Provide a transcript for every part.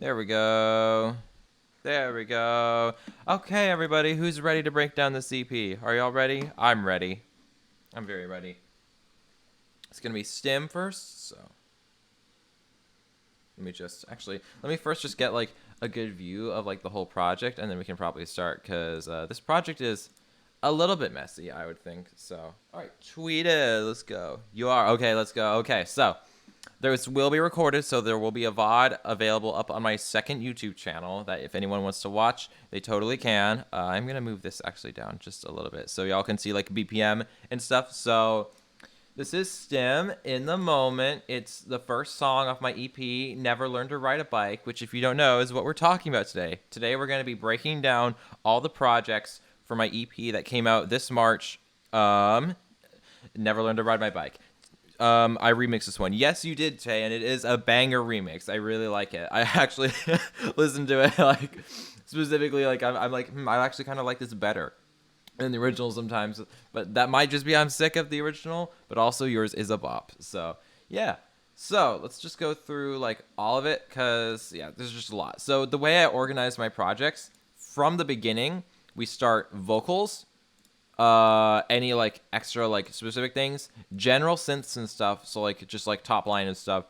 There we go. There we go. Okay, everybody, who's ready to break down the CP? Are y'all ready? I'm ready. I'm very ready. It's going to be stim first, so let me first just get like a good view of like the whole project, and then we can probably start, because this project is a little bit messy, I would think. So, all right, tweet it. Let's go. You are okay. Let's go. Okay, so this will be recorded, so there will be a VOD available up on my second YouTube channel that if anyone wants to watch, they totally can. I'm gonna move this actually down just a little bit so y'all can see like BPM and stuff. So this is STEM in the moment. It's the first song off my EP, Never Learned to Ride a Bike, which, if you don't know, is what we're talking about today. Today we're going to be breaking down all the projects for my EP that came out this March. Never Learned to Ride My Bike. I remixed this one. Yes, you did, Tay, and it is a banger remix. I really like it. I actually listened to it like specifically. Like I'm like I actually kind of like this better than the original sometimes, but that might just be I'm sick of the original, but also yours is a bop. So yeah, so let's just go through like all of it, because yeah, there's just a lot. So the way I organize my projects from the beginning, we start vocals, any like extra like specific things, general synths and stuff, so like just like top line and stuff.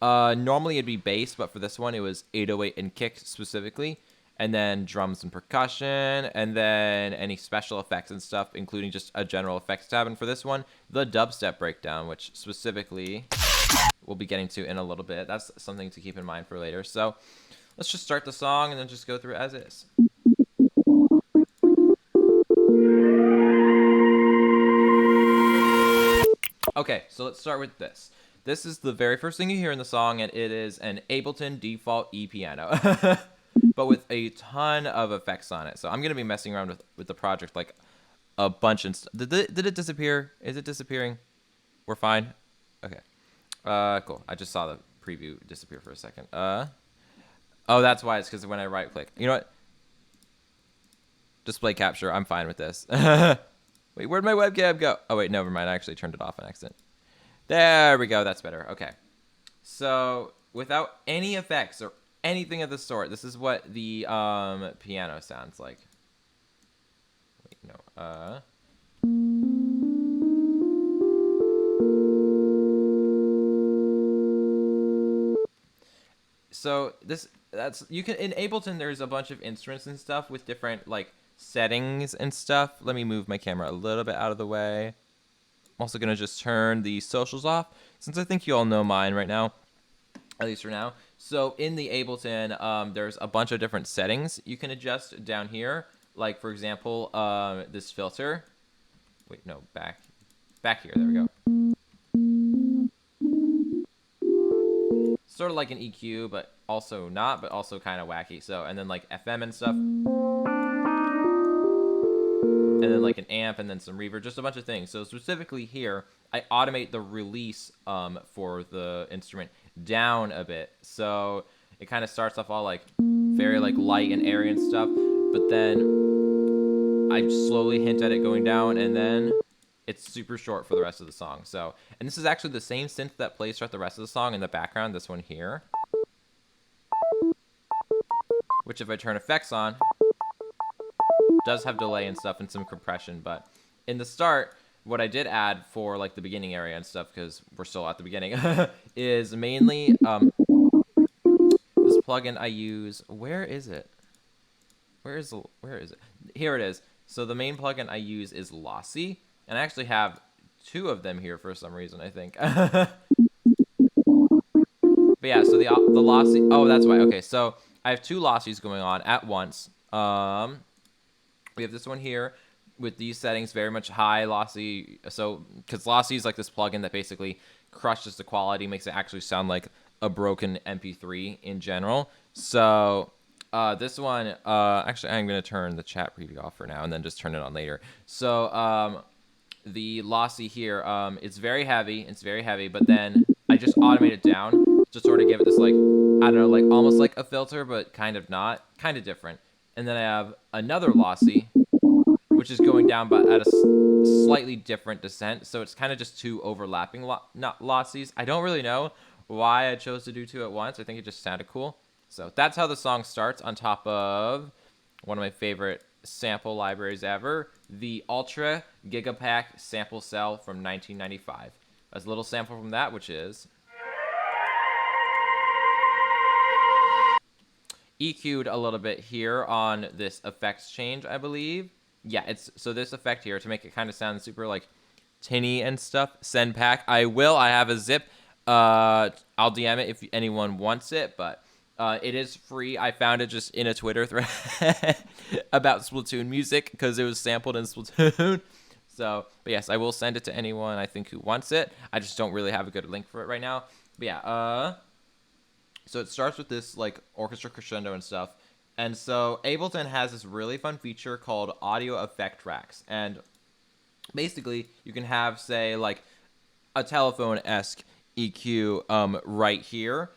Normally it'd be bass, but for this one it was 808 and kick specifically, and then drums and percussion, and then any special effects and stuff, including just a general effects tab. And for this one, the dubstep breakdown, which specifically we'll be getting to in a little bit. That's something to keep in mind for later. So let's just start the song and then just go through it as is. Okay, so let's start with this. This is the very first thing you hear in the song, and it is an Ableton default E-piano. But with a ton of effects on it. So I'm going to be messing around with the project like a bunch and stuff. Did it disappear? Is it disappearing? We're fine? Okay. Cool. I just saw the preview disappear for a second. Oh, that's why. It's because when I right click. You know what? Display capture. I'm fine with this. Wait, where'd my webcam go? Oh, wait, never mind. I actually turned it off on accident. There we go. That's better. Okay. So without any effects or anything of the sort, this is what the piano sounds like. Wait, no. So that's you can in Ableton. There's a bunch of instruments and stuff with different like settings and stuff. Let me move my camera a little bit out of the way. I'm also gonna just turn the socials off, since I think you all know mine right now, at least for now. So in the Ableton, there's a bunch of different settings you can adjust down here. Like, for example, this filter. Wait, no, back here. There we go. Sort of like an EQ, but also not, but also kind of wacky. So, and then like FM and stuff. And then like an amp, and then some reverb, just a bunch of things. So specifically here, I automate the release for the instrument down a bit. So it kind of starts off all like very like light and airy and stuff, but then I slowly hint at it going down, and then it's super short for the rest of the song. So, and this is actually the same synth that plays throughout the rest of the song in the background, this one here. Which if I turn effects on, does have delay and stuff and some compression, but in the start, what I did add for like the beginning area and stuff, because we're still at the beginning, is mainly this plugin I use. Where is it? Where is it? Here it is. So the main plugin I use is Lossy, and I actually have two of them here for some reason, I think. But yeah, so the Lossy. Oh, that's why. Okay, so I have two Lossies going on at once. We have this one here with these settings, very much high lossy. So, because Lossy is like this plugin that basically crushes the quality, makes it actually sound like a broken MP3 in general. So, this one, actually, I'm going to turn the chat preview off for now and then just turn it on later. So, the Lossy here, it's very heavy. It's very heavy, but then I just automate it down to sort of give it this, like, I don't know, like almost like a filter, but kind of not, kind of different. And then I have another Lossy, which is going down but at a slightly different descent. So it's kind of just two overlapping not Lossies. I don't really know why I chose to do two at once. I think it just sounded cool. So that's how the song starts on top of one of my favorite sample libraries ever, the Ultra Gigapack sample cell from 1995. There's a little sample from that, which is EQ'd a little bit here on this effects change, I believe. Yeah, it's so this effect here to make it kind of sound super like tinny and stuff. Send pack. I have a zip. I'll DM it if anyone wants it, but it is free. I found it just in a Twitter thread about Splatoon music because it was sampled in Splatoon. So, but yes, I will send it to anyone I think who wants it. I just don't really have a good link for it right now. But yeah, so it starts with this like orchestra crescendo and stuff. And so Ableton has this really fun feature called audio effect tracks. And basically you can have, say, like a telephone-esque EQ right here,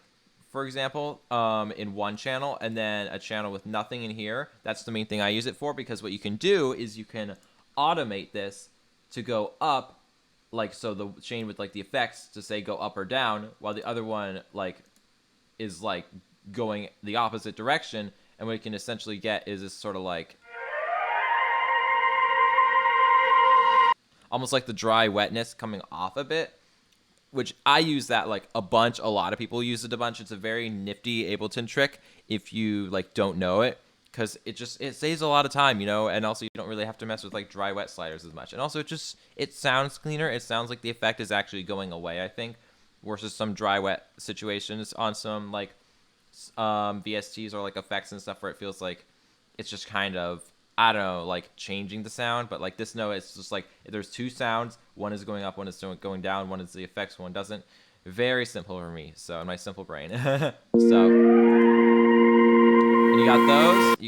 for example, in one channel, and then a channel with nothing in here. That's the main thing I use it for, because what you can do is you can automate this to go up, like, so the chain with like the effects to say go up or down, while the other one like is like going the opposite direction. And what you can essentially get is this sort of like almost like the dry wetness coming off a bit, which I use that like a bunch. A lot of people use it a bunch. It's a very nifty Ableton trick if you like don't know it, because it saves a lot of time, you know, and also you don't really have to mess with like dry wet sliders as much. And also it sounds cleaner. It sounds like the effect is actually going away, I think, versus some dry wet situations on some like VSTs or like effects and stuff where it feels like it's just kind of, I don't know, like changing the sound. But like this, no, it's just like there's two sounds. One is going up, one is going down, one is the effects, one doesn't. Very simple for me, so in my simple brain. So, and you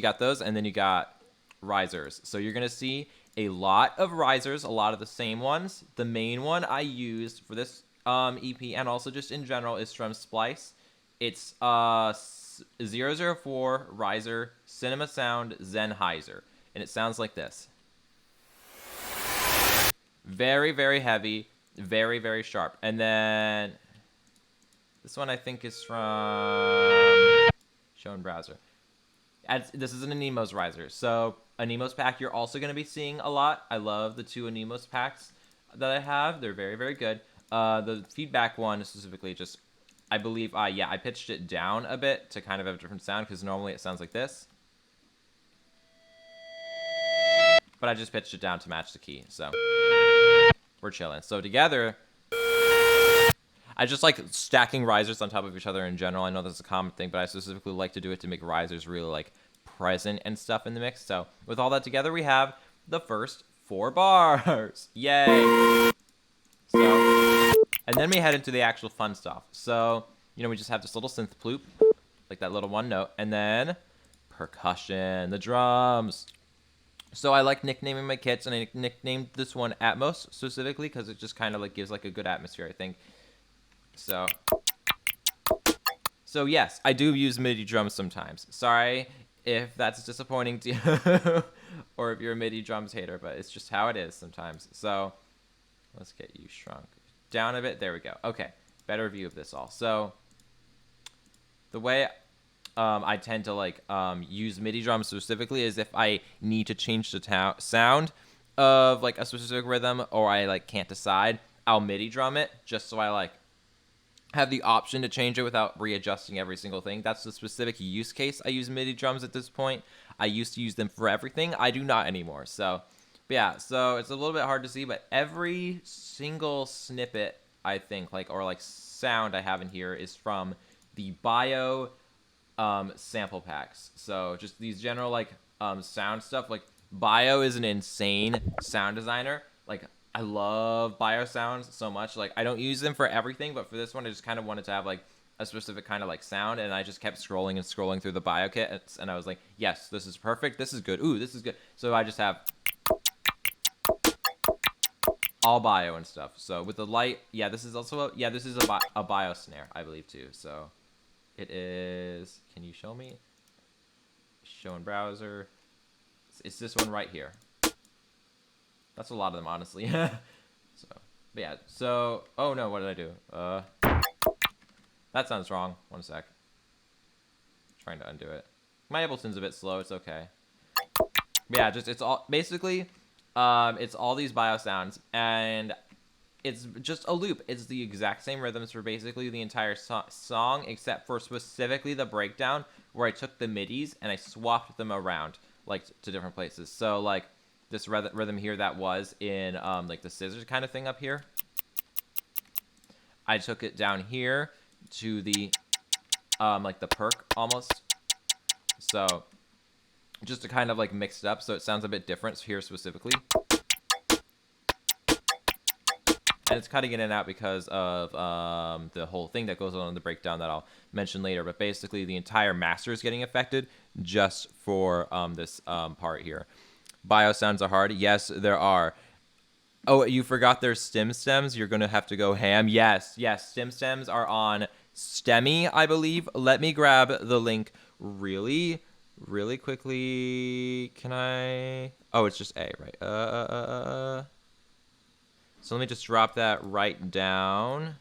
got those, and then you got risers. So you're gonna see a lot of risers, a lot of the same ones. The main one I used for this EP and also just in general is from Splice. It's 004 riser cinema sound Sennheiser, and it sounds like this. Very, very heavy, very, very sharp. And then this one I think is from Show in Browser. This is an Anemos riser. So Anemos pack you're also going to be seeing a lot. I love the two Anemos packs that I have. They're very, very good. The feedback one specifically just, I believe, I pitched it down a bit to kind of have a different sound, because normally it sounds like this. But I just pitched it down to match the key, so we're chilling. So together, I just like stacking risers on top of each other in general. I know that's a common thing, but I specifically like to do it to make risers really like present and stuff in the mix. So with all that together, we have the first 4 bars. Yay! So, and then we head into the actual fun stuff. So, you know, we just have this little synth ploop, like that little one note, and then percussion, the drums. So I like nicknaming my kits, and I nicknamed this one Atmos specifically because it just kind of like gives like a good atmosphere, I think. So yes, I do use MIDI drums sometimes. Sorry if that's disappointing to you, or if you're a MIDI drums hater, but it's just how it is sometimes. So let's get you shrunk down a bit. There we go. Okay, better view of this all. So the way I tend to like use MIDI drums specifically is if I need to change the sound of like a specific rhythm, or I like can't decide, I'll MIDI drum it just so I like have the option to change it without readjusting every single thing. That's the specific use case I use MIDI drums at this point. I used to use them for everything. I do not anymore. So, but yeah, so it's a little bit hard to see, but every single snippet, I think, like, or like sound I have in here is from the bio sample packs. So just these general like sound stuff. Like Bio is an insane sound designer. Like I love Bio sounds so much. Like I don't use them for everything, but for this one I just kind of wanted to have like a specific kind of like sound, and I just kept scrolling and scrolling through the Bio kit, and I was like, yes, this is perfect. This is good. Ooh, this is good. So I just have all Bio and stuff. So with the light, yeah, this is also this is a Bio snare, I believe, too. So it is, can you show me? Show in browser. It's this one right here. That's a lot of them, honestly. So, but yeah, so, oh no, what did I do? That sounds wrong. One sec. trying to undo it. My Ableton's a bit slow. It's okay. But yeah, just it's all basically, it's all these bio sounds, and it's just a loop. It's the exact same rhythms for basically the entire song, except for specifically the breakdown where I took the midis and I swapped them around like to different places. So like this rhythm here that was in like the scissors kind of thing up here, I took it down here to the like the perk almost. So just to kind of like mix it up so it sounds a bit different here specifically. And it's cutting in and out because of the whole thing that goes on in the breakdown that I'll mention later. But basically, the entire master is getting affected just for this part here. Bio sounds are hard. Yes, there are. Oh, you forgot there's stim stems. You're going to have to go ham. Yes, stim stems are on Stemmy, I believe. Let me grab the link really quickly. Can I? Oh, it's just A, right? So let me just drop that right down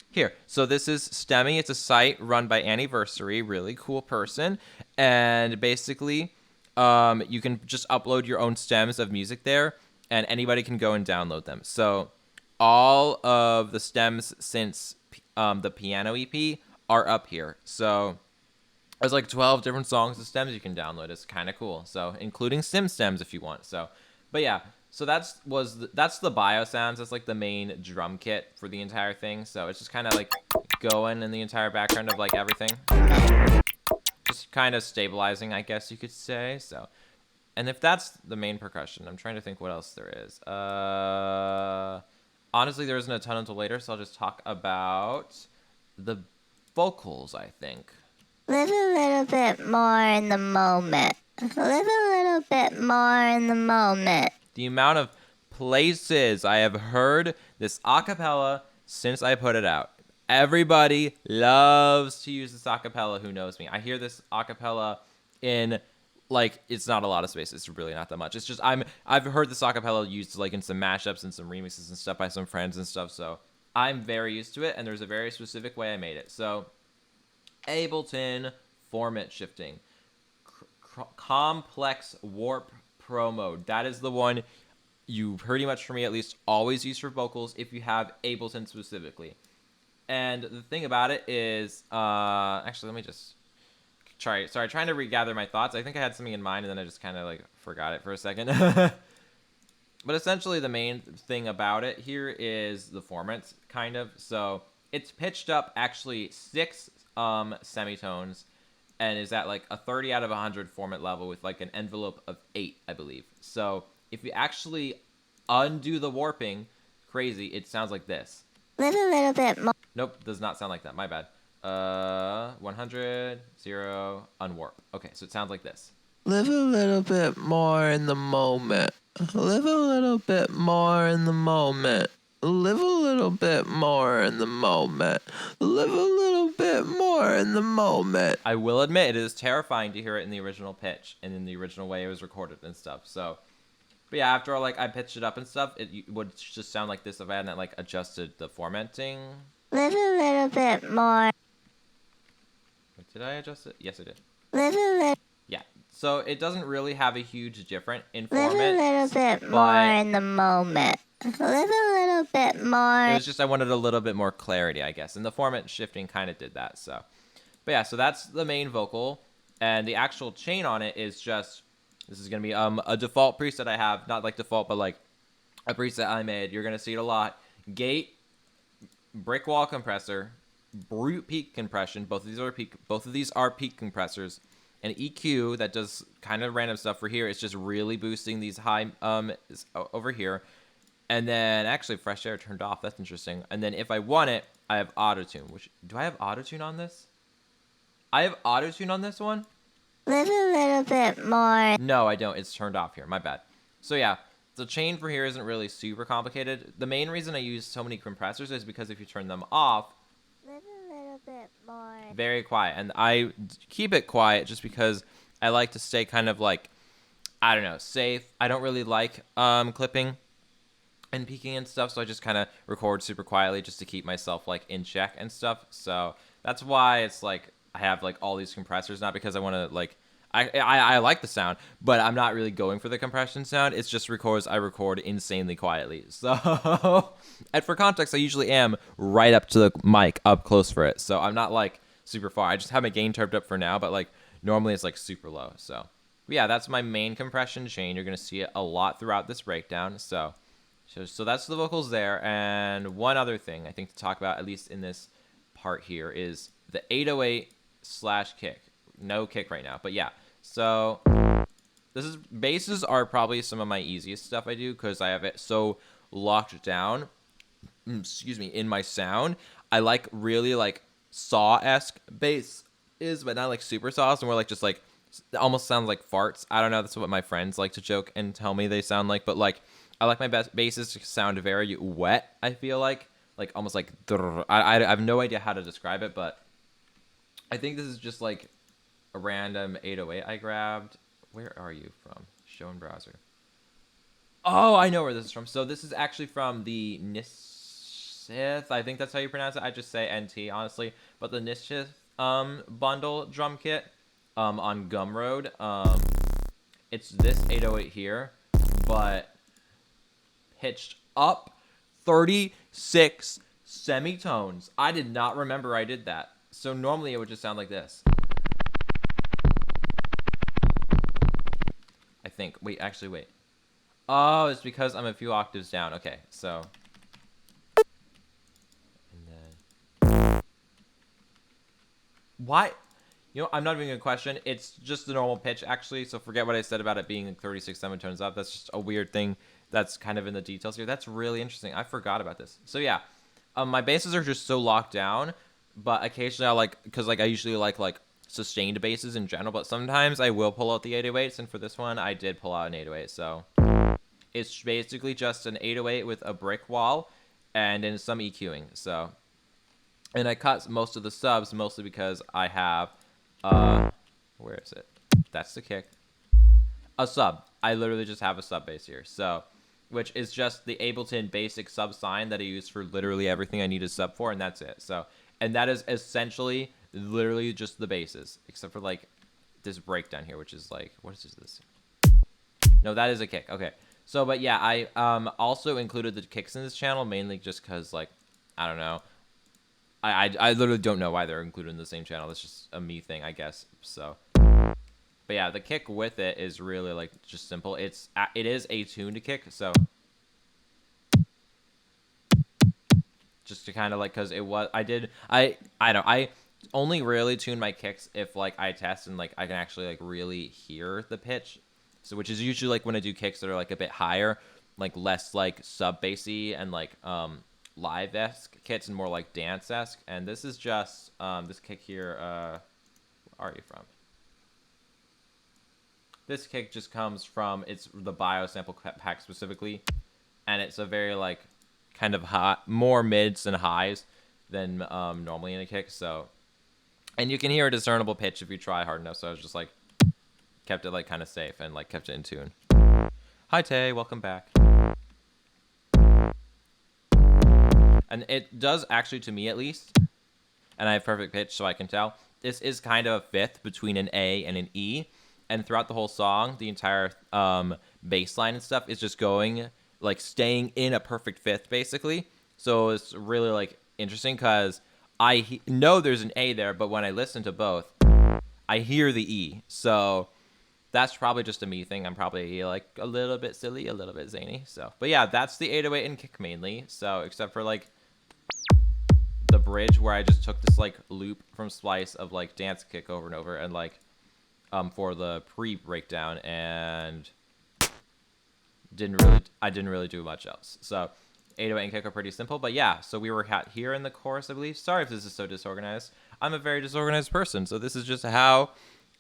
here. So this is Stemmy. It's a site run by Anniversary, really cool person. And basically, you can just upload your own stems of music there, and anybody can go and download them. So all of the stems since the piano EP are up here. So there's like 12 different songs of stems you can download. It's kind of cool. So including sim stems if you want. So, but yeah. So that's the bio sounds. That's like the main drum kit for the entire thing. So it's just kind of like going in the entire background of like everything. Just kind of stabilizing, I guess you could say. So, and if that's the main percussion, I'm trying to think what else there is. Honestly, there isn't a ton until later, so I'll just talk about the vocals, I think. Live a little bit more in the moment. Live a little bit more in the moment. The amount of places I have heard this acapella since I put it out. Everybody loves to use this acapella who knows me. I hear this acapella in, like, it's not a lot of space. It's really not that much. It's just I've heard this acapella used like in some mashups and some remixes and stuff by some friends and stuff. So I'm very used to it, and there's a very specific way I made it. So Ableton format shifting, complex warp Pro mode. That is the one you pretty much, for me at least, always use for vocals if you have Ableton specifically. And the thing about it is, actually, let me just trying to regather my thoughts. I think I had something in mind, and then I just kind of like forgot it for a second. But essentially, the main thing about it here is the formats, kind of. So it's pitched up actually 6 semitones, and is at like a 30 out of 100 format level with like an envelope of 8, I believe. So if you actually undo the warping, crazy, it sounds like this. Live a little bit more. Nope, does not sound like that. My bad. 100, 0, unwarp. Okay, so it sounds like this. Live a little bit more in the moment. Live a little bit more in the moment. Live a little bit more in the moment. Live a little bit more in the moment. I will admit, it is terrifying to hear it in the original pitch and in the original way it was recorded and stuff. So, but yeah, after like I pitched it up and stuff, it would just sound like this if I hadn't like adjusted the formatting. Live a little bit more. Wait, did I adjust it? Yes, I did. Live a little. Yeah. So it doesn't really have a huge difference in Live format. a little bit more in the moment. Live a little bit more. It was just I wanted a little bit more clarity, I guess. And the format shifting kind of did that. So, but yeah, so that's the main vocal. And the actual chain on it is just, this is going to be a default preset I have. Not like default, but like a preset I made. You're going to see it a lot. Gate, brick wall compressor, brute peak compression. Both of these are peak compressors. And EQ that does kind of random stuff for here. It's just really boosting these high over here. And then actually fresh air turned off. That's interesting. And then if I want it, I have autotune. Which, do I have autotune on this? I have autotune on this one? Live a little bit more. No, I don't. It's turned off here. My bad. So yeah, the chain for here isn't really super complicated. The main reason I use so many compressors is because if you turn them off, Live a little bit more. very quiet. And I keep it quiet just because I like to stay kind of like, I don't know, safe. I don't really like clipping and peaking and stuff, so I just kind of record super quietly just to keep myself like in check and stuff. So that's why it's like I have like all these compressors, not because I want to like I like the sound, but I'm not really going for the compression sound. It's just because I record insanely quietly. So, and for context, I usually am right up to the mic, up close for it. So I'm not like super far. I just have my gain turned up for now, but like normally it's like super low. So yeah, that's my main compression chain. You're gonna see it a lot throughout this breakdown. So that's the vocals there. And one other thing I think to talk about, at least in this part here, is the 808 slash kick. No kick right now, but yeah. So basses are probably some of my easiest stuff I do because I have it so locked down. Excuse me, in my sound. I like really like saw-esque bass is, but not like super saw, and more like just like it almost sounds like farts. I don't know. That's what my friends like to joke and tell me they sound like, but like I like my basses to sound very wet. I feel like almost like I have no idea how to describe it, but I think this is just like a random 808 I grabbed. Where are you from? Show in browser. Oh, I know where this is from. So this is actually from the Nisith. I think that's how you pronounce it. I just say NT, honestly. But the Nisith bundle drum kit on Gumroad. It's this 808 here, but pitched up 36 semitones. I did not remember I did that. So normally it would just sound like this. I think. Wait, actually, wait. Oh, it's because I'm a few octaves down. Okay, so. And then. Why? You know, I'm not even going to question. It's just the normal pitch, actually. So forget what I said about it being like 36 semitones up. That's just a weird thing that's kind of in the details here. That's really interesting. I forgot about this. So yeah, my basses are just so locked down. But occasionally I like, because like I usually like sustained basses in general, but sometimes I will pull out the 808s, and for this one I did pull out an 808. So it's basically just an 808 with a brick wall and then some EQing. So, and I cut most of the subs mostly because I have where is it? That's the kick. A sub. I literally just have a sub bass here. So, which is just the Ableton basic sub sign that I use for literally everything I need a sub for, and that's it. So, and that is essentially literally just the basses, except for like this breakdown here, which is like, what is this? No, that is a kick. Okay. So, but yeah, I also included the kicks in this channel mainly just because, like, I don't know. I literally don't know why they're included in the same channel. It's just a me thing, I guess. So, but yeah, the kick with it is really like just simple. It is a tuned kick, so just to kind of like, because it was I only really tune my kicks if like I test and like I can actually like really hear the pitch. So which is usually like when I do kicks that are like a bit higher, like less like sub bassy and like live-esque kits and more like dance-esque. And this is just this kick here. Where are you from? This kick just comes from the bio sample pack specifically, and it's a very like kind of hot, more mids and highs than normally in a kick. So, and you can hear a discernible pitch if you try hard enough. So I was just like kept it like kind of safe and like kept it in tune. Hi Tay, welcome back. And it does actually, to me at least, and I have perfect pitch so I can tell, this is kind of a fifth between an A and an E. And throughout the whole song, the entire bass line and stuff is just going, like staying in a perfect fifth basically. So it's really like interesting because I know there's an A there, but when I listen to both, I hear the E. So that's probably just a me thing. I'm probably like a little bit silly, a little bit zany. So, but yeah, that's the 808 and kick mainly. So except for like the bridge where I just took this like loop from Splice of like dance kick over and over and like for the pre-breakdown, and I didn't really do much else. So 808 and kick are pretty simple, but yeah, so we were here in the chorus, I believe. Sorry if this is so disorganized. I'm a very disorganized person, so this is just how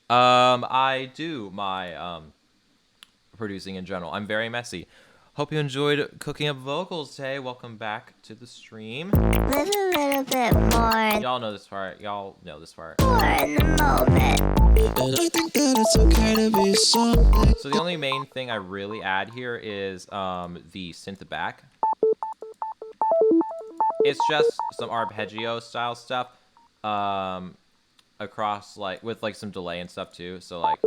I do my producing in general. I'm very messy. Hope you enjoyed cooking up vocals today. Welcome back to the stream. Live a little bit more. Y'all know this part. Y'all know this part. More in the moment. And I think that it's okay to be something. So the only main thing I really add here is the synth back. It's just some arpeggio style stuff. across like with like some delay and stuff too. So like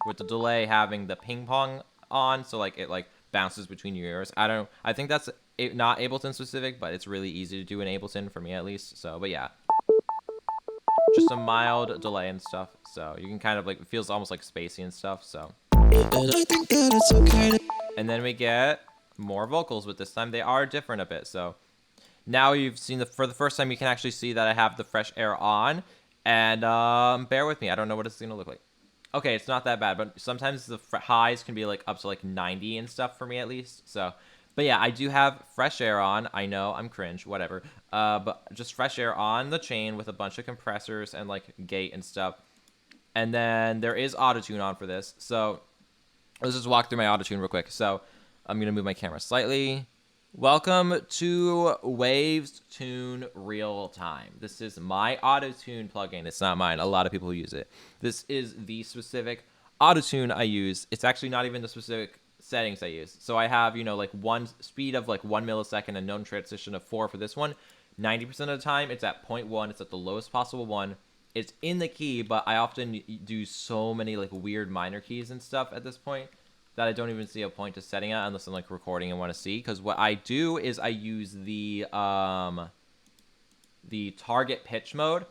with the delay having the ping pong on, so like it like bounces between your ears. I think that's not Ableton specific, but it's really easy to do in Ableton for me at least. So, but yeah, just a mild delay and stuff. So you can kind of like, it feels almost like spacey and stuff. So, And I think that it's okay to and then we get more vocals, but this time they are different a bit. So now you've seen for the first time, you can actually see that I have the fresh air on, and bear with me. I don't know what it's going to look like. Okay, it's not that bad, but sometimes the highs can be like up to like 90 and stuff for me at least. So, but yeah, I do have fresh air on. I know I'm cringe, whatever. But just fresh air on the chain with a bunch of compressors and like gate and stuff. And then there is autotune on for this. So let's just walk through my autotune real quick. So I'm gonna move my camera slightly. Welcome to Waves Tune Real Time. This is my auto-tune plugin. It's not mine. A lot of people use it. This is the specific auto-tune I use. It's actually not even the specific settings I use. So I have, you know, like one speed of like 1 millisecond and known transition of 4 for this one. 90% of the time, it's at 0.1. It's at the lowest possible one. It's in the key, but I often do so many like weird minor keys and stuff at this point that I don't even see a point to setting it unless I'm like recording and want to see. Because what I do is I use the target pitch mode.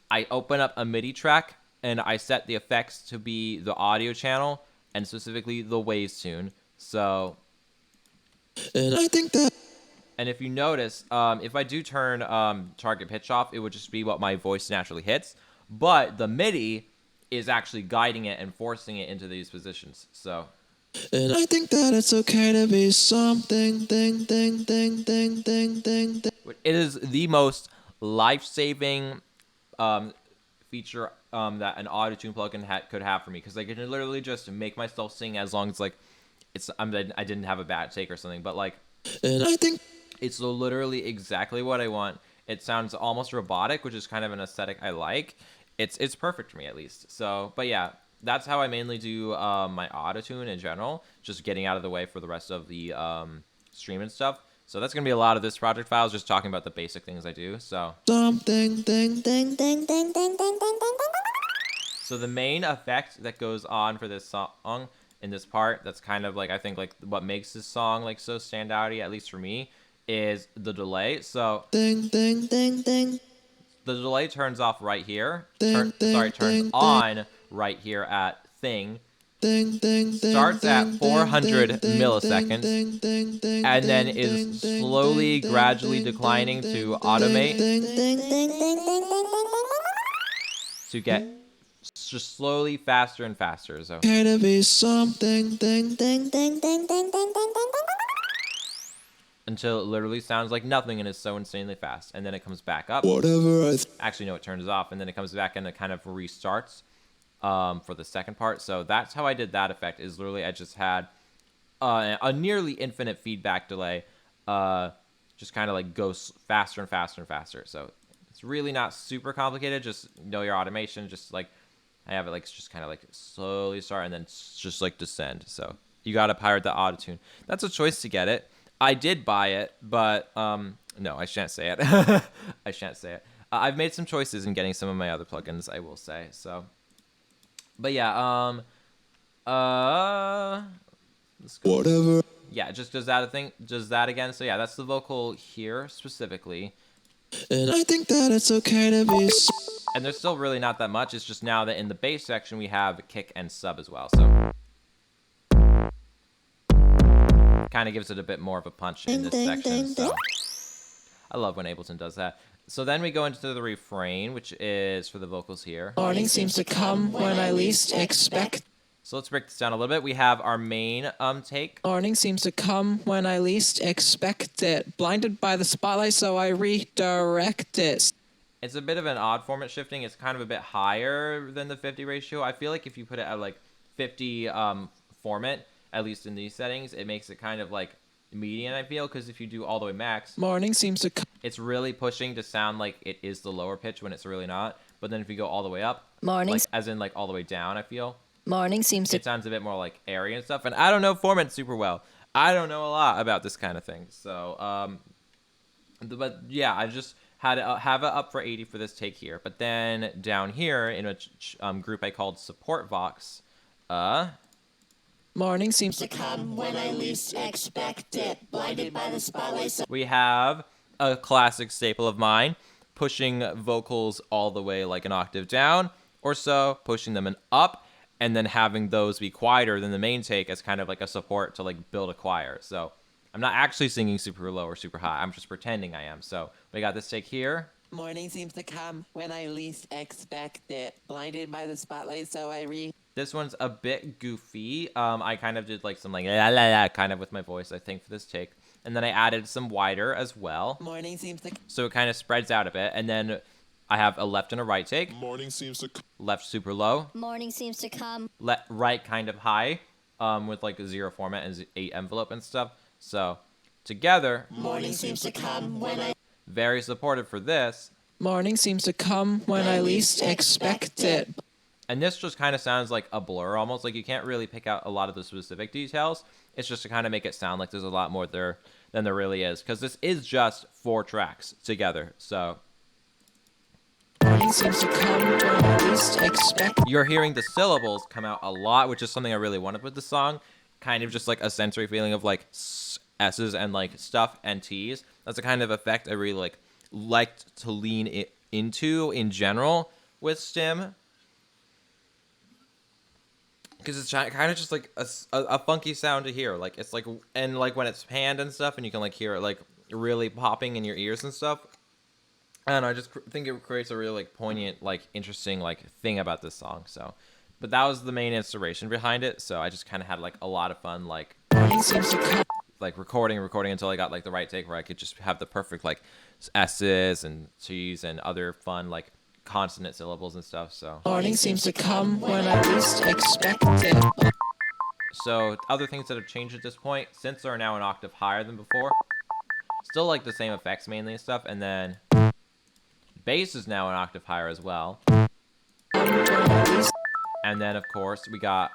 I open up a MIDI track and I set the effects to be the audio channel and specifically the waves tune. So, and I think that and if you notice, if I do turn target pitch off, it would just be what my voice naturally hits. But the MIDI is actually guiding it and forcing it into these positions. So. and I think that it's okay to be something It is the most life-saving feature that an auto-tune plugin could have for me, because I can literally just make myself sing as long as like I didn't have a bad take or something, but like and I think it's literally exactly what I want. It sounds almost robotic, which is kind of an aesthetic I like. It's perfect for me at least. So, but yeah. That's how I mainly do my auto-tune in general, just getting out of the way for the rest of the stream and stuff. So that's going to be a lot of this project files, just talking about the basic things I do. So the main effect that goes on for this song in this part, that's kind of like, I think like what makes this song like so standouty, at least for me, is the delay. So the delay turns off right here. Turns on right here at thing. Starts at 400 milliseconds and then is slowly, gradually declining to automate to get just slowly faster and faster. So to be something until it literally sounds like nothing and is so insanely fast, and then it comes back up. whatever Actually, no, it turns off, and then it comes back and it kind of restarts for the second part. So that's how I did that effect. Is literally I just had a nearly infinite feedback delay, just kind of like goes faster and faster and faster. So it's really not super complicated. Just know your automation. Just like I have it like just kind of like slowly start and then just like descend. So you got to pirate the auto-tune. That's a choice to get it. I did buy it, but no, I shan't say it. I shan't say it. I've made some choices in getting some of my other plugins, I will say. So, but yeah, let's go. whatever. Yeah, just does that thing, does that again. So yeah, that's the vocal here specifically. And I think that it's okay to be And there's still really not that much. It's just now that in the bass section we have kick and sub as well. So kind of gives it a bit more of a punch in this section. So I love when Ableton does that. So then we go into the refrain, which is for the vocals here. morning seems to come when I least expect. So let's break this down a little bit. We have our main take. Morning seems to come when I least expect it. Blinded by the spotlight, so I redirect it. It's a bit of an odd format shifting. It's kind of a bit higher than the 50 ratio. I feel like if you put it at like 50 format, at least in these settings, it makes it kind of like median, I feel, because if you do all the way max, Morning seems to come. it's really pushing to sound like it is the lower pitch when it's really not. But then if you go all the way up, Morning. like as in like all the way down, I feel Morning seems to. it sounds a bit more like airy and stuff. And I don't know format super well. I don't know a lot about this kind of thing. So, but yeah, I just had it, have it up for 80 for this take here. But then down here in a group I called support vox, Morning seems to Come when I least expect it, blinded by the spotlight. we have a classic staple of mine, pushing vocals all the way like an octave down or so, pushing them an up, and then having those be quieter than the main take as kind of like a support to like build a choir. So I'm not actually singing super low or super high. I'm just pretending I am. So we got this take here. Morning seems to come when I least expect it, blinded by the spotlight, so I read. This one's a bit goofy. I kind of did like some like la la la kind of with my voice, I think, for this take. And then I added some wider as well. Morning seems to So it kind of spreads out a bit. And then I have a left and a right take. Morning seems to Left super low. Morning seems to come. Right kind of high, with like a 0 format and 8 envelope and stuff. So together, morning seems to come when I very supportive for this. Morning seems to come when I least expect it. And this just kind of sounds like a blur, almost like you can't really pick out a lot of the specific details. It's just to kind of make it sound like there's a lot more there than there really is, because this is just 4 tracks together. So Morning seems to come when I least expect. you're hearing the syllables come out a lot, which is something I really wanted with the song. Kind of just like a sensory feeling of like S's and like stuff and T's. That's the kind of effect I really liked to lean into in general with stim. Because it's kind of just like a funky sound to hear. Like it's like, and like when it's panned and stuff, and you can like hear it like really popping in your ears and stuff. And I just think it creates a really like poignant, like interesting like thing about this song. So, but that was the main inspiration behind it. So I just kind of had like a lot of fun like Morning seems to come. like recording until I got like the right take where I could just have the perfect like S's and T's and other fun like consonant syllables and stuff. So Morning seems to come when I least expect it. So other things that have changed at this point, synths are now an octave higher than before. Still like the same effects mainly and stuff, and then bass is now an octave higher as well. And then of course we got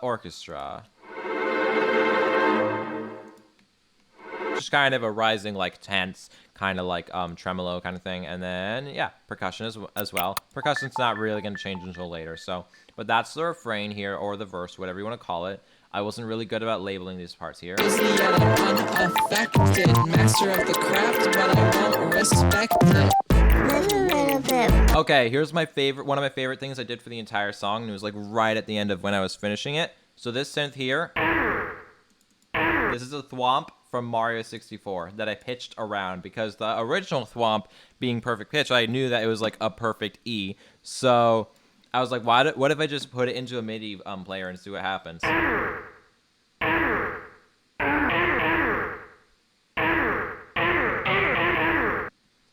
orchestra. Just kind of a rising like tense kind of like tremolo kind of thing, and then yeah, percussion as well. Percussion's not really going to change until later, so but that's the refrain here, or the verse, whatever you want to call it. I wasn't really good about labeling these parts here. Is the yet unaffected master of the craft, but I won't respect it. Live a little bit. Okay, here's one of my favorite things I did for the entire song, and it was like right at the end of when I was finishing it. So this synth here, this is a thwomp from Mario 64 that I pitched around, because the original thwomp being perfect pitch, I knew that it was like a perfect E. So I was like, what if I just put it into a MIDI player and see what happens?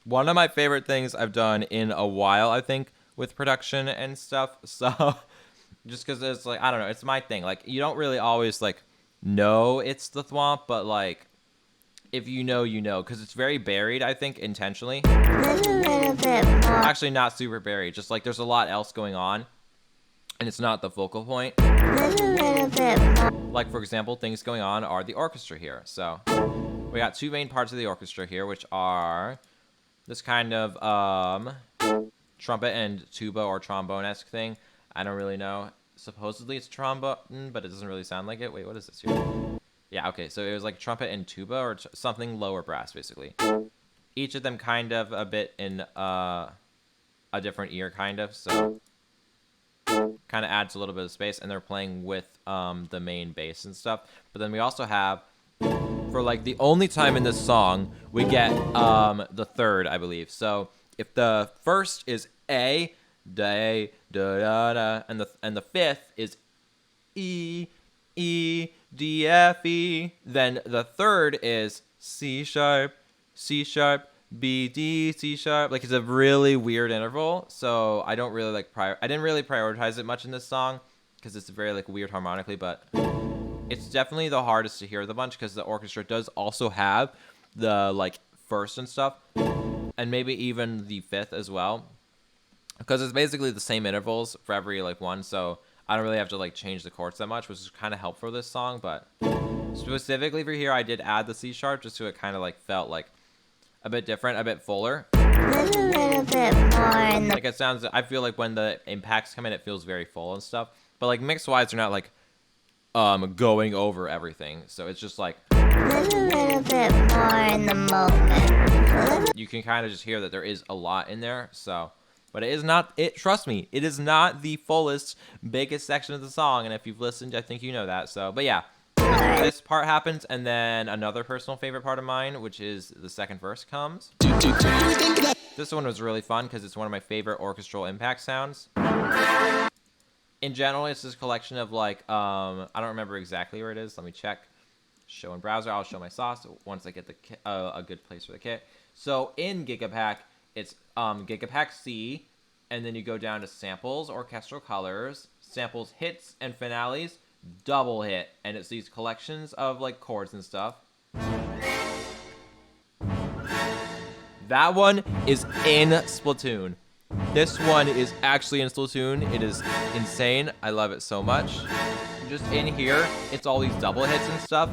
One of my favorite things I've done in a while, I think, with production and stuff. So just because it's like, I don't know, it's my thing. Like, you don't really always like know it's the thwomp, but like if you know, you know, because it's very buried, I think, intentionally. Live a little bit more. Actually not super buried, just like there's a lot else going on and it's not the focal point. Live a little bit more. Like, for example, things going on are the orchestra here. So we got 2 main parts of the orchestra here, which are this kind of trumpet and tuba or trombone-esque thing. I don't really know. Supposedly it's trombone, but it doesn't really sound like it. Wait, what is this here? Yeah, okay, so it was like trumpet and tuba, or something lower brass, basically. Each of them kind of a bit in a different ear, kind of, so kind of adds a little bit of space, and they're playing with the main bass and stuff. But then we also have, for like the only time in this song, we get the third, I believe. So if the first is A, da, da, da, da, and the fifth is E, E, D, F, E, then the third is C sharp, B, D, C sharp. Like, it's a really weird interval, so I don't really like I didn't really prioritize it much in this song because it's very like weird harmonically, but it's definitely the hardest to hear of the bunch because the orchestra does also have the like first and stuff, and maybe even the fifth as well, because it's basically the same intervals for every like one, so I don't really have to like change the chords that much, which is kind of helpful for this song. But specifically for here, I did add the C sharp just so it kind of like felt like a bit different, a bit fuller. Live a little bit more in the Like it sounds, I feel like when the impacts come in, it feels very full and stuff. But like mix wise, they're not like going over everything. So it's just like live a little bit more in the moment. you can kind of just hear that there is a lot in there. So, but it is not. Trust me, it is not the fullest, biggest section of the song. And if you've listened, I think you know that. So, but yeah. This part happens, and then another personal favorite part of mine, which is the second verse, comes. This one was really fun because it's one of my favorite orchestral impact sounds. In general, it's this collection of like, I don't remember exactly where it is. Let me check. Show in browser. I'll show my sauce once I get the a good place for the kit. So in Gigapack, it's Gigapack C, and then you go down to samples, orchestral colors, samples, hits, and finales. Double hit, and it's these collections of like chords and stuff. That one is in Splatoon. This one is actually in Splatoon. It is insane. I love it so much. Just in here, it's all these double hits and stuff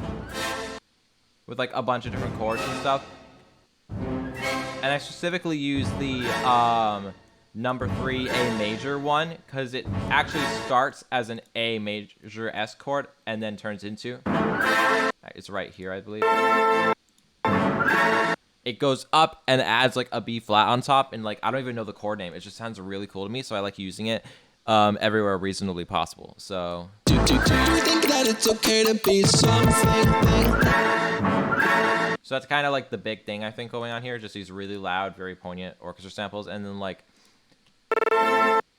with like a bunch of different chords and stuff. And I specifically use the number 3 A major one because it actually starts as an A major S chord and then turns into, it's right here, I believe. It goes up and adds like a B flat on top, and like I don't even know the chord name. It just sounds really cool to me, so I like using it everywhere reasonably possible. So Do you think that it's okay to be something? So that's kind of like the big thing I think going on here, just these really loud, very poignant orchestra samples, and then like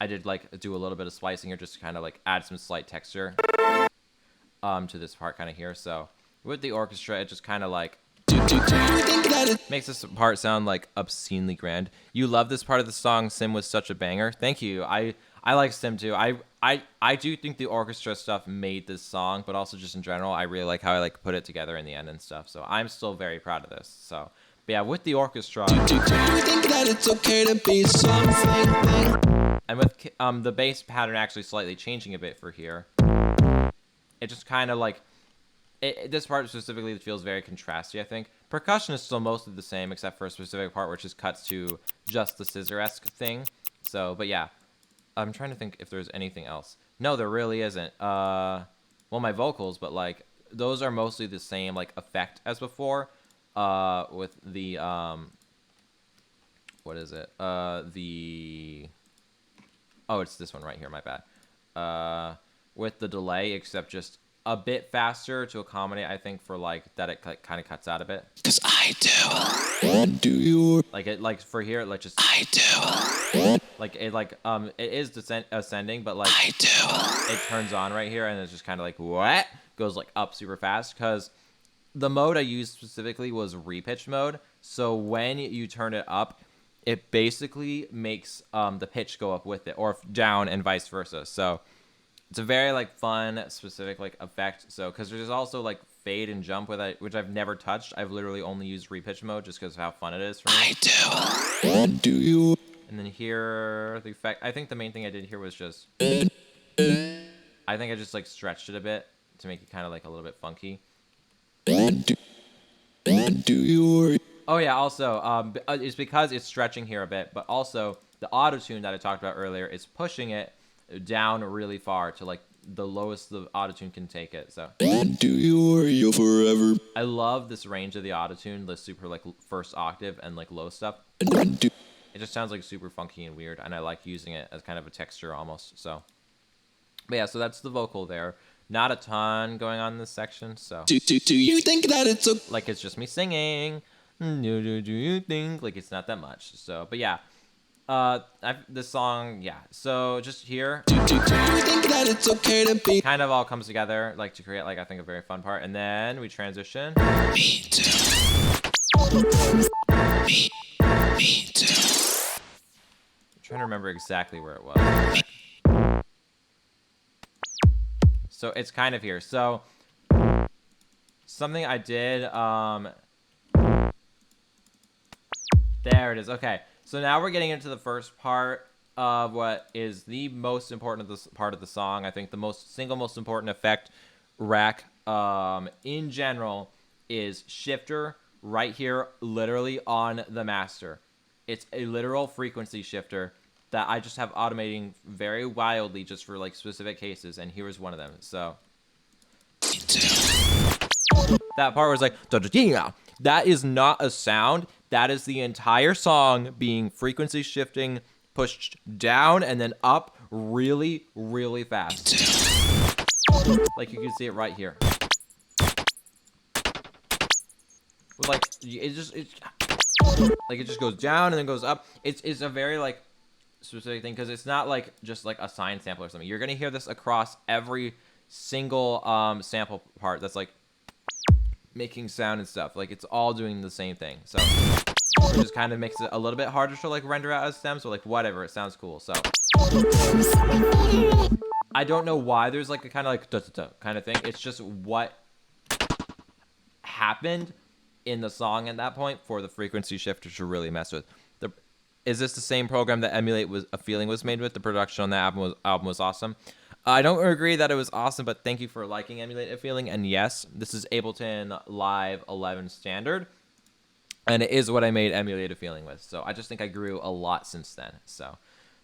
I did like do a little bit of splicing here just to kind of like add some slight texture to this part kind of here. So with the orchestra, it just kind of like makes this part sound like obscenely grand. You love this part of the song. Sim was such a banger. Thank you. I like Sim too. I do think the orchestra stuff made this song, but also just in general, I really like how I like put it together in the end and stuff. So I'm still very proud of this. So, but yeah, with the orchestra, Do you think that it's okay to be something? and with the bass pattern actually slightly changing a bit for here, it just kind of like this part specifically feels very contrasty. I think percussion is still mostly the same except for a specific part which just cuts to just the scissor-esque thing. So, but yeah. I'm trying to think if there's anything else. No, there really isn't. Well, my vocals, but like those are mostly the same like effect as before. With the what is it? It's this one right here. My bad. With the delay, except just a bit faster to accommodate. I think for like that it kind of cuts out a bit. 'Cause I do. What do you? Like it like for here, like just. I do. Like it it is ascending, but like I do. it turns on right here and it's just kind of like what goes like up super fast because the mode I used specifically was repitch mode. So when you turn it up, it basically makes the pitch go up with it or down and vice versa. So it's a very like fun specific like effect. So because there's also like fade and jump with it, which I've never touched. I've literally only used repitch mode just because of how fun it is for me. I do. What do you? And then here, the effect, I think the main thing I did here was just, I think I just like stretched it a bit to make it kind of like a little bit funky. What do you? Oh yeah, also, it's because it's stretching here a bit, but also the auto-tune that I talked about earlier is pushing it down really far to like the lowest the auto-tune can take it. So What do you worry you forever? I love this range of the auto-tune, the super like first octave and like low stuff. What do? It just sounds like super funky and weird, and I like using it as kind of a texture almost. So, but yeah, so that's the vocal there. Not a ton going on in this section, so Do you think that it's okay? like it's just me singing. Do you think like it's not that much? So, but yeah, this song, yeah. So just here, Do you think that it's okay to be? kind of all comes together like to create like I think a very fun part, and then we transition. Me too. Me too. I'm trying to remember exactly where it was. So it's kind of here. So something I did, there it is. Okay. So now we're getting into the first part of what is the most important of this part of the song. I think the single most important effect rack in general is shifter, right here, literally on the master. It's a literal frequency shifter that I just have automating very wildly just for like specific cases, and here was one of them. So that part was like, that is not a sound. That is the entire song being frequency shifting, pushed down and then up really, really fast. Like you can see it right here. With like it just goes down and then goes up. It's a very like specific thing because it's not like just like a sine sample or something. You're gonna hear this across every single sample part that's like making sound and stuff. Like it's all doing the same thing. So it just kind of makes it a little bit harder to like render out as stems. So like whatever, it sounds cool. So I don't know why there's like a kind of like da-da-da kind of thing. It's just what happened in the song at that point for the frequency shifter to really mess with. Is this the same program that Emulate was a feeling was made with? The production on that album was awesome. I don't agree that it was awesome, but thank you for liking Emulate a Feeling. And yes, this is Ableton Live 11 standard, and it is what I made Emulate a Feeling with. So I just think I grew a lot since then. So,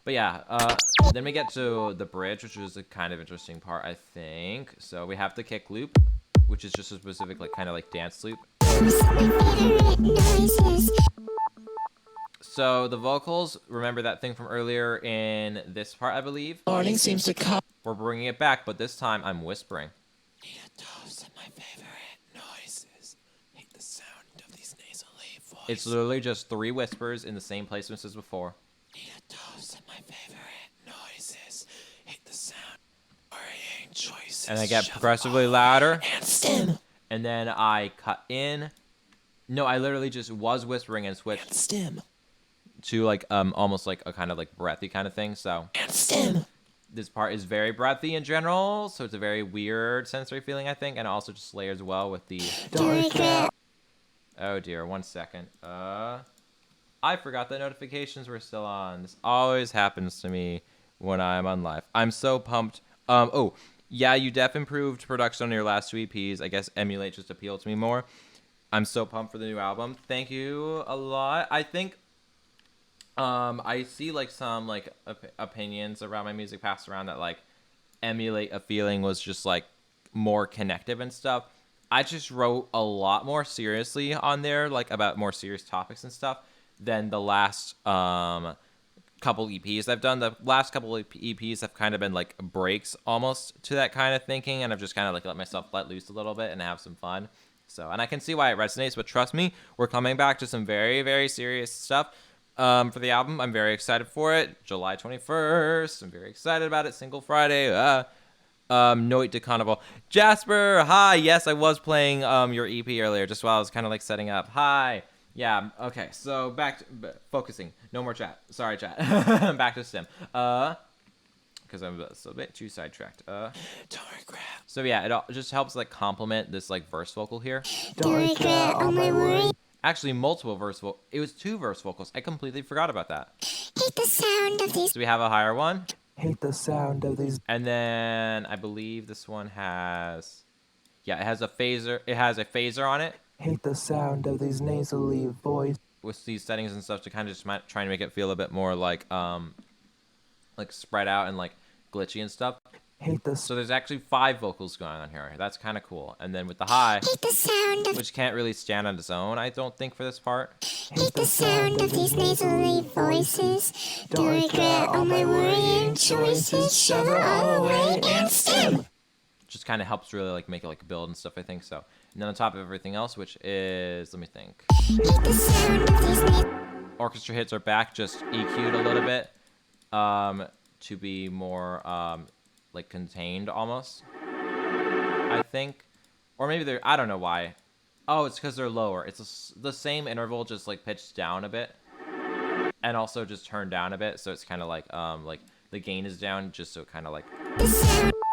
but yeah, then we get to the bridge, which was a kind of interesting part, I think. So we have the kick loop, which is just a specific like kind of like dance loop. So the vocals, remember that thing from earlier in this part, I believe? Morning seems to come. We're bringing it back, but this time I'm whispering. Need a dose of my favorite noises. Hate the sound of these nasally voices. It's literally just 3 whispers in the same placements as before. Need a dose of my favorite noises. Hate the sound of worrying choices. And I get progressively louder. And stim. And then I cut in. No, I literally just was whispering and switched And stim. to like almost like a kind of like breathy kind of thing. So And stim. this part is very breathy in general, so it's a very weird sensory feeling, I think, and it also just layers well with the... Oh dear, 1 second. I forgot that notifications were still on. This always happens to me when I'm on live. I'm so pumped. Oh, yeah, you def improved production on your last 2 EPs. I guess Emulate just appealed to me more. I'm so pumped for the new album. Thank you a lot. I think I see like some like opinions around my music passed around that like Emulate a Feeling was just like more connective and stuff. I just wrote a lot more seriously on there, like about more serious topics and stuff than the last couple EPs I've done. The last couple of EPs have kind of been like breaks almost to that kind of thinking, and I've just kind of like let myself let loose a little bit and have some fun. So, and I can see why it resonates, but trust me, we're coming back to some very, very serious stuff for the album. I'm very excited for it. July 21st. I'm very excited about it. Single Friday. Noit de Carnival. Jasper, hi. Yes, I was playing your EP earlier, just while I was kind of like setting up. Hi. Yeah, okay. So back to focusing. No more chat. Sorry, chat. Back to Stim. Because I'm a bit too sidetracked. Don't regret. So yeah, it just helps like complement this like verse vocal here. Don't regret all my worry. Actually, multiple verse vocals. It was 2 verse vocals. I completely forgot about that. Hate the sound of these. So we have a higher one. Hate the sound of these. And then I believe this one has... Yeah, it has a phaser. It has a phaser on it. Hate the sound of these nasally voices. With these settings and stuff to kind of just try and make it feel a bit more like spread out and like glitchy and stuff. Hate the So there's actually 5 vocals going on here. That's kind of cool. And then with the high, Hate the sound of. which can't really stand on its own, I don't think, for this part. Hate the sound of these nasally voices. Don't regret all my worrying choices. Shove it all away and stim. Just kind of helps really like make it like build and stuff, I think so. And then on top of everything else, which is, let me think. Hate the sound of these. Orchestra hits are back, just EQ'd a little bit to be more like contained almost, I think. Or maybe they're, I don't know why. Oh, it's because they're lower. It's the same interval, just like pitched down a bit. And also just turned down a bit, so it's kind of like the gain is down, just so it kind of like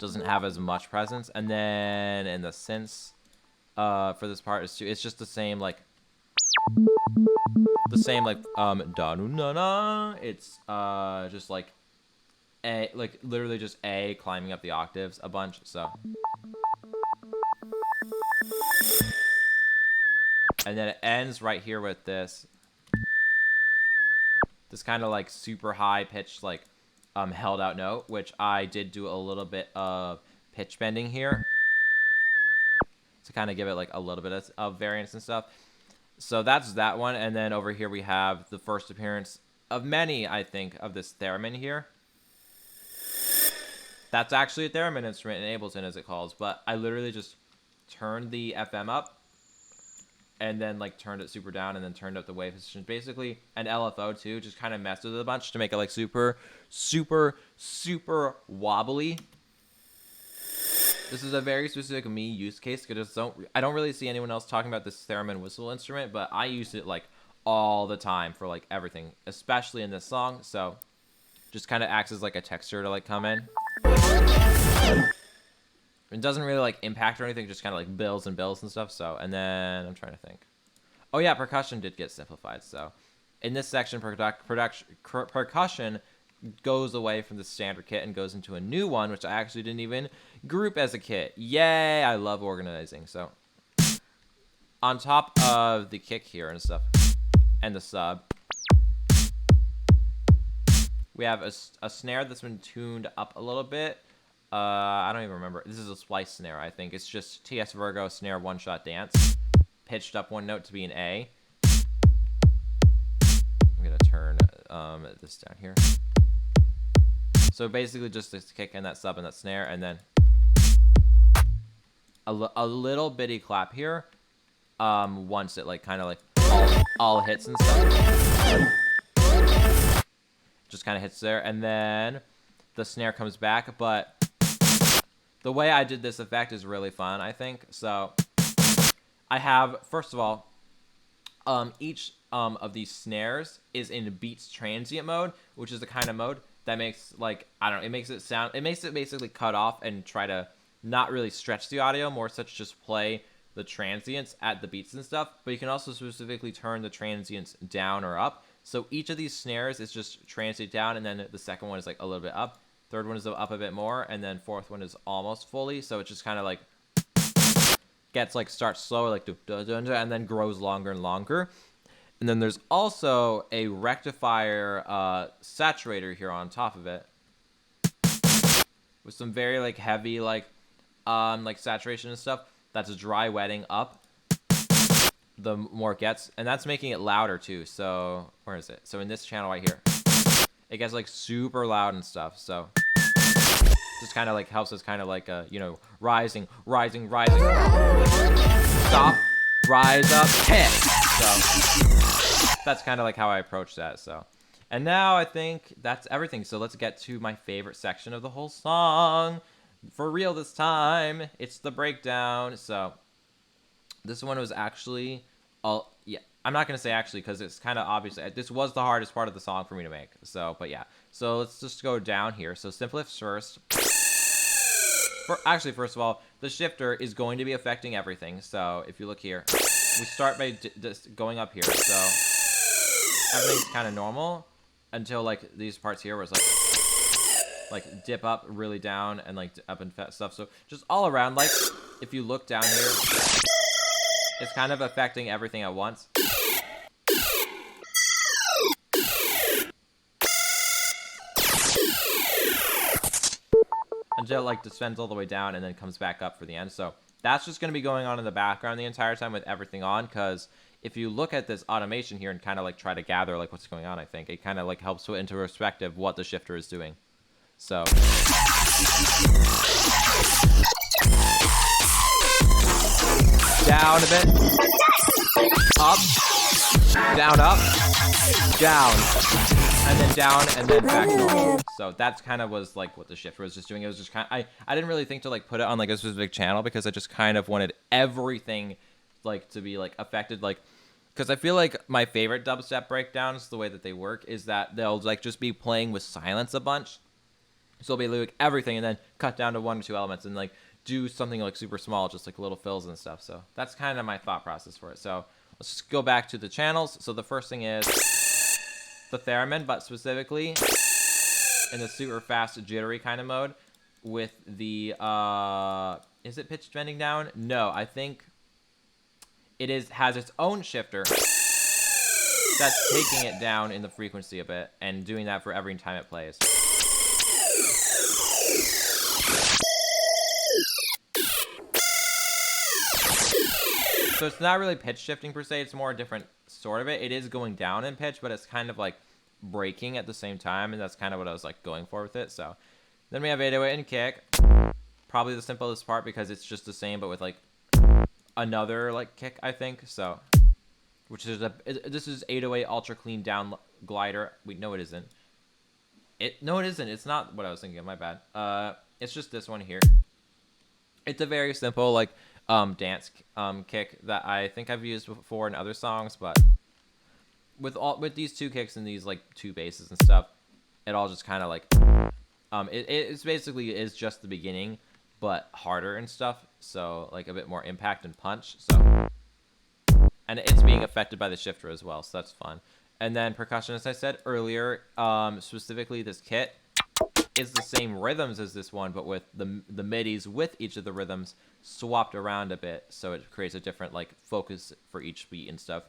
doesn't have as much presence. And then in the synths for this part is too, it's just the same like da nu na na. It's just like A, like literally just A climbing up the octaves a bunch. So And then it ends right here with this kind of like super high pitched like held out note, which I did do a little bit of pitch bending here to kind of give it like a little bit of variance and stuff. So that's that one. And then over here we have the first appearance of many, I think, of this theremin here. That's actually a theremin instrument in Ableton, as it calls, but I literally just turned the FM up and then like turned it super down and then turned up the wave position. Basically an LFO too, just kind of messed with it a bunch to make it like super wobbly. This is a very specific me use case because I don't really see anyone else talking about this theremin whistle instrument, but I use it like all the time for like everything, especially in this song. So just kind of acts as like a texture to like come in. It doesn't really like impact or anything, just kind of like builds and builds and stuff. So, and then I'm trying to think. Oh yeah, percussion did get simplified. So in this section, percussion goes away from the standard kit and goes into a new one, which I actually didn't even group as a kit. Yay, I love organizing. So on top of the kick here and stuff and the sub, we have a snare that's been tuned up a little bit. I don't even remember. This is a splice snare, I think. It's just TS Virgo snare one-shot dance. Pitched up one note to be an A. I'm going to turn this down here. So basically just this kick and that sub and that snare, and then a little bitty clap here once it like kind of like all hits and stuff. Just kind of hits there, and then the snare comes back, but the way I did this effect is really fun, I think. So I have, first of all, each of these snares is in beats transient mode, which is the kind of mode that makes like, I don't know, it makes it basically cut off and try to not really stretch the audio, more such just play the transients at the beats and stuff. But you can also specifically turn the transients down or up. So each of these snares is just transient down, and then the second one is like a little bit up. Third one is up a bit more, and then fourth one is almost fully. So it just kind of like gets like starts slower, like and then grows longer and longer. And then there's also a rectifier saturator here on top of it with some very like heavy like saturation and stuff. That's a dry wetting up the more it gets, and that's making it louder too. So where is it? So in this channel right here, it gets like super loud and stuff. So just kind of like helps us kind of like you know, rising, stop, rise up, hit. So that's kind of like how I approach that. So, and now I think that's everything. So let's get to my favorite section of the whole song. For real this time, it's the breakdown. So this one was actually yeah, I'm not gonna say actually because it's kind of obvious. This was the hardest part of the song for me to make. So, but yeah. So let's just go down here. So simplifs first. Actually, first of all, the shifter is going to be affecting everything. So if you look here, we start by just going up here. So everything's kind of normal until like these parts here where it's like dip up really down and like up and stuff. So just all around, like if you look down here, it's kind of affecting everything at once. Until it like descends all the way down and then comes back up for the end. So that's just going to be going on in the background the entire time with everything on, because if you look at this automation here and kind of like try to gather like what's going on, I think it kind of like helps put into perspective what the shifter is doing. So down a bit, up, down, up, down, and then down, and then back normal. So that's kind of was like what the shifter was just doing. It was just kind of, I didn't really think to like put it on like a specific channel because I just kind of wanted everything like to be like affected, like, because I feel like my favorite dubstep breakdowns, the way that they work is that they'll like just be playing with silence a bunch. So it'll be like everything and then cut down to one or two elements and like do something like super small, just like little fills and stuff. So that's kind of my thought process for it. So let's just go back to the channels. So the first thing is the theremin, but specifically in the super fast jittery kind of mode with the, is it pitch bending down? No, I think has its own shifter that's taking it down in the frequency a bit and doing that for every time it plays. So it's not really pitch shifting per se, it's more a different sort of it. It is going down in pitch, but it's kind of like breaking at the same time, and that's kind of what I was like going for with it. So then we have 808 and kick. Probably the simplest part because it's just the same, but with like another like kick, I think. So, which is this is 808 ultra clean down glider. Wait, no, it isn't. No, it isn't. It's not what I was thinking of. My bad. It's just this one here. It's a very simple like dance kick that I think I've used before in other songs, but with these two kicks and these like two basses and stuff, it all just kind of like it's basically is just the beginning, but harder and stuff. So like a bit more impact and punch. So, and it's being affected by the shifter as well, so that's fun. And then percussion, as I said earlier, specifically this kit is the same rhythms as this one, but with the midis with each of the rhythms swapped around a bit, so it creates a different like focus for each beat and stuff,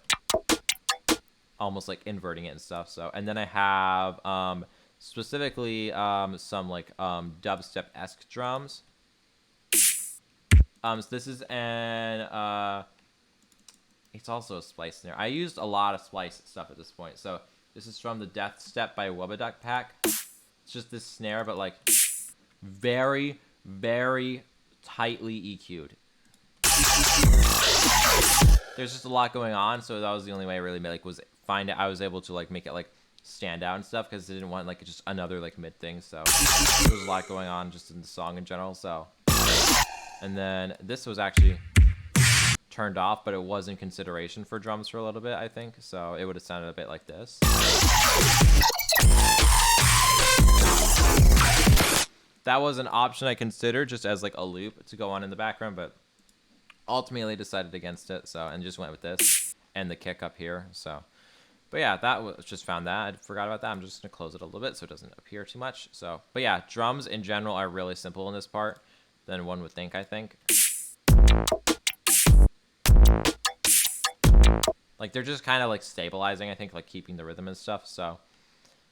almost like inverting it and stuff. So, and then I have specifically some like dubstep-esque drums. So this is an it's also a splice snare. I used a lot of splice stuff at this point. So this is from the Death Step by Wubbaduck Pack. It's just this snare, but like very, very tightly EQ'd. There's just a lot going on, so that was the only way I really made, like was find it. I was able to like make it like stand out and stuff because I didn't want like just another like mid thing. So there was a lot going on just in the song in general. So, and then this was actually turned off, but it was in consideration for drums for a little bit, I think. So it would have sounded a bit like this. That was an option I considered just as like a loop to go on in the background, but ultimately decided against it. So, and just went with this and the kick up here. So, but yeah, that was just found that. I forgot about that. I'm just going to close it a little bit so it doesn't appear too much. So, but yeah, drums in general are really simple in this part than one would think, I think. Like they're just kind of like stabilizing, I think, like keeping the rhythm and stuff. So,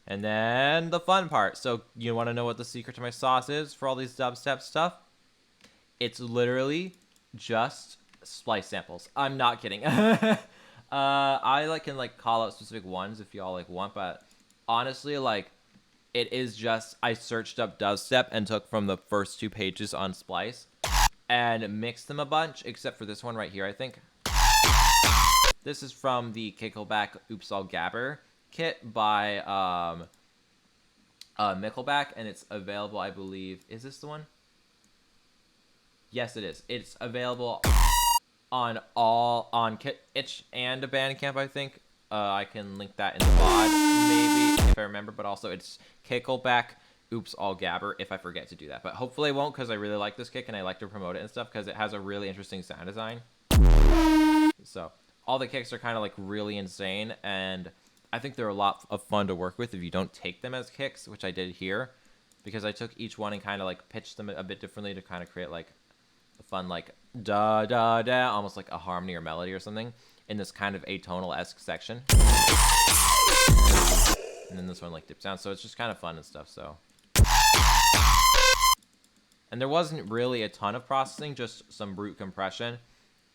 and then the fun part. So you want to know what the secret to my sauce is for all these dubstep stuff? It's literally just splice samples. I'm not kidding. I like can like call out specific ones if y'all like want, but honestly, like it is just I searched up dubstep and took from the first 2 pages on Splice and mixed them a bunch, except for this one right here, I think. This is from the Kickleback Oops All Gabber kit by Nickelback, and it's available, I believe. Is this the one? Yes, it is. It's available on Itch and Bandcamp, I think. I can link that in the VOD, maybe, if I remember. But also, it's Kickleback Oops All Gabber, if I forget to do that. But hopefully I won't, because I really like this kick, and I like to promote it and stuff, because it has a really interesting sound design. So all the kicks are kind of like really insane, and I think they're a lot of fun to work with if you don't take them as kicks, which I did here, because I took each one and kind of like pitched them a bit differently to kind of create like a fun like da da da, almost like a harmony or melody or something in this kind of atonal-esque section. And then this one like dips down, so it's just kind of fun and stuff. So, and there wasn't really a ton of processing, just some brute compression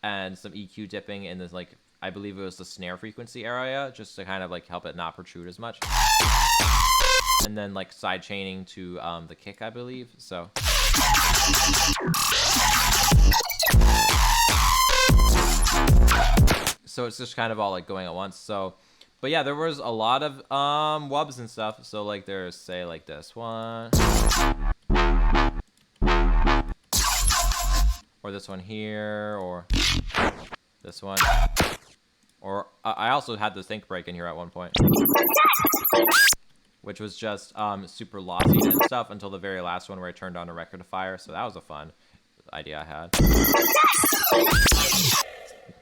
and some EQ dipping in this, like, I believe it was the snare frequency area, just to kind of like help it not protrude as much. And then like side chaining to the kick, I believe. So it's just kind of all like going at once. So, but yeah, there was a lot of wubs and stuff. So like there's, say, like this one, or this one here, or this one, or I also had the sync break in here at one point, which was just super lossy and stuff until the very last one where I turned on a rectifier. So that was a fun idea I had.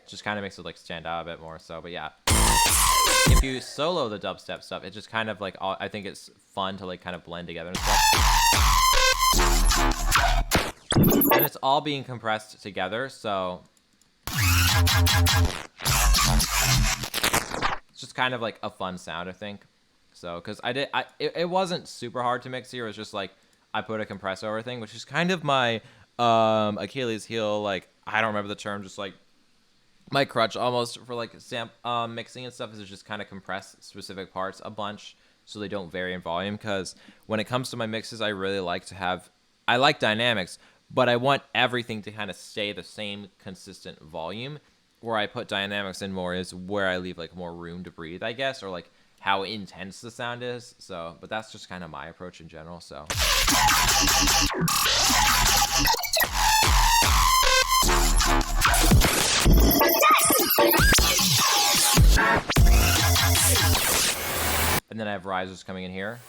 Just kind of makes it like stand out a bit more. So, but yeah, if you solo the dubstep stuff, it just kind of like I think it's fun to like kind of blend together and stuff. And it's all being compressed together, so It's just kind of like a fun sound, I think. So, because it wasn't super hard to mix here. It was just like I put a compressor over thing, which is kind of my Achilles heel. Like, I don't remember the term, just like my crutch almost for like mixing and stuff, is just kind of compress specific parts a bunch so they don't vary in volume. Because when it comes to my mixes, I really like to have, I like dynamics, but I want everything to kind of stay the same consistent volume. Where I put dynamics in more is where I leave like more room to breathe, I guess, or like how intense the sound is. So, but that's just kind of my approach in general. So. And then I have risers coming in here.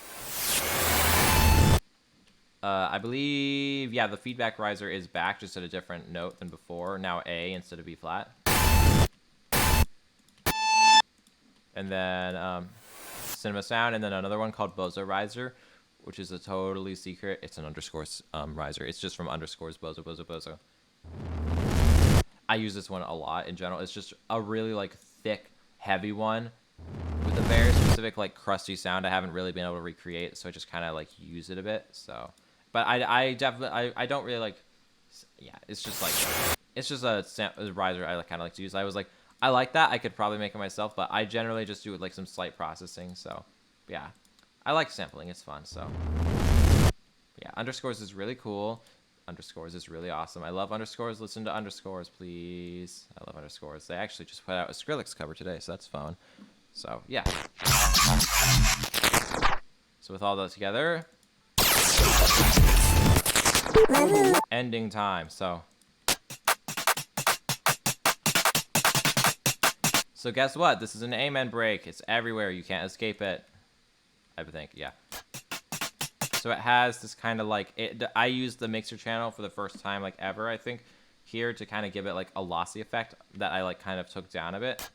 I believe, yeah, the feedback riser is back, just at a different note than before. Now A instead of B flat. And then cinema sound, and then another one called Bozo riser, which is a totally secret. It's an underscores riser. It's just from underscores Bozo, Bozo, Bozo. I use this one a lot in general. It's just a really like thick, heavy one with a very specific like crusty sound I haven't really been able to recreate, so I just kind of like use it a bit. So, but I definitely I don't really like, yeah, it's just like, it's just a riser I kind of like to use. I was like, I like that. I could probably make it myself, but I generally just do it like some slight processing. So, yeah, I like sampling. It's fun. So, yeah, underscores is really cool. Underscores is really awesome. I love underscores. Listen to underscores, please. I love underscores. They actually just put out a Skrillex cover today, so that's fun. So, yeah. So with all those together, ending time. So guess what? This is an amen break. It's everywhere. You can't escape it. I think, yeah. So it has this kind of like, I used the mixer channel for the first time like ever, I think, here to kind of give it like a lossy effect that I like kind of took down a bit.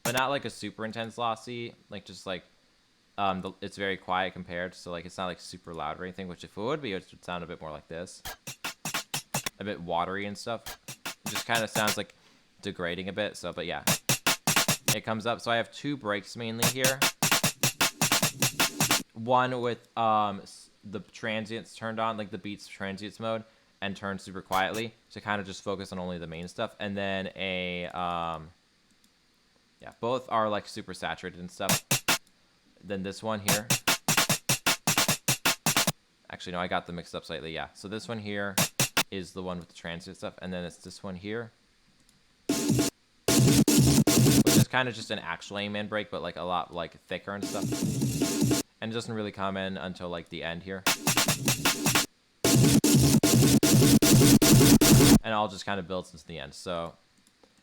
But not like a super intense lossy, like just like, it's very quiet compared, so like it's not like super loud or anything, which if it would be, it would sound a bit more like this. A bit watery and stuff. It just kind of sounds like degrading a bit, so, but yeah. It comes up, so I have two breaks mainly here. One with the transients turned on, like the beats transients mode, and turned super quietly to kind of just focus on only the main stuff. And then a, yeah, both are like super saturated and stuff. Then this one here. Actually, no, I got them mixed up slightly, yeah. So this one here is the one with the transient stuff, and then it's this one here. Which is kind of just an actual amen break, but like a lot like thicker and stuff. And it doesn't really come in until like the end here. And all just kind of builds into the end. So,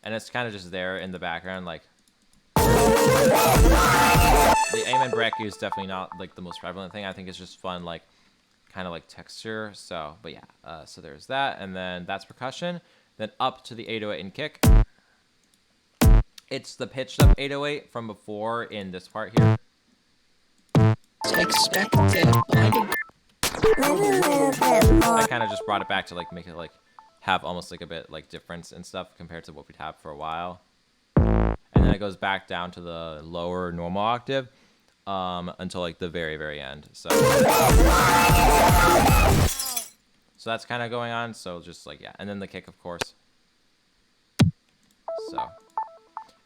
and it's kind of just there in the background, like. The amen break is definitely not like the most prevalent thing. I think it's just fun, like kind of like texture. So, but yeah, so there's that, and then that's percussion. Then up to the 808 and kick. It's the pitched up 808 from before in this part here. Expected. I kind of just brought it back to like make it like have almost like a bit like difference and stuff compared to what we'd have for a while. And then it goes back down to the lower normal octave until like the very, very end. So that's kind of going on. So just like, yeah. And then the kick, of course. So,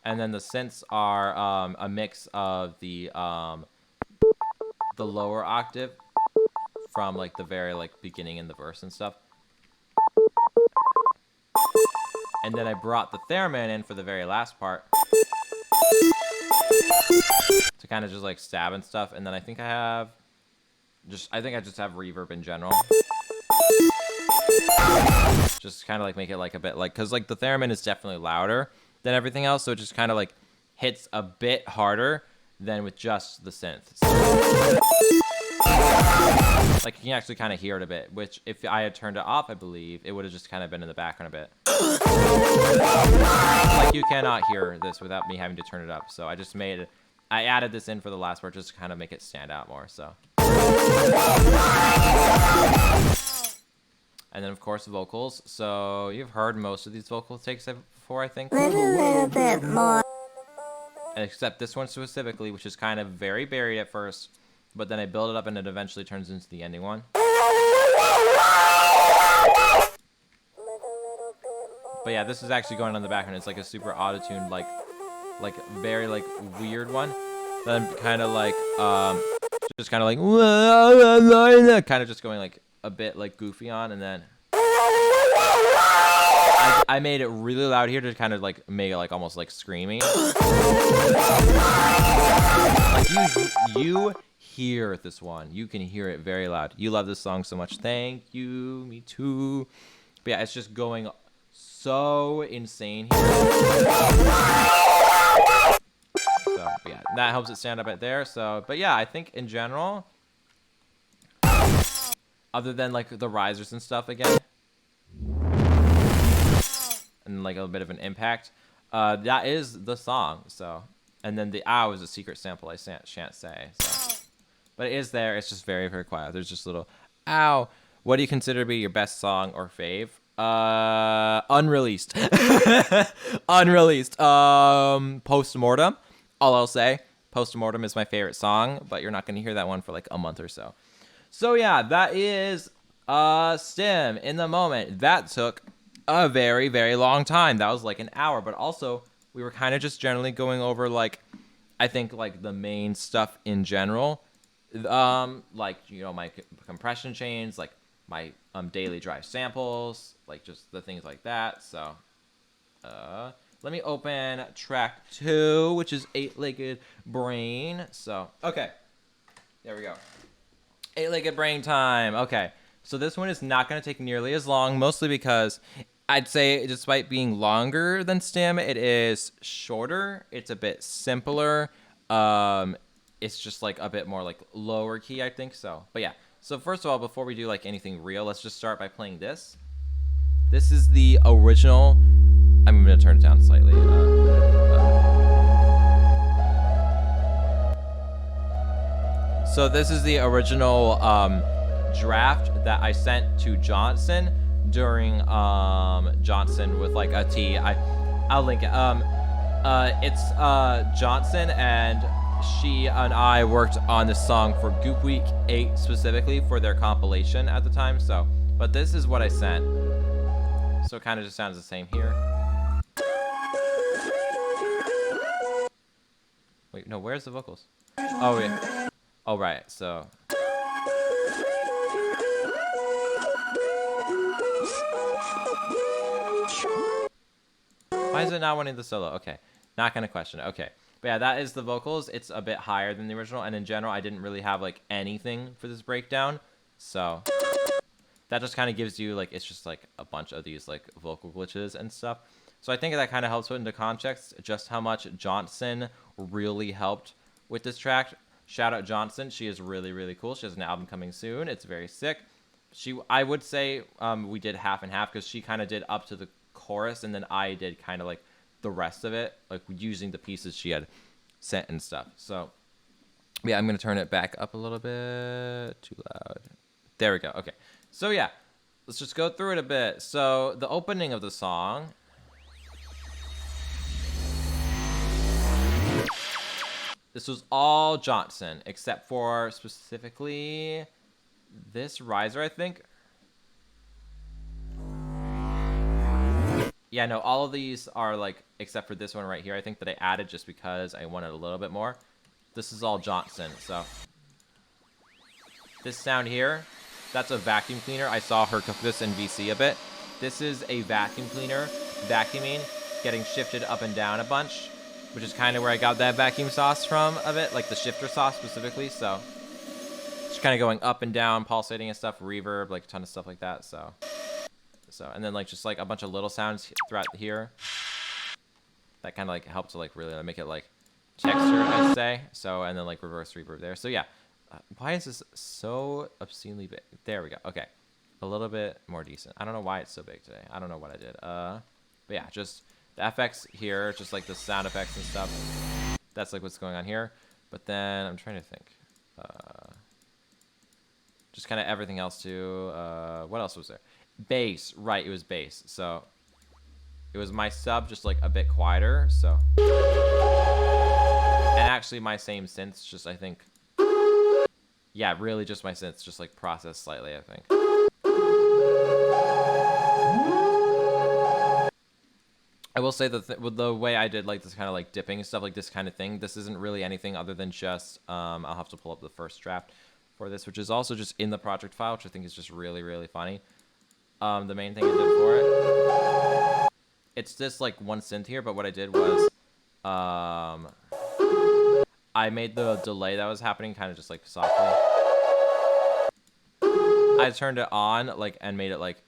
and then the synths are a mix of the lower octave from like the very like beginning in the verse and stuff. And then I brought the theremin in for the very last part to kind of just like stab and stuff. And then I think I just have reverb in general. Just kind of like make it like a bit like, cause like the theremin is definitely louder than everything else. So it just kind of like hits a bit harder than with just the synth. So, like you can actually kind of hear it a bit, which if I had turned it off, I believe it would have just kind of been in the background a bit. Like you cannot hear this without me having to turn it up. So I added this in for the last part just to kind of make it stand out more. So, and then of course vocals. So you've heard most of these vocal takes before, I think. Live a little bit more. Except this one specifically, which is kind of very buried at first, but then I build it up and it eventually turns into the ending one. But yeah, this is actually going on in the background. It's like a super auto-tuned, like very like weird one. Then kind of like just kind of like kind of just going like a bit like goofy on, and then I made it really loud here to kind of like make it like almost like screaming. Like you hear this one. You can hear it very loud. You love this song so much. Thank you. Me too. But yeah, it's just going so insane here. So, but yeah, that helps it stand up right there. So, but yeah, I think in general, other than like the risers and stuff again, and like a little bit of an impact, that is the song. So, and then the ow is a secret sample I shan't say. So, but it is there. It's just very, very quiet. There's just little ow. What do you consider to be your best song or fave? Unreleased. Unreleased. Postmortem. All I'll say, Postmortem is my favorite song, but you're not going to hear that one for like a month or so. So yeah, that is Stim in the moment. That took a very, very long time. That was like an hour, but also we were kind of just generally going over like, I think like the main stuff in general. Like, you know, my compression chains, like my daily drive samples, like just the things like that. So let me open track 2, which is 8-Legged Brain. So okay, there we go. 8-Legged Brain time. Okay, so this one is not going to take nearly as long, mostly because I'd say despite being longer than Stim, it is shorter. It's a bit simpler. It's just like a bit more like lower key, I think so. But yeah, so first of all, before we do like anything real, let's just start by playing this. This is the original. I'm going to turn it down slightly. So this is the original draft that I sent to Johnson during Johnson with like a T. I'll link it. It's Johnson, and she and I worked on this song for Goop Week 8 specifically for their compilation at the time. So, but this is what I sent. So it kind of just sounds the same here. Wait, no, where's the vocals? Oh, yeah. Oh, right, so. Why is it not wanting the solo? Okay, not gonna question it. Okay, but yeah, that is the vocals. It's a bit higher than the original, and in general, I didn't really have like anything for this breakdown, so that just kind of gives you like, it's just like a bunch of these like vocal glitches and stuff. So I think that kind of helps put into context just how much Johnson really helped with this track. Shout out Johnson. She is really, really cool. She has an album coming soon. It's very sick. I would say we did half and half, because she kind of did up to the chorus, and then I did kind of like the rest of it, like using the pieces she had sent and stuff. So yeah, I'm going to turn it back up a little bit. Too loud. There we go. Okay. So yeah, let's just go through it a bit. So the opening of the song. This was all Johnson, except for specifically this riser, I think. Yeah, no, all of these are like, except for this one right here, I think that I added just because I wanted a little bit more. This is all Johnson, so. This sound here, that's a vacuum cleaner. I saw her cook this in VC a bit. This is a vacuum cleaner, vacuuming, getting shifted up and down a bunch, which is kind of where I got that vacuum sauce from a bit, like the shifter sauce specifically, so. Just kind of going up and down, pulsating and stuff, reverb, like a ton of stuff like that, so. And then like just like a bunch of little sounds throughout here. That kind of like helps to like really make it like textured, I'd say. So, and then like reverse reverb there. So yeah, why is this so obscenely big? There we go. Okay, a little bit more decent. I don't know why it's so big today. I don't know what I did. But yeah, just the FX here, just like the sound effects and stuff. That's like what's going on here. But then I'm trying to think. Just kind of everything else too. What else was there? Bass, right? It was bass. So It was my sub just like a bit quieter, so. And actually my same synths, just I think. Yeah, really just my synths, just like processed slightly, I think. I will say that with the way I did like this kind of like dipping and stuff, like this kind of thing, this isn't really anything other than just, I'll have to pull up the first draft for this, which is also just in the project file, which I think is just really, really funny. The main thing I did for it, it's this like one synth here, but what I did was, I made the delay that was happening kind of just like softly. I turned it on like and made it like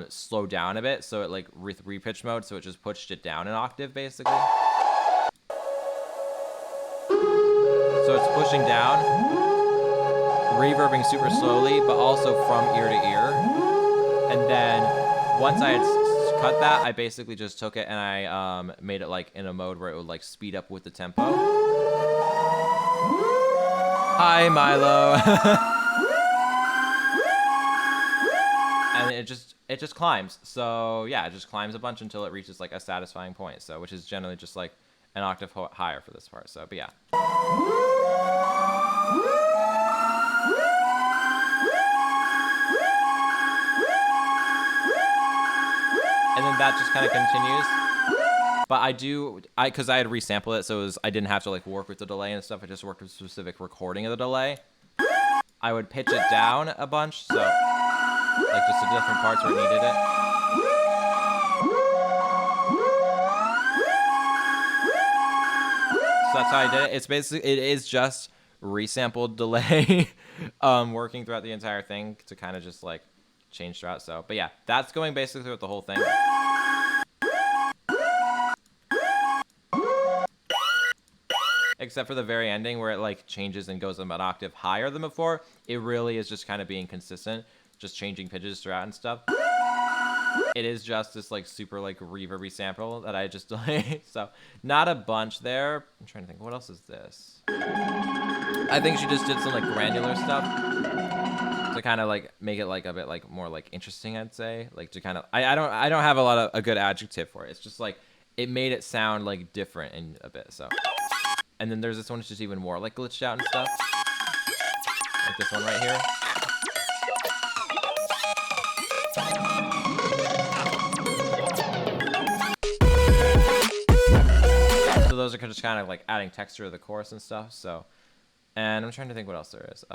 slow down a bit, so it like with repitch mode, so it just pushed it down an octave basically. So it's pushing down, reverbing super slowly, but also from ear to ear. And then once I had cut that, I basically just took it and I made it like in a mode where it would like speed up with the tempo. Hi, Milo. And it just climbs. So yeah, it just climbs a bunch until it reaches like a satisfying point. So which is generally just like an octave higher for this part. So but yeah. And then that just kind of continues. But because I had resampled it, so I didn't have to like work with the delay and stuff. I just worked with specific recording of the delay. I would pitch it down a bunch, so like just the different parts where it needed it. So that's how I did it. It is just resampled delay, working throughout the entire thing to kind of just like change throughout. So, but yeah, that's going basically throughout the whole thing. Except for the very ending where it like changes and goes an octave higher than before. It really is just kind of being consistent, just changing pitches throughout and stuff. It is just this like super like reverby sample that I just delayed. So not a bunch there. I'm trying to think, what else is this? I think she just did some like granular stuff to kind of like make it like a bit like more like interesting, I'd say. Like to kind of I don't have a good adjective for it. It's just like it made it sound like different in a bit. So. And then there's this one that's just even more like glitched out and stuff. Like this one right here. So those are just kind of like adding texture to the chorus and stuff. So, and I'm trying to think what else there is.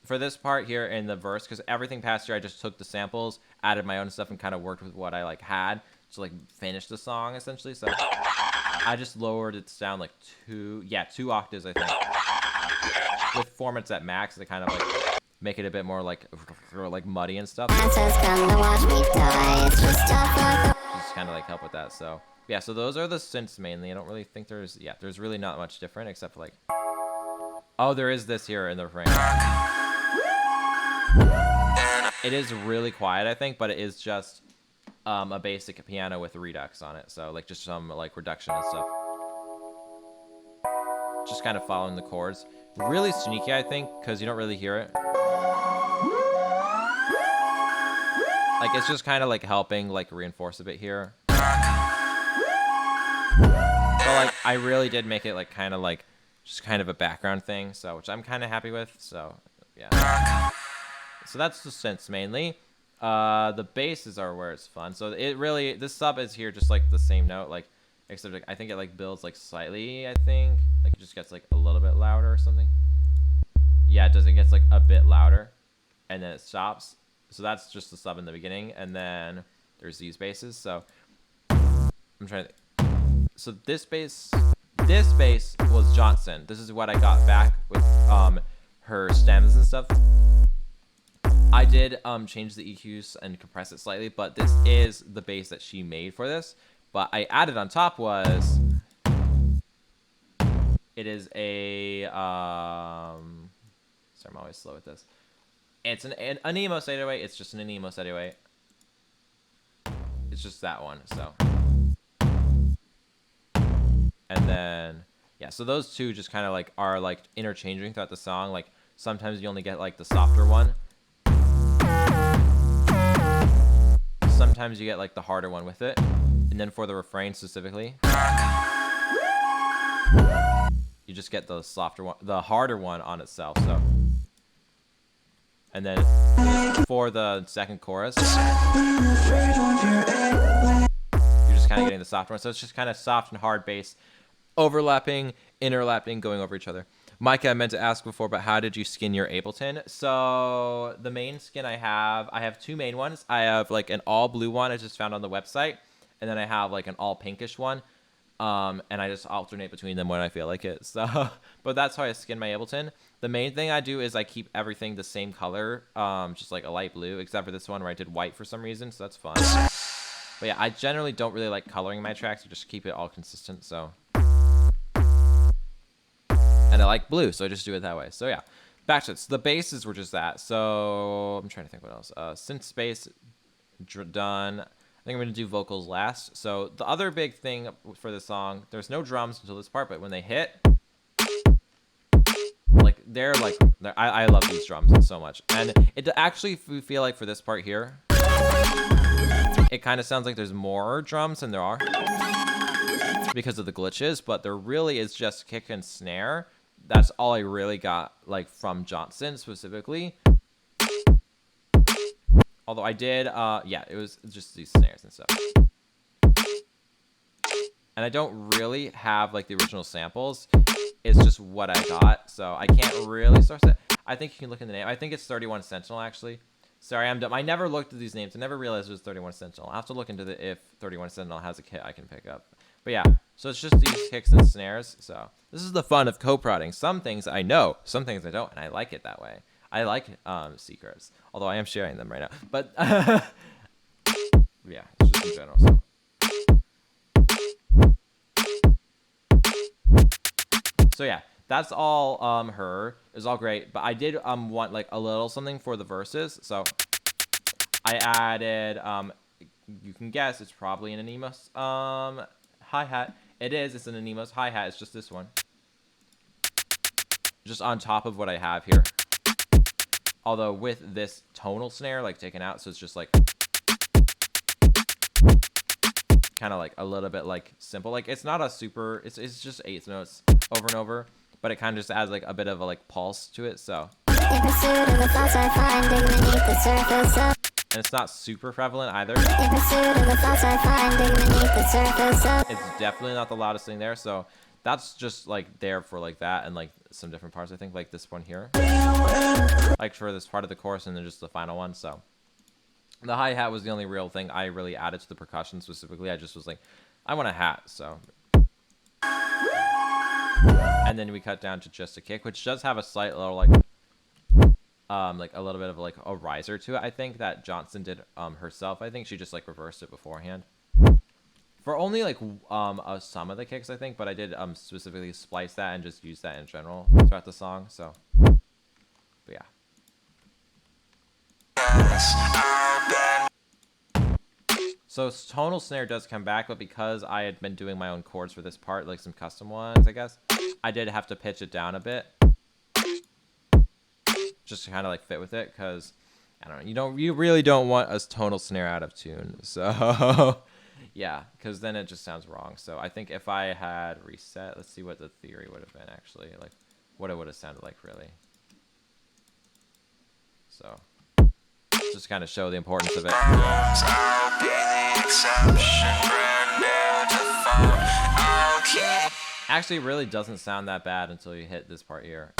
For this part here in the verse, because everything past here, I just took the samples, added my own stuff, and kind of worked with what I like had to like finish the song essentially. So I just lowered it down like 2 octaves, I think, with formats at max to kind of like make it a bit more like muddy and stuff. Just kind of like help with that. So yeah, so those are the synths mainly. I don't really think there's really not much different except for like, oh, there is this here in the refrain. It is really quiet, I think, but it is just a basic piano with redux on it, so like just some like reduction and stuff. Just kind of following the chords. Really sneaky, I think, because you don't really hear it. Like it's just kind of like helping like reinforce a bit here. But like I really did make it like kind of like just kind of a background thing, so which I'm kind of happy with. So yeah. So that's the synths mainly. The basses are where it's fun. So it really, this sub is here just like the same note, like except like, I think it like builds like slightly, I think. Like it just gets like a little bit louder or something. Yeah, it does. It gets like a bit louder and then it stops. So that's just the sub in the beginning, and then there's these basses. So I'm trying to think. So this bass was Johnson. This is what I got back with her stems and stuff. I did change the EQs and compress it slightly, but this is the bass that she made for this. But I added on top was, it is a, sorry, I'm always slow with this. It's an Emos 808. It's just an Emos 808. It's just that one, so. And then, yeah, so those two just kind of like are like interchanging throughout the song. Like sometimes you only get like the softer one. sometimes you get like the harder one with it. And then for the refrain specifically, you just get the softer one, the harder one on itself. So, and then for the second chorus, you're just kind of getting the softer one. So it's just kind of soft and hard bass, overlapping, interlapping, going over each other. Micah, I meant to ask before, but how did you skin your Ableton? So the main skin I have two main ones. I have like an all blue one I just found on the website, and then I have like an all pinkish one. And I just alternate between them when I feel like it. So, but that's how I skin my Ableton. The main thing I do is I keep everything the same color, just like a light blue, except for this one where I did white for some reason, so that's fun. But yeah, I generally don't really like coloring my tracks. I just keep it all consistent, so. And I like blue, so I just do it that way. So yeah, back to it. So the basses were just that. So I'm trying to think what else. Synth bass, done. I think I'm going to do vocals last. So the other big thing for this song, there's no drums until this part, but when they hit, like I love these drums so much. And it actually feel like for this part here, it kind of sounds like there's more drums than there are because of the glitches, but there really is just kick and snare. That's all I really got like from Johnson specifically. Although I did, yeah, it was just these snares and stuff. And I don't really have like the original samples. It's just what I got, so I can't really source it. I think you can look in the name. I think it's 31 Sentinel actually. Sorry, I'm dumb. I never looked at these names. I never realized it was 31 Sentinel. I'll have to look into if 31 Sentinel has a kit I can pick up. But yeah, so it's just these kicks and snares. So this is the fun of co-prodding. Some things I know, some things I don't, and I like it that way. I like secrets, although I am sharing them right now. But yeah, it's just in general. So yeah, that's all her. It was all great, but I did want like a little something for the verses. So I added you can guess it's probably an Anemos hi-hat. It is, it's an Anemos hi-hat. It's just this one. Just on top of what I have here. Although with this tonal snare like taken out, so it's just like kind of like a little bit like simple. Like it's not a super, it's just eighth notes over and over, but it kind of just adds like a bit of a like pulse to it. So and it's not super prevalent either. It's definitely not the loudest thing there. So that's just like there for like that and like some different parts. I think like this one here, like for this part of the chorus, and then just the final one. So the hi-hat was the only real thing I really added to the percussion specifically. I just was like, I want a hat, so. And then we cut down to just a kick, which does have a slight little like a little bit of like a riser to it. I think that Johnson did herself. I think she just like reversed it beforehand. For only like some of the kicks, I think, but I did specifically splice that and just use that in general throughout the song. So, but yeah. So tonal snare does come back, but because I had been doing my own chords for this part, like some custom ones, I guess, I did have to pitch it down a bit, just to kind of like fit with it, because I don't know, you really don't want a tonal snare out of tune, so yeah, because then it just sounds wrong. So I think if I had reset, let's see what the theory would have been actually, like what it would have sounded like really. So just kind of show the importance of it. Actually, it really doesn't sound that bad until you hit this part here,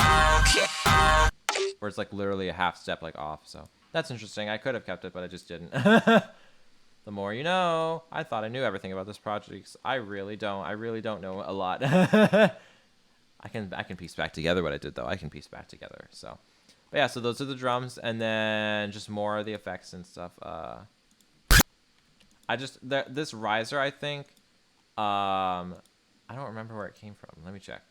where it's like literally a half step like off. So that's interesting. I could have kept it, but I just didn't. The more you know. I thought I knew everything about this project. I really don't. I really don't know a lot. I can piece back together what I did though. I can piece back together. So, but yeah. So those are the drums, and then just more of the effects and stuff. This riser, I think. I don't remember where it came from. Let me check.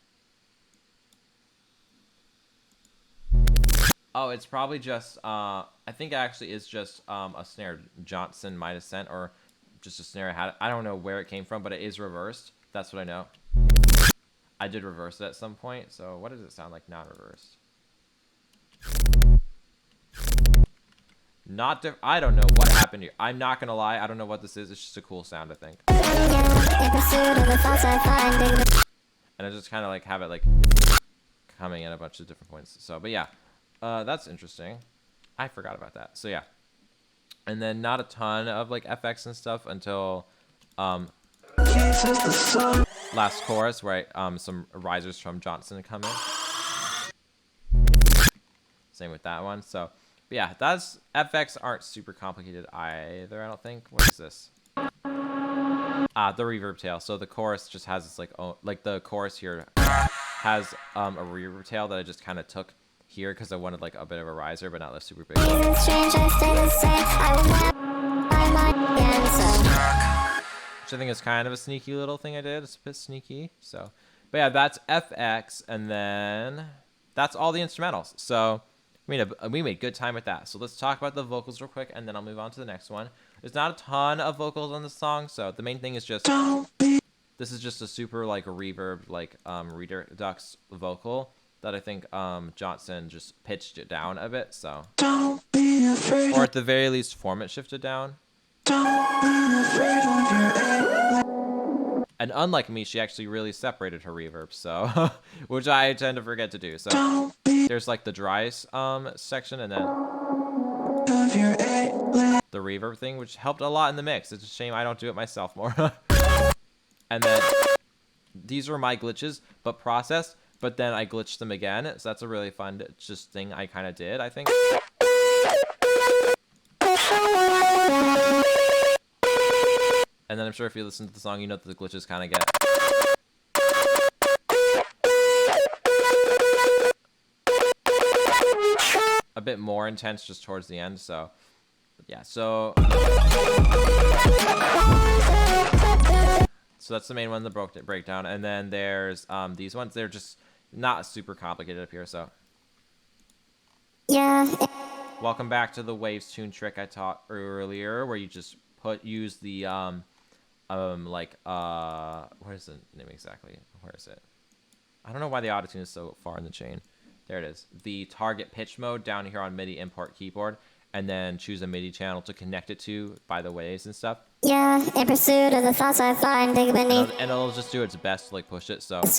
Oh, it's probably just, I think it actually is just a snare Johnson might have sent, or just a snare I had. I don't know where it came from, but it is reversed. That's what I know. I did reverse it at some point, so what does it sound like non-reversed? not I don't know what happened here. I'm not gonna lie, I don't know what this is. It's just a cool sound, I think. And I just kind of like have it like coming in a bunch of different points. So, but yeah, that's interesting. I forgot about that. So yeah, and then not a ton of like FX and stuff until last chorus, where some risers from Johnson come in. Same with that one. So, but yeah, that's FX aren't super complicated either, I don't think. What is this? The reverb tail. So the chorus just has this like the chorus here has a reverb tail that I just kind of took here because I wanted like a bit of a riser, but not like super big. Which I think is kind of a sneaky little thing I did. It's a bit sneaky. So, but yeah, that's FX, and then that's all the instrumentals. So we made good time with that. So let's talk about the vocals real quick, and then I'll move on to the next one. There's not a ton of vocals on this song, so the main thing is just this is just a super like reverb like redux vocal that I think Johnson just pitched it down a bit. So don't be afraid, or at the very least format shifted down. Don't be afraid of your and unlike me, she actually really separated her reverb, so which I tend to forget to do. So there's like the dry section, and then the reverb thing, which helped a lot in the mix. It's a shame I don't do it myself more. And then these were my glitches, but processed. But then I glitched them again, so that's a really fun just thing I kind of did, I think. And then I'm sure if you listen to the song, you know that the glitches kind of get a bit more intense just towards the end. So, yeah. So that's the main one, the breakdown. And then there's these ones. They're just not super complicated up here. So, yeah. Welcome back to the waves tune trick I taught earlier, where you just use the where is the name exactly? Where is it? I don't know why the autotune is so far in the chain. There it is. The target pitch mode down here on MIDI import keyboard, and then choose a MIDI channel to connect it to by the waves and stuff. Yeah, in pursuit of the thoughts I find, dig beneath. And it'll just do its best to like push it. So the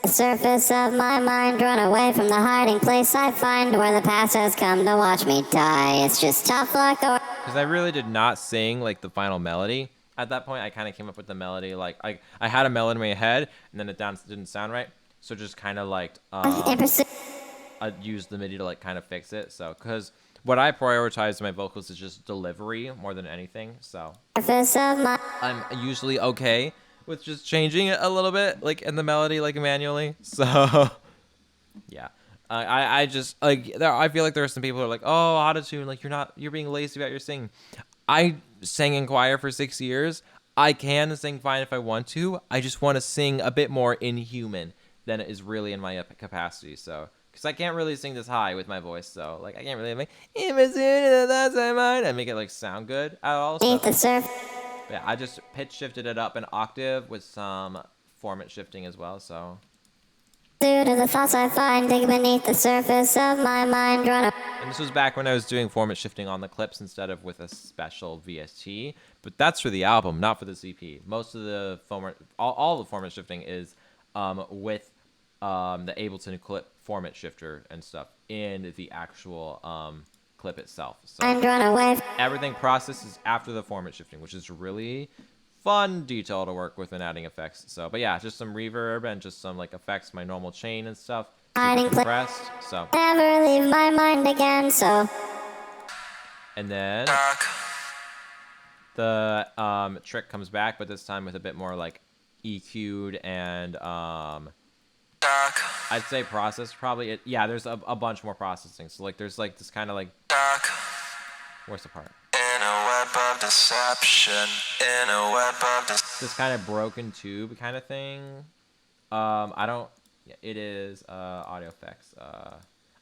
surface of my mind, run away from the hiding place I find, where the past has come to watch me die. It's just tough luck. Because I really did not sing like the final melody. At that point, I kind of came up with the melody. Like I had a melody in my head, and then it didn't sound right. So just kind of like I used the MIDI to like kind of fix it. So because what I prioritize in my vocals is just delivery more than anything. So I'm usually okay with just changing it a little bit, like in the melody, like manually. So yeah. I just like I feel like there are some people who are like, oh, autotune, like you're being lazy about your singing. I sang in choir for 6 years. I can sing fine if I want to. I just want to sing a bit more inhuman than it is really in my capacity. So because I can't really sing this high with my voice, so like I can't really make and make it like sound good at all. So yeah, I just pitch shifted it up an octave with some format shifting as well. So. Due to the thoughts I find, dig beneath the surface of my mind, run. And this was back when I was doing format shifting on the clips instead of with a special VST. But that's for the album, not for the EP. Most of the format, all the format shifting is with the Ableton clip format shifter and stuff in the actual clip itself. So everything processes after the format shifting, which is really fun detail to work with and adding effects. So, but yeah, just some reverb and just some like effects, my normal chain and stuff. Compressed. So never leave my mind again. So. And then the trick comes back, but this time with a bit more like EQ'd and I'd say processed probably. Yeah, there's a bunch more processing. So like there's like this kind of like where's the part? In a web of deception, in a web of this kind of broken tube kind of thing. It is audio effects.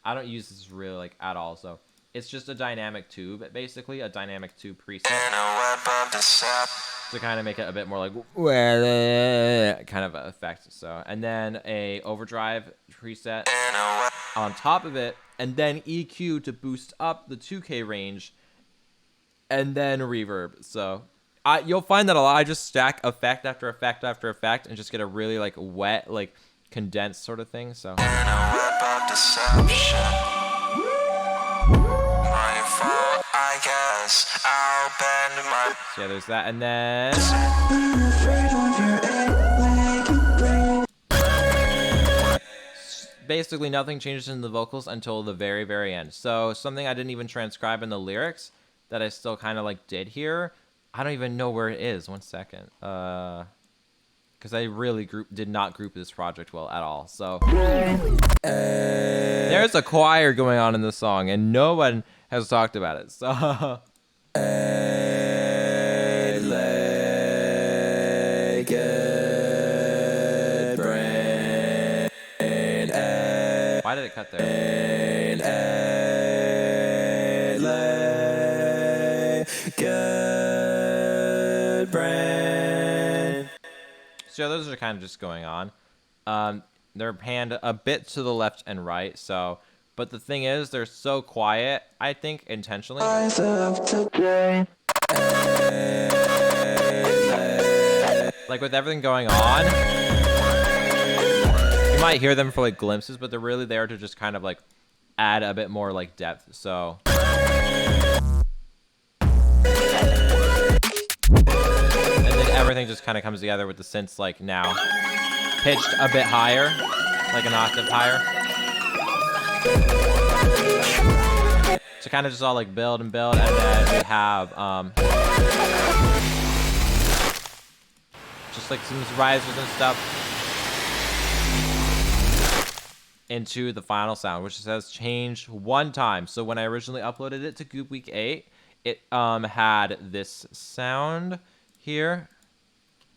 I don't use this really like at all. So it's just a dynamic tube, basically a dynamic tube preset. In a web of deception. To kind of make it a bit more like kind of effect. So and then a overdrive preset on top of it, and then EQ to boost up the 2K range, and then reverb. So you'll find that a lot. I just stack effect after effect after effect and just get a really like wet, like condensed sort of thing. So In a web of deception. My fault, I guess. I'll bend my so yeah, there's that, and then basically nothing changes in the vocals until the very, very end. So something I didn't even transcribe in the lyrics that I still kind of like did here. I don't even know where it is. 1 second. Because I really did not group this project well at all. So there's a choir going on in the song, and no one has talked about it. So why did it cut there? So those are kind of just going on. They're panned a bit to the left and right. So, but the thing is, they're so quiet. I think intentionally. Like with everything going on, you might hear them for like glimpses, but they're really there to just kind of like add a bit more like depth. So. Everything just kind of comes together with the synths like now pitched a bit higher, like an octave higher. So kind of just all like build and build, and then we have just like some risers and stuff into the final sound, which has changed one time. So when I originally uploaded it to Goop Week 8, it had this sound here,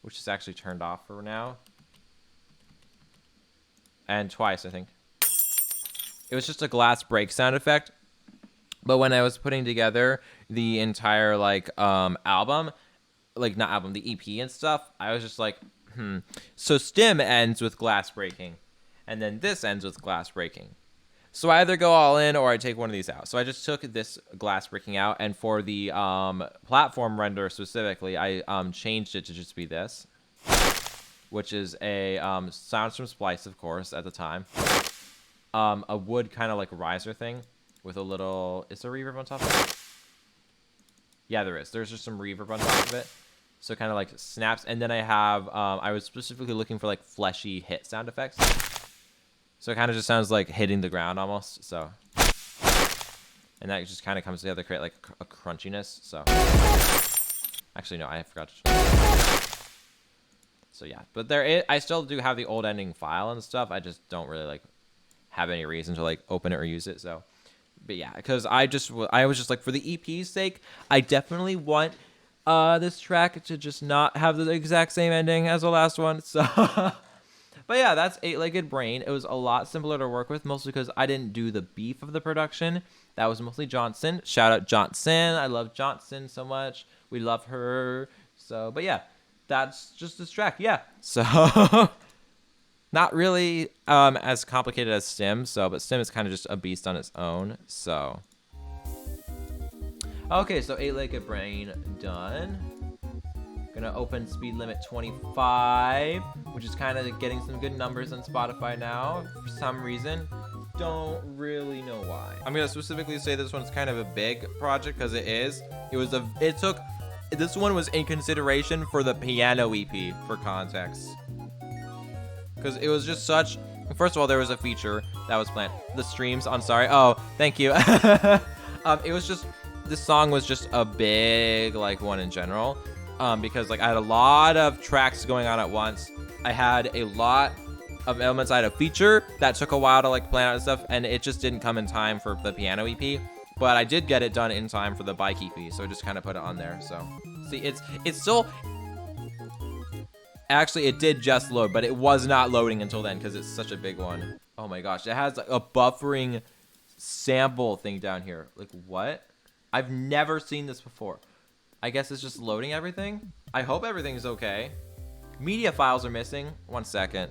which is actually turned off for now. And twice, I think. It was just a glass break sound effect. But when I was putting together the entire, like, album, like, not album, the EP and stuff, I was just like, So stim ends with glass breaking. And then this ends with glass breaking. So I either go all in or I take one of these out. So I just took this glass breaking out, and for the platform render specifically, I changed it to just be this, which is a sounds from Splice, of course, at the time. A wood kind of like riser thing with a little. Is there reverb on top of it? Yeah, there is. There's just some reverb on top of it. So it kind of like snaps. And then I have. I was specifically looking for like fleshy hit sound effects. So it kind of just sounds like hitting the ground almost. So, and that just kind of comes together to create like a crunchiness. So, actually no, I forgot to. So yeah, but I still do have the old ending file and stuff. I just don't really like have any reason to like open it or use it. So, but yeah, because I was just like, for the EP's sake, I definitely want this track to just not have the exact same ending as the last one. So. But yeah, that's Eight-Legged Brain. It was a lot simpler to work with, mostly because I didn't do the beef of the production. That was mostly Johnson. Shout out Johnson. I love Johnson so much. We love her. So, but yeah, that's just this track. Yeah. So, not really as complicated as Stim. So, but Stim is kind of just a beast on its own. So, okay, so Eight-Legged Brain done. Gonna open speed limit 25, which is kind of getting some good numbers on Spotify now for some reason. Don't really know why. I'm gonna specifically say this one's kind of a big project because it is. This one was in consideration for the piano EP for context. Because it was just such. First of all, there was a feature that was planned. The streams. I'm sorry. Oh, thank you. It was just. This song was just a big like one in general. Because like I had a lot of tracks going on at once. I had a lot of elements. I had a feature that took a while to like plan out and stuff, and it just didn't come in time for the piano EP. But I did get it done in time for the bike EP, so I just kind of put it on there. So see, it's still. Actually, it did just load, but it was not loading until then because it's such a big one. Oh my gosh, it has like a buffering sample thing down here. Like what? I've never seen this before. I guess it's just loading everything. I hope everything's okay. Media files are missing. 1 second.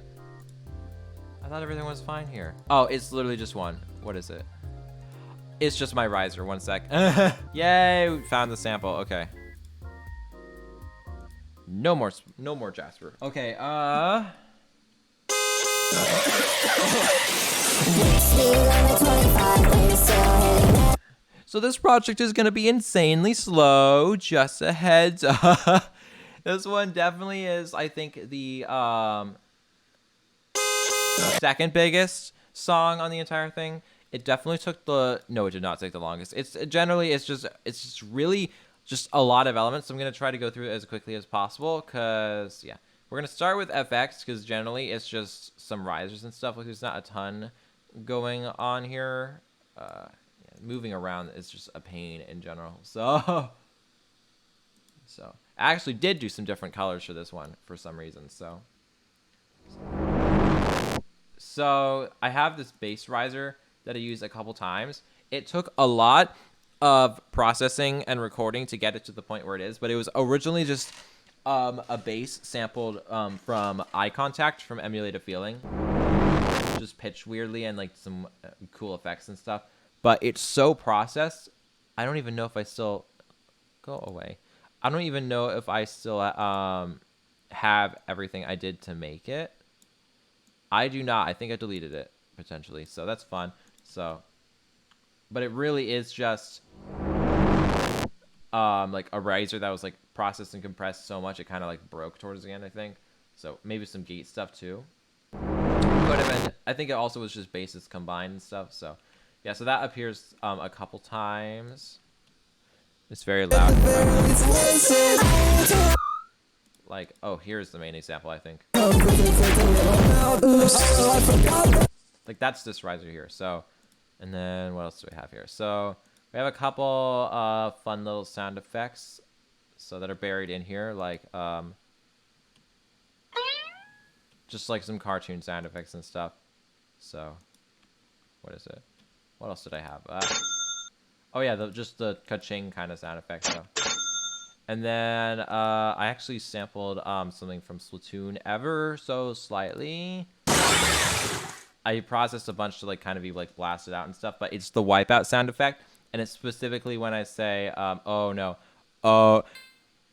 I thought everything was fine here. Oh, it's literally just one. What is it? It's just my riser. 1 sec. Yay, we found the sample. Okay. No more Jasper. Okay, so this project is gonna be insanely slow, just a heads up. This one definitely is, I think, the second biggest song on the entire thing. It definitely took no, it did not take the longest. It's just really just a lot of elements. So I'm gonna try to go through it as quickly as possible, cause yeah, we're gonna start with FX, cause generally it's just some risers and stuff. Like there's not a ton going on here. Yeah, moving around is just a pain in general. So I actually did do some different colors for this one for some reason. So I have this base riser that I used a couple times. It took a lot of processing and recording to get it to the point where it is, but it was originally just a bass sampled from Eye Contact from Emulate a Feeling, just pitched weirdly and like some cool effects and stuff. But it's so processed, I don't even know if I still go away. I don't even know if I still have everything I did to make it. I do not. I think I deleted it potentially, so that's fun. So, but it really is just like a riser that was like processed and compressed so much it kind of like broke towards the end, I think. So maybe some gate stuff too. Could have been. I think it also was just basses combined and stuff. So yeah, so that appears a couple times. It's very loud. Like, oh, here's the main example, I think. Like that's this riser here. So, and then what else do we have here? So we have a couple fun little sound effects, so that are buried in here, like just like some cartoon sound effects and stuff. So, what is it? What else did I have? Oh yeah, just the ka-ching kind of sound effect. So. And then I actually sampled something from Splatoon ever so slightly. I processed a bunch to like kind of be like blasted out and stuff, but it's the wipeout sound effect, and it's specifically when I say, oh no, oh,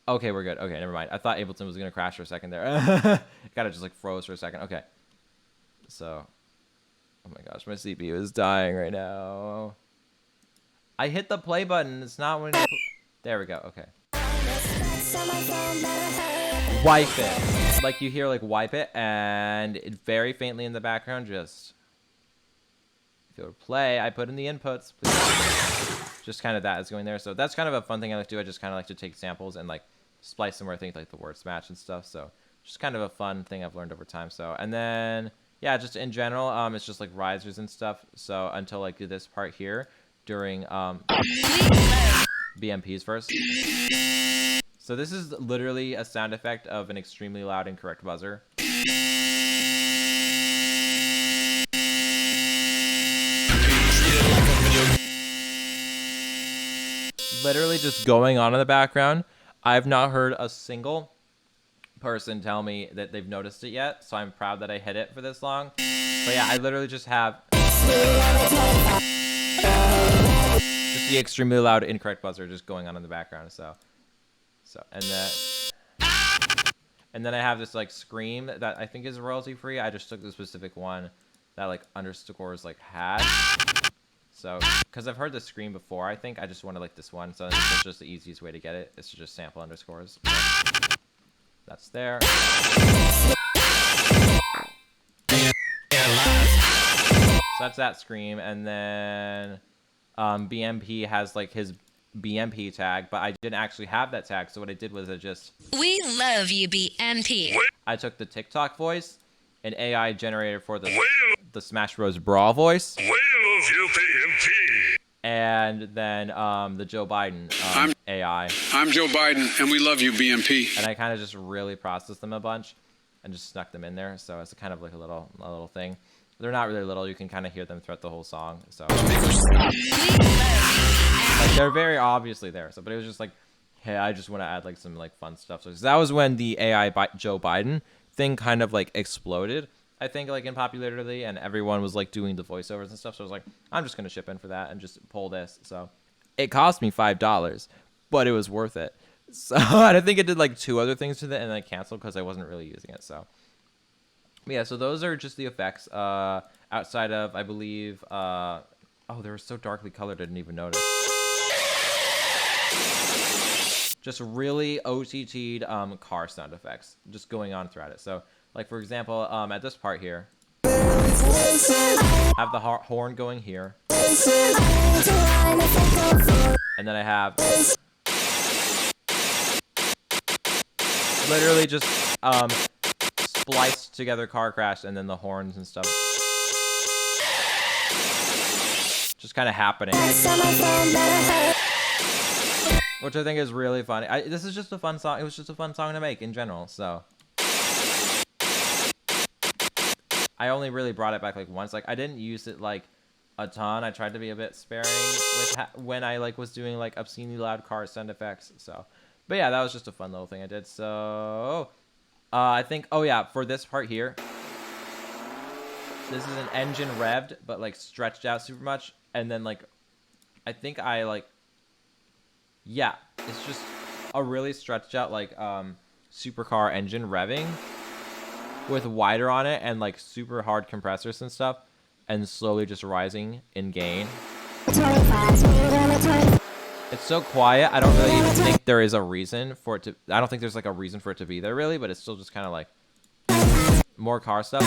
okay, we're good. Okay, never mind. I thought Ableton was gonna crash for a second there. It kind of just like froze for a second. Okay, so, oh my gosh, my CPU is dying right now. I hit the play button. It's not when. There we go. Okay. Wipe it. Like you hear like wipe it, and it very faintly in the background just. If it would play, I put in the inputs. Please. Just kind of that is going there. So that's kind of a fun thing I like to do. I just kind of like to take samples and like splice them where I think like the words match and stuff. So just kind of a fun thing I've learned over time. So, and then yeah, just in general, it's just like risers and stuff. So until like this part here during BMPs first. So this is literally a sound effect of an extremely loud incorrect buzzer. Literally just going on in the background. I've not heard a single person tell me that they've noticed it yet, so I'm proud that I hit it for this long. But yeah, I literally just have just the extremely loud incorrect buzzer just going on in the background. So and then I have this like scream that I think is royalty free. I just took the specific one that like underscores like had. So because I've heard the scream before, I think I just wanted like this one. So this is just the easiest way to get it. Is to just sample underscores. So that's there. So that's that scream, and then BMP has like his BMP tag, but I didn't actually have that tag. So what I did was We love you, BMP. I took the TikTok voice, an AI generator for the Smash Bros. Brawl voice. We love you, BMP. And then the Joe Biden AI. I'm Joe Biden, and we love you, BMP. And I kind of just really processed them a bunch and just snuck them in there. So it's kind of like a little thing. They're not really little. You can kind of hear them throughout the whole song. So like, they're very obviously there. So, but it was just like, hey, I just want to add like some like fun stuff. So that was when the AI Joe Biden thing kind of like exploded. I think, like in popularity, and everyone was like doing the voiceovers and stuff. So I was like, I'm just gonna ship in for that and just pull this. So it cost me $5, but it was worth it. So I think it did like 2 other things to it, and then I canceled because I wasn't really using it. So yeah, so those are just the effects. Outside of, I believe, oh, they were so darkly colored, I didn't even notice. Just really OTT'd car sound effects just going on throughout it. So, like, for example, at this part here, I have the horn going here. And then I have literally just spliced together car crash and then the horns and stuff. Just kind of happening. Which I think is really funny. This is just a fun song. It was just a fun song to make in general, so. I only really brought it back like once. Like, I didn't use it like a ton. I tried to be a bit sparing with when I like was doing like obscenely loud car sound effects, so. But yeah, that was just a fun little thing I did. So, I think, oh yeah, for this part here, this is an engine revved, but like stretched out super much. And then like, I think I like, yeah, it's just a really stretched out like supercar engine revving with wider on it and like super hard compressors and stuff, and slowly just rising in gain. It's so quiet. I don't really think there is a reason for it to. I don't think there's like a reason for it to be there really, but it's still just kind of like more car stuff.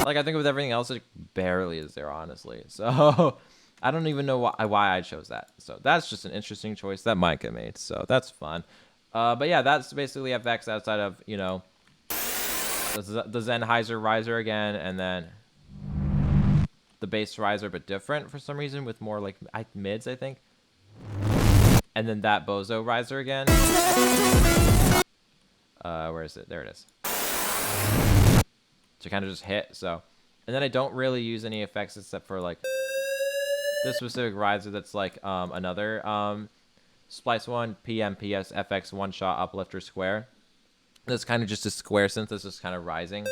Like, I think with everything else, it barely is there, honestly. So, I don't even know why I chose that. So, that's just an interesting choice that Micah made. So, that's fun. But yeah, that's basically FX outside of, you know, the Sennheiser riser again, and then the bass riser, but different for some reason with more, like, mids, I think. And then that Bozo riser again. Where is it? There it is. To kind of just hit, so. And then I don't really use any effects except for like this specific riser that's like another Splice 1 PMPS FX one shot uplifter square. That's kind of just a square synthesis kind of rising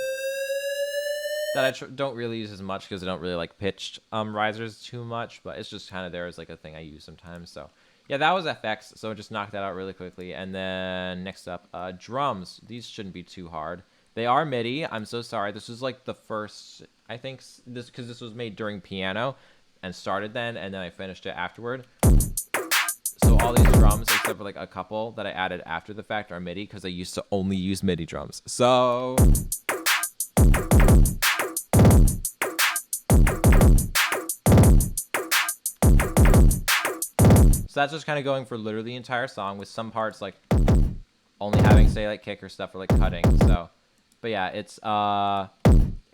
that I don't really use as much because I don't really like pitched risers too much, but it's just kind of there as like a thing I use sometimes. So yeah, that was FX, so just knock that out really quickly. And then next up, drums. These shouldn't be too hard. They are MIDI. I'm so sorry. This was like the first, I think, this because this was made during piano and started then, and then I finished it afterward. So all these drums, except for like a couple that I added after the fact, are MIDI because I used to only use MIDI drums. So that's just kind of going for literally the entire song with some parts like only having, say, like kick or stuff or like cutting. So. But yeah, it's an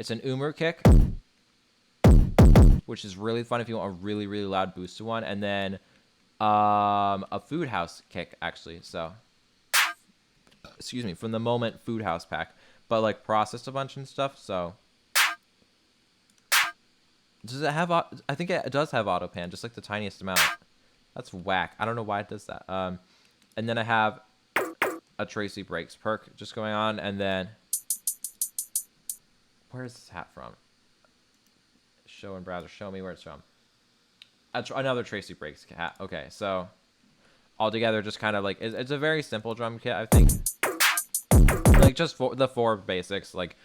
Umer kick, which is really fun if you want a really, really loud boosted one. And then a Food House kick, actually. So, excuse me, from the Moment Food House pack. But, like, processed a bunch and stuff, so. Does it have, I think it does have auto pan, just like the tiniest amount. That's whack. I don't know why it does that. And then I have a Tracy Brakes perk just going on, and then. Where's this hat from? Show in browser. Show me where it's from. Another Tracy Brakes hat. Okay, so altogether, just kind of like it's a very simple drum kit, I think. Like just the 4 basics, like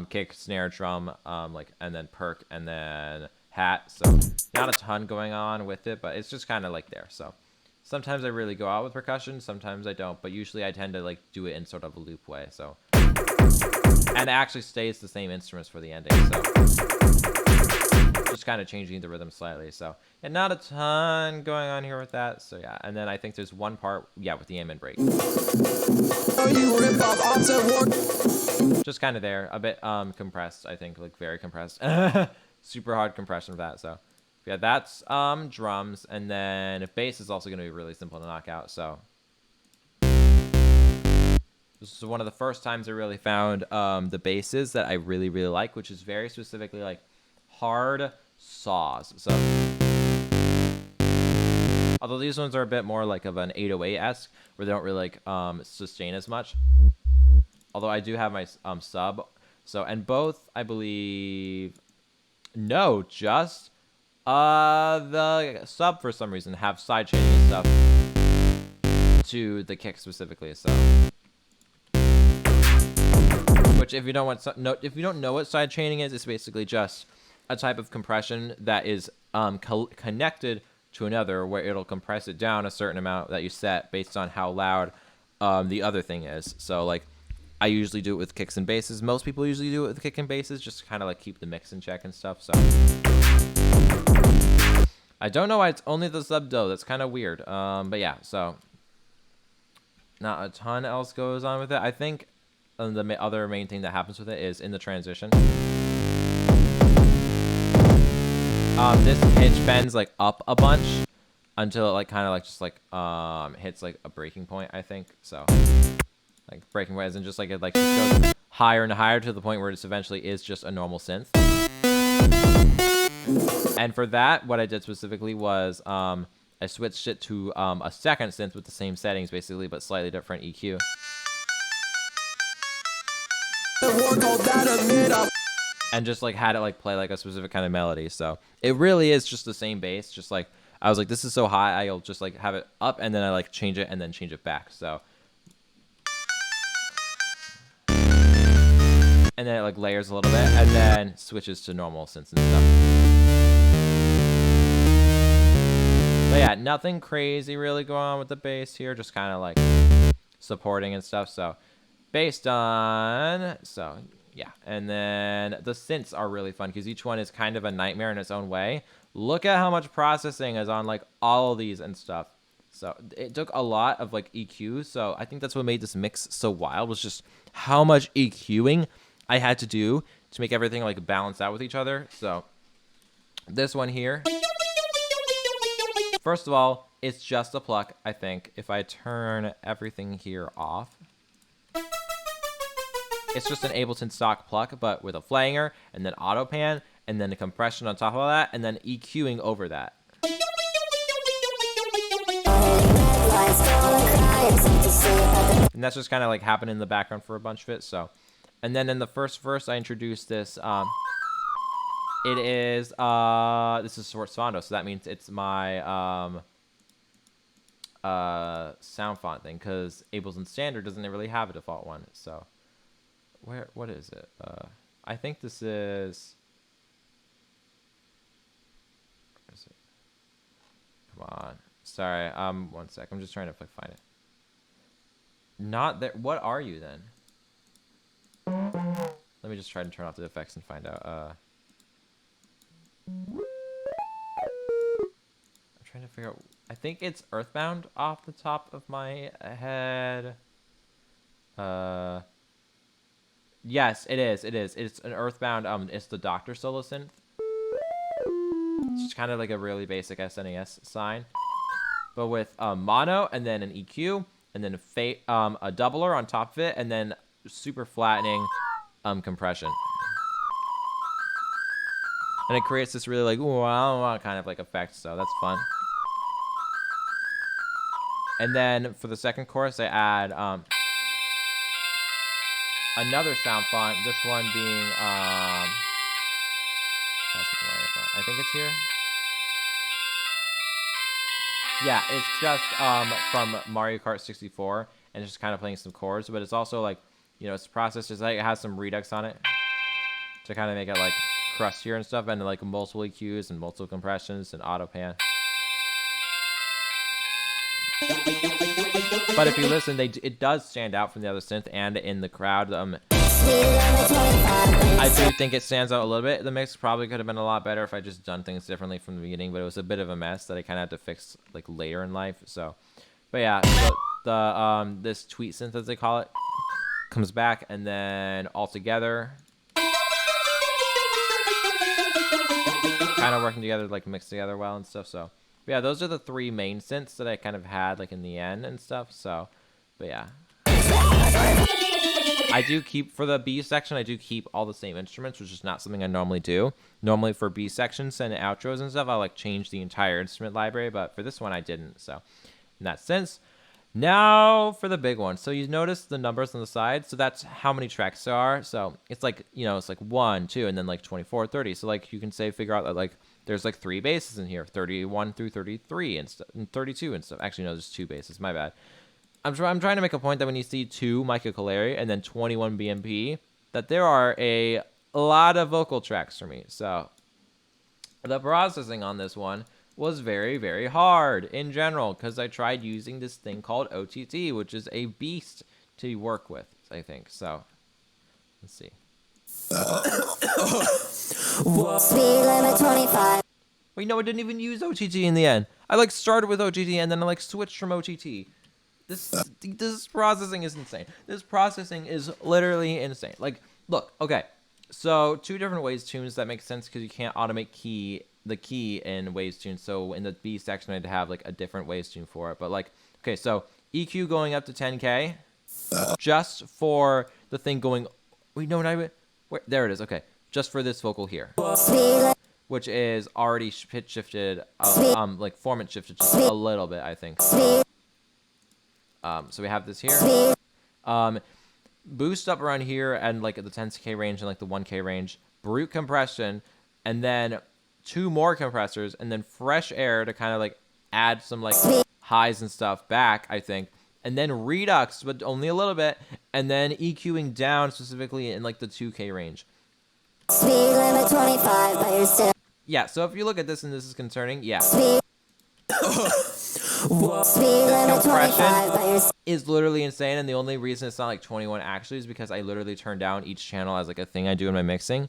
kick, snare, drum, like and then perk and then hat. So not a ton going on with it, but it's just kind of like there. So sometimes I really go out with percussion, sometimes I don't, but usually I tend to like do it in sort of a loop way. So. And it actually stays the same instruments for the ending, so just kind of changing the rhythm slightly. So, and not a ton going on here with that. So yeah, and then I think there's one part, yeah, with the aim and break. Just kind of there, a bit compressed, I think, like very compressed, super hard compression of that. So yeah, that's drums, and then bass is also going to be really simple to knock out. So. This is one of the first times I really found the basses that I really, really like, which is very specifically like hard saws. So Although these ones are a bit more like of an 808-esque, where they don't really like sustain as much. Although I do have my sub. So, and both, I believe, no, just the sub for some reason have side chaining and stuff to the kick specifically. So, which if you don't know what side chaining is, it's basically just a type of compression that is connected to another, where it'll compress it down a certain amount that you set based on how loud the other thing is. So like, I usually do it with kicks and basses. Most people usually do it with kick and basses, just to kind of like keep the mix in check and stuff. So I don't know why it's only the sub though. That's kind of weird. But yeah, so not a ton else goes on with it. I think the other main thing that happens with it is in the transition. This pitch bends like up a bunch until it like kind of like just like hits like a breaking point, I think. So like breaking point isn't just like it like just goes higher and higher to the point where it eventually is just a normal synth. And for that, what I did specifically was I switched it to a second synth with the same settings basically, but slightly different EQ. And just like had it like play like a specific kind of melody. So it really is just the same bass. Just like I was like, this is so high, I'll just like have it up and then I like change it and then change it back. So and then it like layers a little bit and then switches to normal synths and stuff. But yeah, nothing crazy really going on with the bass here. Just kind of like supporting and stuff. So bass done. So yeah, and then the synths are really fun because each one is kind of a nightmare in its own way. Look at how much processing is on like all of these and stuff. So it took a lot of like EQ. So I think that's what made this mix so wild, was just how much EQing I had to do to make everything like balance out with each other. So this one here, first of all, it's just a pluck, I think. If I turn everything here off, it's just an Ableton stock pluck, but with a flanger, and then auto pan, and then a compression on top of that, and then EQing over that. And that's just kind of like happening in the background for a bunch of it. So, and then in the first verse, I introduced this. It is this is Sfondo, so that means it's my sound font thing, because Ableton Standard doesn't really have a default one. So what is it? I think this is. Where is it? Come on, sorry. 1 sec. I'm just trying to find it. Not there. What are you then? Let me just try to turn off the effects and find out. I'm trying to figure out. I think it's Earthbound off the top of my head. Yes, it is. It is. It's an Earthbound. It's the Doctor solo synth. It's just kind of like a really basic SNES sign, but with mono and then an EQ and then a doubler on top of it, and then super flattening compression. And it creates this really like wow kind of like effect, so that's fun. And then for the second chorus, I add another sound font. This one being I think it's here. Yeah, it's just from Mario Kart 64, and it's just kind of playing some chords, but it's also like, you know, it's processed, just like it has some redux on it to kind of make it like crustier and stuff, and like multiple EQs and multiple compressions and auto pan. But if you listen, it does stand out from the other synth, and in the crowd, I do think it stands out a little bit. The mix probably could have been a lot better if I just done things differently from the beginning, but it was a bit of a mess that I kind of had to fix like later in life. So, but yeah, so the this tweet synth, as they call it, comes back, and then all together, kind of working together, like mixed together well and stuff. So, but yeah, those are the three main synths that I kind of had like in the end and stuff. So, but yeah. I do keep, for the B section, I do keep all the same instruments, which is not something I normally do. Normally for B sections and outros and stuff, I like change the entire instrument library, but for this one I didn't. So in that sense, now for the big one. So you notice the numbers on the side. So that's how many tracks there are. So it's like, you know, it's like 1, 2, and then like 24, 30. So like you can say, figure out that like there's like 3 basses in here, 31 through 33 and stuff, and 32 and stuff. Actually, no, there's 2 basses. My bad. I'm trying to make a point that when you see 2 Micah Callari and then 21 BMP, that there are a lot of vocal tracks for me. So the processing on this one was very, very hard in general because I tried using this thing called OTT, which is a beast to work with, I think. So let's see. Speed limit 25. Wait, no, I didn't even use OTT in the end. I like started with OTT and then I like switched from OTT. This processing is insane. This processing is literally insane. Like, look, okay. So 2 different waves tunes that make sense because you can't automate the key in waves tune. So in the B section, I had to have like a different waves tune for it. But like, okay, so EQ going up to 10K, just for the thing going. Wait, no, not where, there it is. Okay, just for this vocal here, which is already pitch shifted, like format shifted just a little bit, I think. So we have this here. Boost up around here and like at the 10K range and like the 1K range. Brute compression, and then 2 more compressors, and then fresh air to kind of like add some like highs and stuff back, I think. And then redux, but only a little bit, and then EQing down specifically in like the 2K range. Speed limit 25, but you're still. Yeah, so if you look at this and this is concerning, yeah. Speed limit 25, but you're still. Is literally insane, and the only reason it's not like 21 actually is because I literally turn down each channel as like a thing I do in my mixing,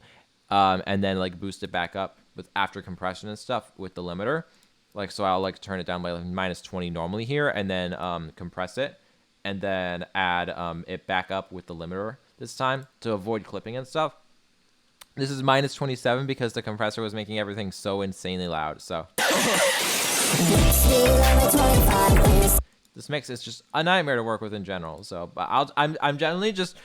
and then like boost it back up with after compression and stuff with the limiter. Like, so I'll like turn it down by like -20 normally here, and then compress it, and then add it back up with the limiter this time to avoid clipping and stuff. This is -27 because the compressor was making everything so insanely loud. So this mix is just a nightmare to work with in general. So, but I'm generally just,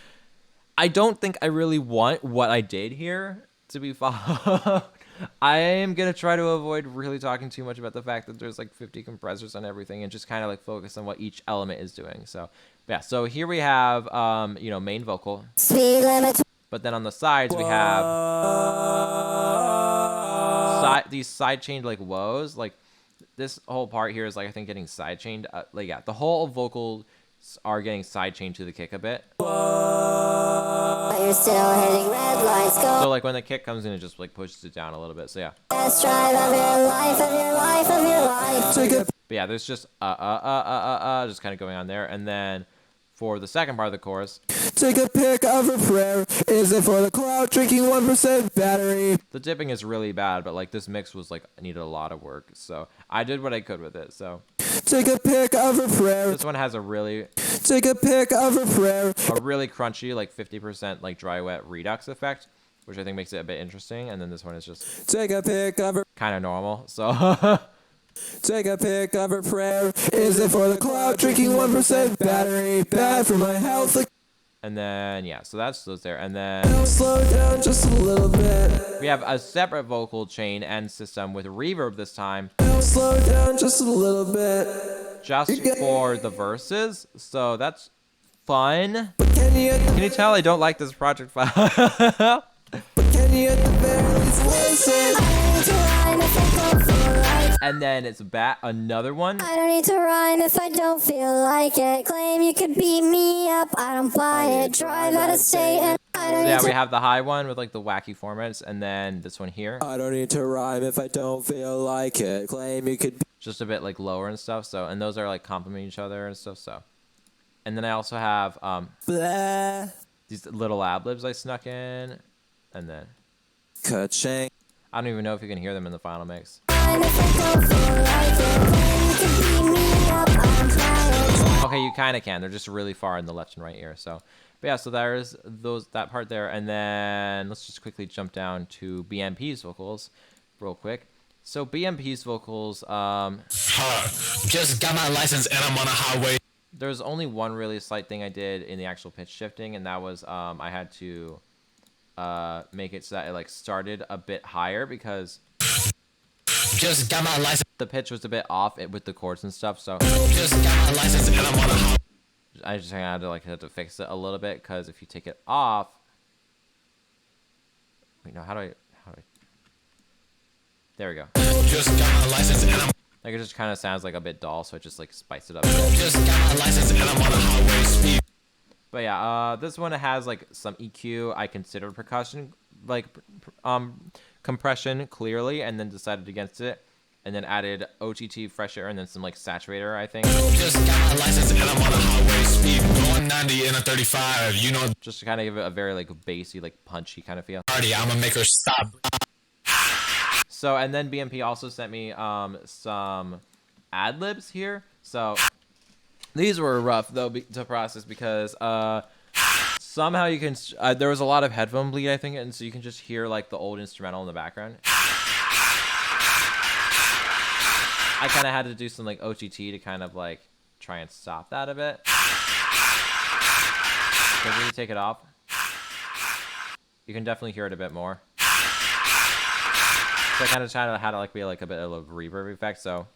I don't think I really want what I did here to be followed. I am gonna try to avoid really talking too much about the fact that there's like 50 compressors on everything, and just kind of like focus on what each element is doing. So yeah, so here we have you know, main vocal, but then on the sides we have these side chained like woes. Like this whole part here is like, I think, getting side chained. Like, yeah, the whole vocals are getting side chained to the kick a bit. You're still hitting red lights. Go. So like when the kick comes in, it just like pushes it down a little bit. So yeah. Best drive of your life, of your life, of your life. But yeah, there's just just kind of going on there. And then for the second part of the chorus, Take a pic of a prayer. Is it for the cloud? Drinking 1% battery. the dipping is really bad, but like this mix was like, needed a lot of work. So I did what I could with it. So Take a pic of a prayer. this one has a really Take a pic of a prayer. crunchy, like 50% like dry wet redux effect, which I think makes it a bit interesting. And then this one is just Take a pic of a. kind of normal. So Take a pic of a prayer. Is it for the cloud? Drinking 1% battery. Bad for my health. and then yeah, so that's those there. And then Slow down just a little bit. we have a separate vocal chain and system with reverb this time, Slow down just a little bit. just for the verses. So that's fun. Can you tell I don't like this project file? Can you at the very least listen? And then it's another one. I don't need to rhyme if I don't feel like it. Claim you could beat me up, I don't buy it. Drive out of state and I don't So need yeah, to. we have the high one with like the wacky formats, and then this one here, I don't need to rhyme if I don't feel like it. Claim you could. just a bit like lower and stuff. So, and those are like complementing each other and stuff. So, and then I also have Blah. these little ad libs I snuck in, and then Ka-ching. I don't even know if you can hear them in the final mix. Okay, you kind of can. They're just really far in the left and right ear. So, but yeah, so there's that part there, and then let's just quickly jump down to BMP's vocals, real quick. So BMP's vocals, Just got my license and I'm on a highway. there's only one really slight thing I did in the actual pitch shifting, and that was I had to make it so that it like started a bit higher because Just got my license. the pitch was a bit off with the chords and stuff. So Just got my license and I'm on a I just had to fix it a little bit because if you take it off, wait, no, how do I? There we go. Just got my license and I'm Like it just kind of sounds like a bit dull, so it just like spiced it up. just got my license and I'm on a highway speed. But yeah, this one has like some EQ. I considered percussion, like compression clearly, and then decided against it, and then added OTT, fresh air, and then some like saturator, I think. Just got my license and I'm on a highway speed. Going 90 in a 35. You know, Just to kind of give it a very like bassy, like punchy kind of feel. party. I'ma make her stop. So, and then BMP also sent me some ad libs here. So these were rough though to process because somehow you can. There was a lot of headphone bleed, I think, and so you can just hear like the old instrumental in the background. I kind of had to do some like OTT to kind of like try and stop that a bit. Because when you take it off, you can definitely hear it a bit more. So I kind of tried to had to like be like a bit of a reverb effect. So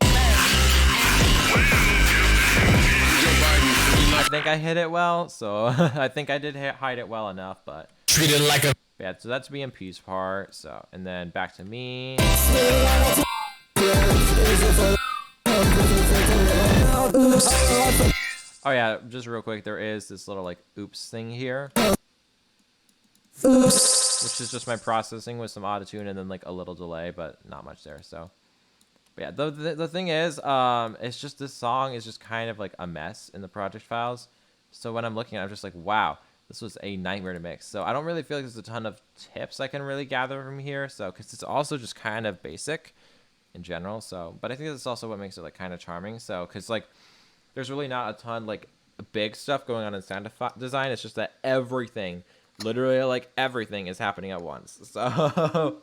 I think I hit it well. So I think I did hide it well enough. But Treated like a yeah, so that's BMP's part. So and then back to me. Oh yeah, just real quick, there is this little like oops thing here. Which is just my processing with some autotune and then like a little delay, but not much there. So, but yeah, the thing is, it's just this song is just kind of like a mess in the project files. So when I'm looking at it, I'm just like, wow, this was a nightmare to mix. So I don't really feel like there's a ton of tips I can really gather from here. So, because it's also just kind of basic in general. So, but I think that's also what makes it like kind of charming. So, because like there's really not a ton like big stuff going on in sound design. It's just that everything, literally like everything, is happening at once. So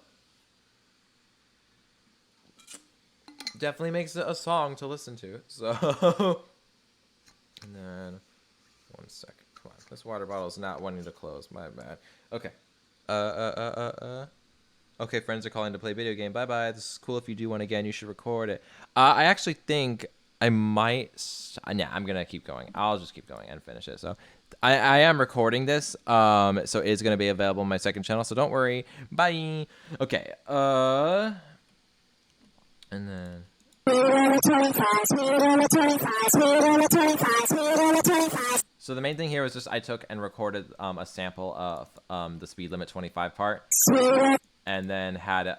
definitely makes it a song to listen to. So and then 1 second. Come on, this water bottle is not wanting to close. My bad. Okay. Okay, friends are calling to play video game. Bye bye. This is cool. If you do one again, you should record it. I actually think I might. Nah, I'm gonna keep going. I'll just keep going and finish it. So, I am recording this. So it's gonna be available on my second channel. So don't worry. Bye. Okay. And then. So the main thing here was just I took and recorded a sample of the speed limit 25 part. And then had it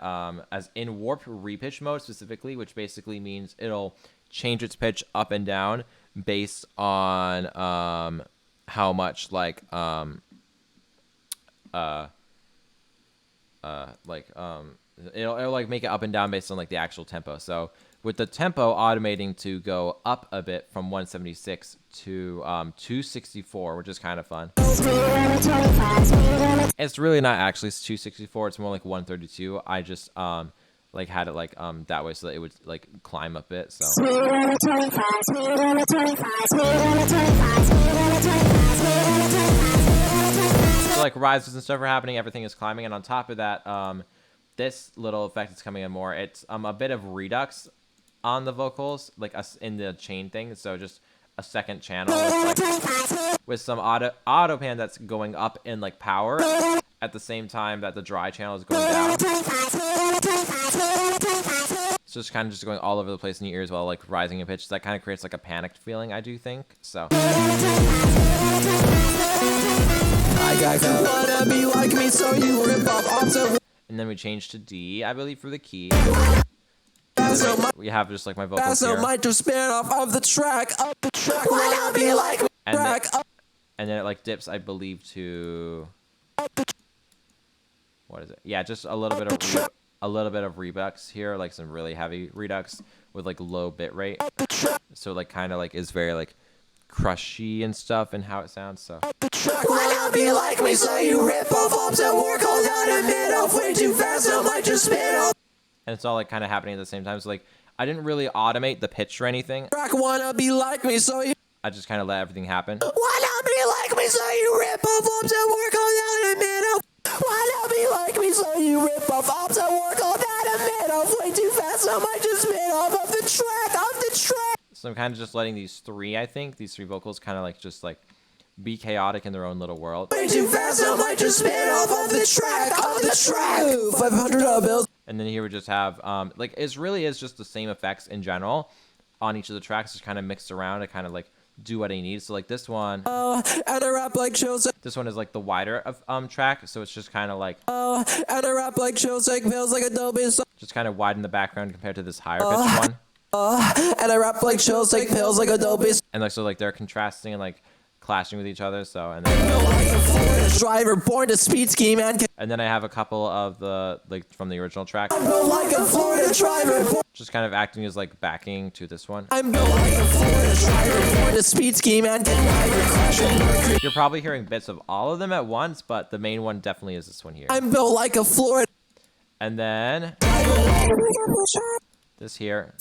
as in warp repitch mode specifically, which basically means it'll change its pitch up and down based on how much like it'll like make it up and down based on like the actual tempo. So with the tempo automating to go up a bit from 176 to 264, which is kind of fun. It's really not actually 264, it's more like 132. I just like had it like that way so that it would like climb a bit. So like rises and stuff are happening, everything is climbing, and on top of that, this little effect is coming in more. It's a bit of redux on the vocals, like in the chain thing. So just a second channel with some auto pan that's going up in like power at the same time that the dry channel is going down. It's just kind of just going all over the place in your ears while like rising in pitch. That kind of creates like a panicked feeling, I do think. So. And then we change to D, I believe, for the key. We have just like my vocals here. And then it like dips, I believe, to what is it? Yeah, just a little bit of redux here, like some really heavy redux with like low bit rate. So like kind of like is very like crushy and stuff and how it sounds. So. And it's all like kind of happening at the same time. So like I didn't really automate the pitch or anything. I just kind of let everything happen. Why not be like me so you rip off ups and work on that a minute? Why not be like me so you rip off ups and work on that a minute? Way too fast, so I might just spit off of the track. So I'm kind of just letting these three vocals kind of like just like be chaotic in their own little world. Way too fast, I might just spit off of the track. 500 bills. And then here we just have like it really is just the same effects in general on each of the tracks, just kind of mixed around to kind of like do what I need. So like this one, And I rap like shows. this one is like the wider of track, so it's just kind of like And I rap like shows like feels like a dope song. just kind of widen the background compared to this higher pitched one. And I rap like shows like feels like a dope And like so like they're contrasting and like clashing with each other. So and then driver born to speed ski man. I have a couple of the like from the original track, I'm built like a Florida driver. just kind of acting as like backing to this one. I'm built like a Florida driver born to speed ski man. You're probably hearing bits of all of them at once, but the main one definitely is this one here. I'm built like a Florida. And then this here.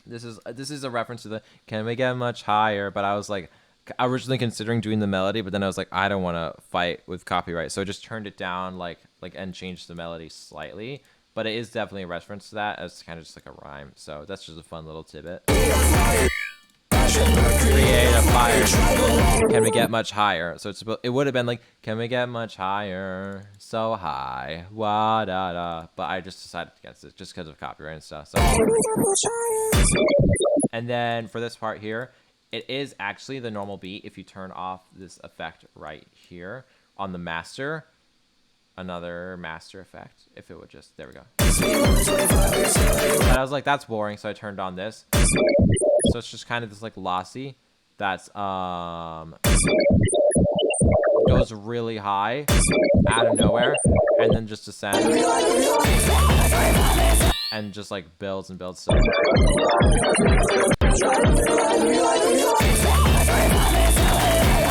This is a reference to the "Can we get much higher?" But I was like, originally considering doing the melody, but then I was like, I don't want to fight with copyright, so I just turned it down and changed the melody slightly. But it is definitely a reference to that as kind of just like a rhyme. So that's just a fun little tidbit. Create a fire. Can we get much higher? So it would have been like, can we get much higher? So high. Wah da da. But I just decided against it just because of copyright and stuff. So. And then for this part here, it is actually the normal beat if you turn off this effect right here on the master. Another master effect. If it would just, there we go. And I was like, that's boring, so I turned on this. So it's just kind of this like lossy that's goes really high out of nowhere and then just descends and just like builds and builds. So.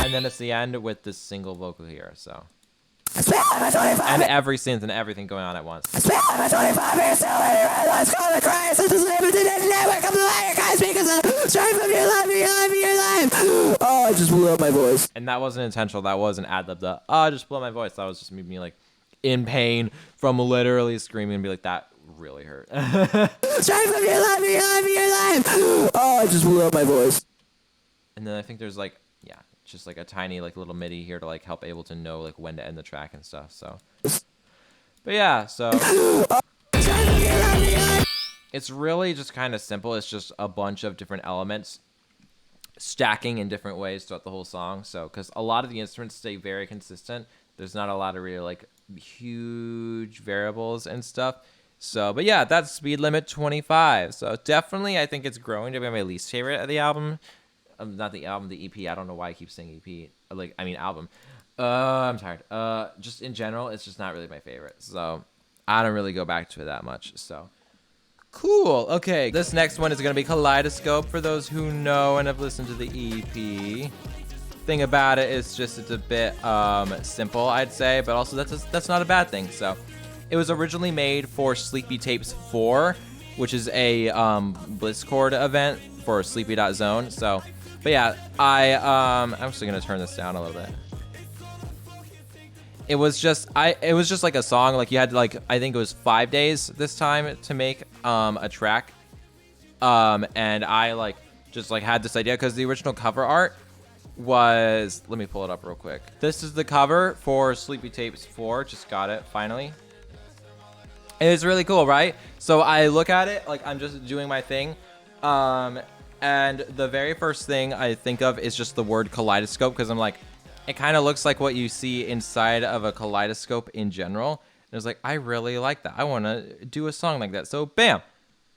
And then it's the end with this single vocal here, so. And every synth and everything going on at once. Oh, I just blew up my voice. And that wasn't intentional. That wasn't ad-lib. I just blew up my voice. That was just me being like in pain from literally screaming and be like, that really hurt. Oh, I just blew up my voice. And then I think there's like, yeah, just like a tiny like little MIDI here to like help able to know like when to end the track and stuff. So, but yeah, so it's really just kind of simple. It's just a bunch of different elements stacking in different ways throughout the whole song. So, because a lot of the instruments stay very consistent, there's not a lot of really like huge variables and stuff. So, but yeah, that's Speed Limit 25. So definitely, I think it's growing to be my least favorite of the album. Not the album, the EP. I don't know why I keep saying EP. Album. I'm tired. Just in general, it's just not really my favorite. So I don't really go back to it that much. So cool. Okay, this next one is gonna be Kaleidoscope. For those who know and have listened to the EP, thing about it is just it's a bit simple, I'd say, but also that's not a bad thing. So it was originally made for Sleepy Tapes 4, which is a Blizzcord event for Sleepy.Zone. So. But yeah, I'm actually gonna turn this down a little bit. It was just like a song, like you had to like, I think it was 5 days this time to make a track. And I like just like had this idea because the original cover art was, let me pull it up real quick. This is the cover for Sleepy Tapes 4, just got it finally. And it's really cool, right? So I look at it like I'm just doing my thing. And the very first thing I think of is just the word kaleidoscope, because I'm like, it kind of looks like what you see inside of a kaleidoscope in general. And I was like, I really like that. I want to do a song like that. So bam,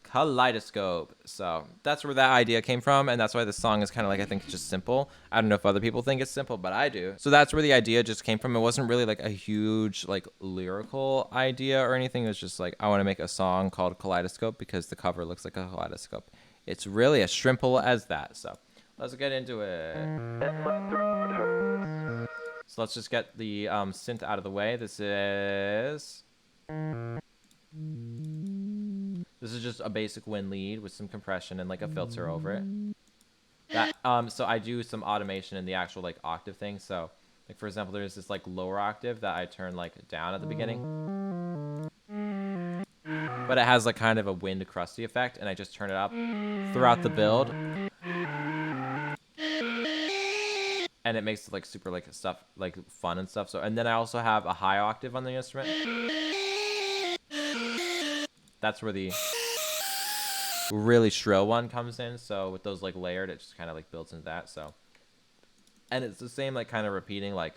kaleidoscope. So that's where that idea came from. And that's why the song is kind of like, I think just simple. I don't know if other people think it's simple, but I do. So that's where the idea just came from. It wasn't really like a huge like lyrical idea or anything. It was just like, I want to make a song called Kaleidoscope because the cover looks like a kaleidoscope. It's really as simple as that. So let's get into it. So let's just get the synth out of the way. This is just a basic wind lead with some compression and like a filter over it. That so I do some automation in the actual like octave thing. So like for example, there's this like lower octave that I turn like down at the beginning, but it has like kind of a wind crusty effect, and I just turn it up throughout the build, and it makes it like super like stuff like fun and stuff. So and then I also have a high octave on the instrument. That's where the really shrill one comes in. So with those like layered, it just kind of like builds into that. So and it's the same like kind of repeating like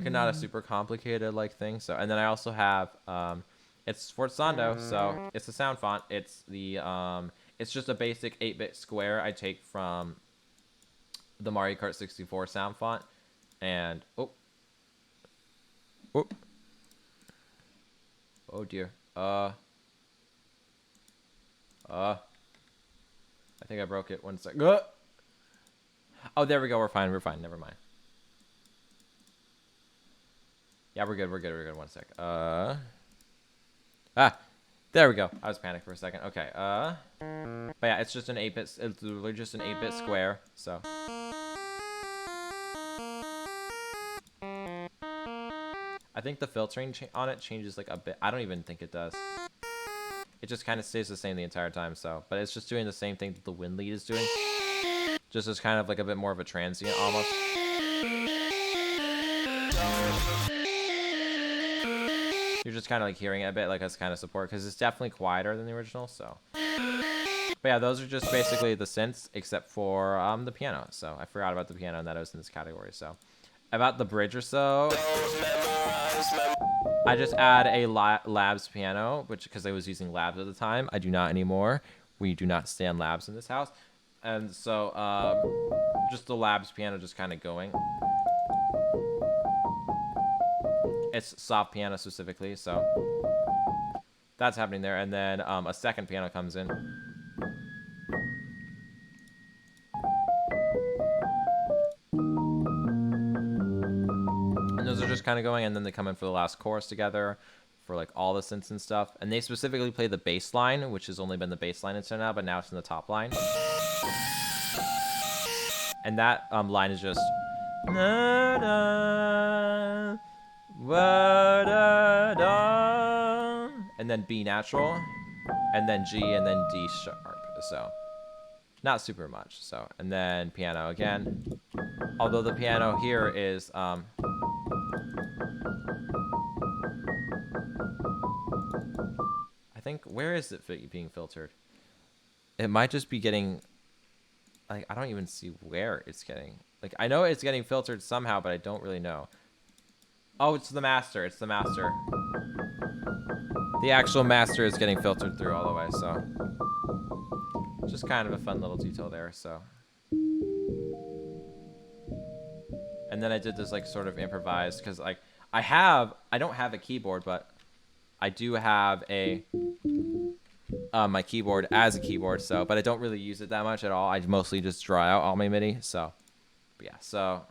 not a super complicated like thing. So and then I also have it's Sforzando, so it's a sound font. It's the it's just a basic 8-bit square I take from the Mario Kart 64 sound font. And oh dear. I think I broke it. 1 sec. Oh, there we go. We're fine. Never mind. Yeah, we're good. 1 sec. There we go. I was panicked for a second. Okay. But yeah, it's just an 8-bit. It's literally just an 8-bit square. So. I think the filtering on it changes like a bit. I don't even think it does. It just kind of stays the same the entire time. So, but it's just doing the same thing that the wind lead is doing. Just as kind of like a bit more of a transient almost. You're just kind of like hearing it a bit like as kind of support because it's definitely quieter than the original. So, but yeah, those are just basically the synths except for the piano. So I forgot about the piano and that was in this category. So about the bridge or so, I just add a Labs piano, which because I was using Labs at the time, I do not anymore. We do not stand Labs in this house, and so just the Labs piano just kind of going. It's soft piano specifically, so that's happening there. And then a second piano comes in. And those are just kind of going, and then they come in for the last chorus together for like all the synths and stuff. And they specifically play the bass line, which has only been the bass line until now, but now it's in the top line. And that line is just... Na, na, wa, da, da, and then B natural, and then G, and then D sharp. So not super much. So and then piano again. Although the piano here is I think where is it being filtered? It might just be getting like I don't even see where it's getting. Like I know it's getting filtered somehow, but I don't really know. Oh, it's the master. It's the master. The actual master is getting filtered through all the way, so just kind of a fun little detail there. So, and then I did this like sort of improvised because like I don't have a keyboard, but I do have a my keyboard as a keyboard. So, but I don't really use it that much at all. I mostly just draw out all my MIDI. So, but yeah. So.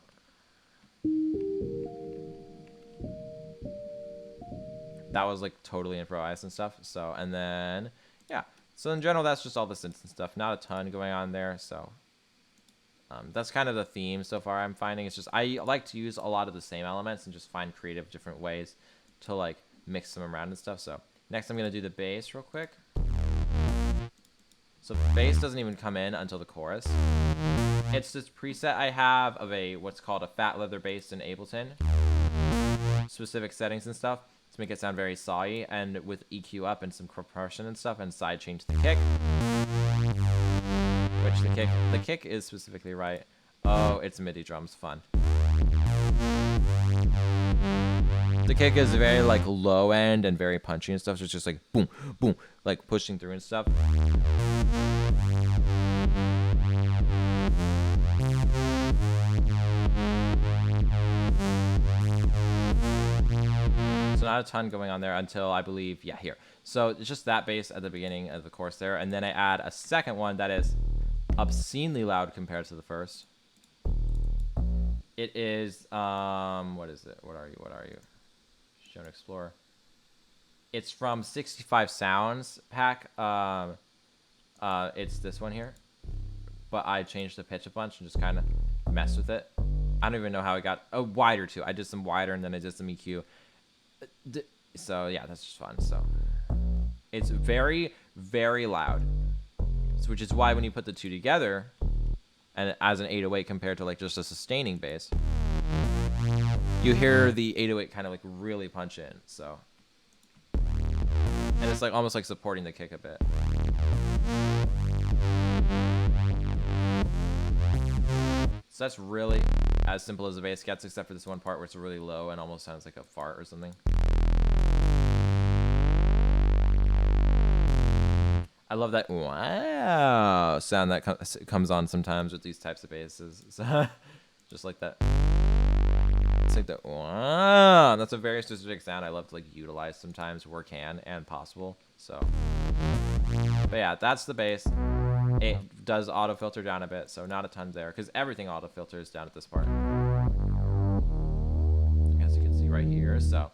That was like totally improvised and stuff. So, and then, yeah. So in general, that's just all the synths and stuff. Not a ton going on there. So that's kind of the theme so far I'm finding. It's just, I like to use a lot of the same elements and just find creative different ways to like mix them around and stuff. So next I'm going to do the bass real quick. So bass doesn't even come in until the chorus. It's this preset I have of a, what's called a fat leather bass in Ableton. Specific settings and stuff. To make it sound very sawy, and with EQ up and some compression and stuff, and side change the kick. Which the kick is specifically right. Oh, it's MIDI drums, fun. The kick is very like low end and very punchy and stuff, so it's just like boom, boom, like pushing through and stuff. So not a ton going on there until I believe, yeah, here. So it's just that bass at the beginning of the chorus there. And then I add a second one that is obscenely loud compared to the first. It is, what is it? What are you? Show and Explorer. It's from 65 Sounds pack. it's this one here, but I changed the pitch a bunch and just kind of messed with it. I don't even know how it got wider too. I did some wider and then I did some EQ. So yeah, that's just fun. So it's very, very loud, which is why when you put the two together, and as an 808 compared to like just a sustaining bass, you hear the 808 kind of like really punch in. So, and it's like almost like supporting the kick a bit. So that's really as simple as the bass gets, except for this one part where it's really low and almost sounds like a fart or something. I love that wow sound that comes on sometimes with these types of basses. So, just like that. It's like that wow. That's a very specific sound I love to like utilize sometimes where can and possible. So, but yeah, that's the bass. It does auto filter down a bit, so not a ton there because everything auto filters down at this part, as you can see right here. So.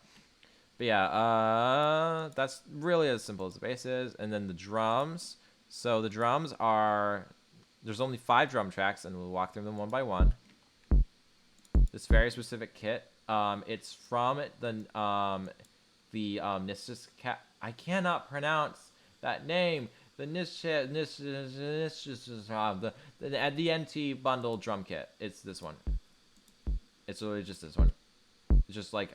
But yeah, that's really as simple as the bass is. And then the drums. So the drums are, there's only 5 drum tracks, and we'll walk through them one by one. This very specific kit. It's from the Nissus cat. I cannot pronounce that name. The the NT bundle drum kit. It's this one. It's literally just this one. It's just like.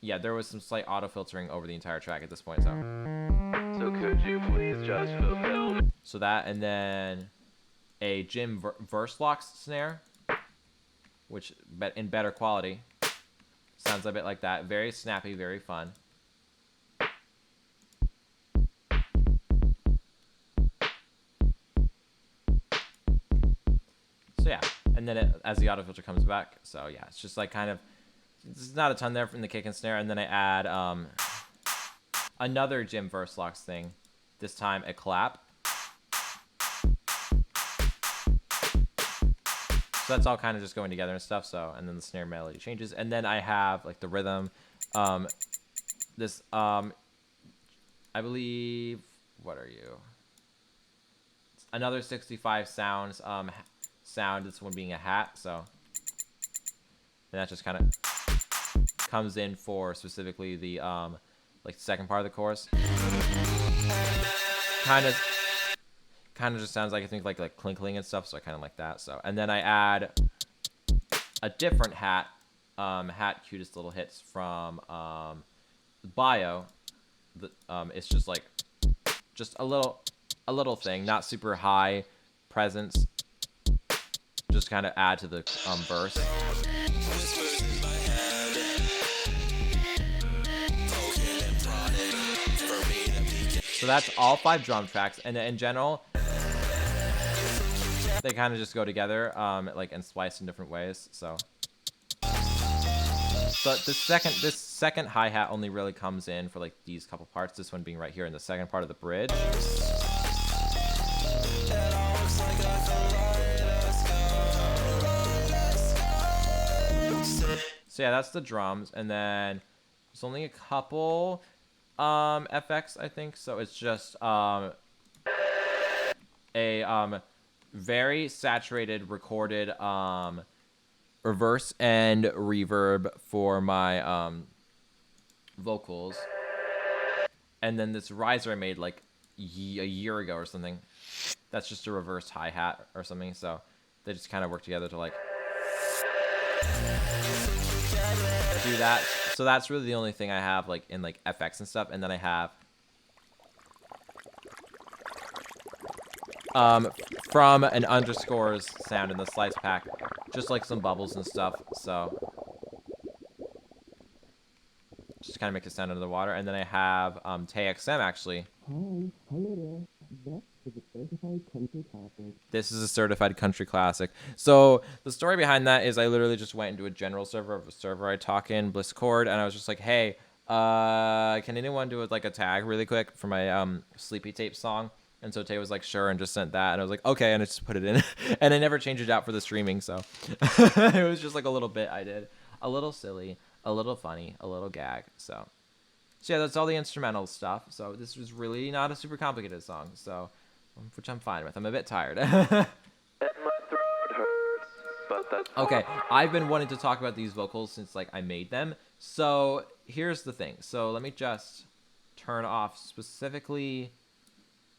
Yeah, there was some slight auto filtering over the entire track at this point, so could you please just fulfill? So that, and then a Jim verse locks snare, which in better quality sounds a bit like that. Very snappy, very fun. So yeah, and then as the auto filter comes back, so yeah, it's just like kind of. There's not a ton there from the kick and snare, and then I add another Jim verse locks thing, this time a clap. So that's all kind of just going together and stuff. So, and then the snare melody changes, and then I have like the rhythm. This I believe, what are you? Another 65 sounds sound. This one being a hat. So, and that just kind of comes in for specifically the like the second part of the chorus. Kind of just sounds like I think like clinkling and stuff, so I kind of like that. So, and then I add a different hat cutest little hits from Bio. It's just like just a little thing, not super high presence. Just kind of add to the verse. So that's all 5 drum tracks, and in general, they kind of just go together, like and splice in different ways. So, but this second hi hat only really comes in for like these couple parts. This one being right here in the second part of the bridge. So yeah, that's the drums, and then there's only a couple. FX, I think. So it's just a very saturated recorded reverse and reverb for my vocals, and then this riser I made like a year ago or something. That's just a reverse hi-hat or something. So they just kind of work together to like do that. So that's really the only thing I have like in like FX and stuff, and then I have from an underscores sound in the slice pack, just like some bubbles and stuff. So just kind of make it sound under the water, and then I have TXM actually. This is a certified country classic. So the story behind that is I literally just went into a general server of a server I talk in, Blisscord, and I was just like, hey, can anyone do like a tag really quick for my Sleepy Tape song? And so Tay was like, sure, and just sent that, and I was like, okay, and I just put it in, and I never changed it out for the streaming, so it was just like a little bit I did, a little silly, a little funny, a little gag. So yeah, that's all the instrumental stuff. So this was really not a super complicated song. So which I'm fine with. I'm a bit tired. And my throat hurts, but that's Okay, I've been wanting to talk about these vocals since like I made them. So here's the thing. So let me just turn off specifically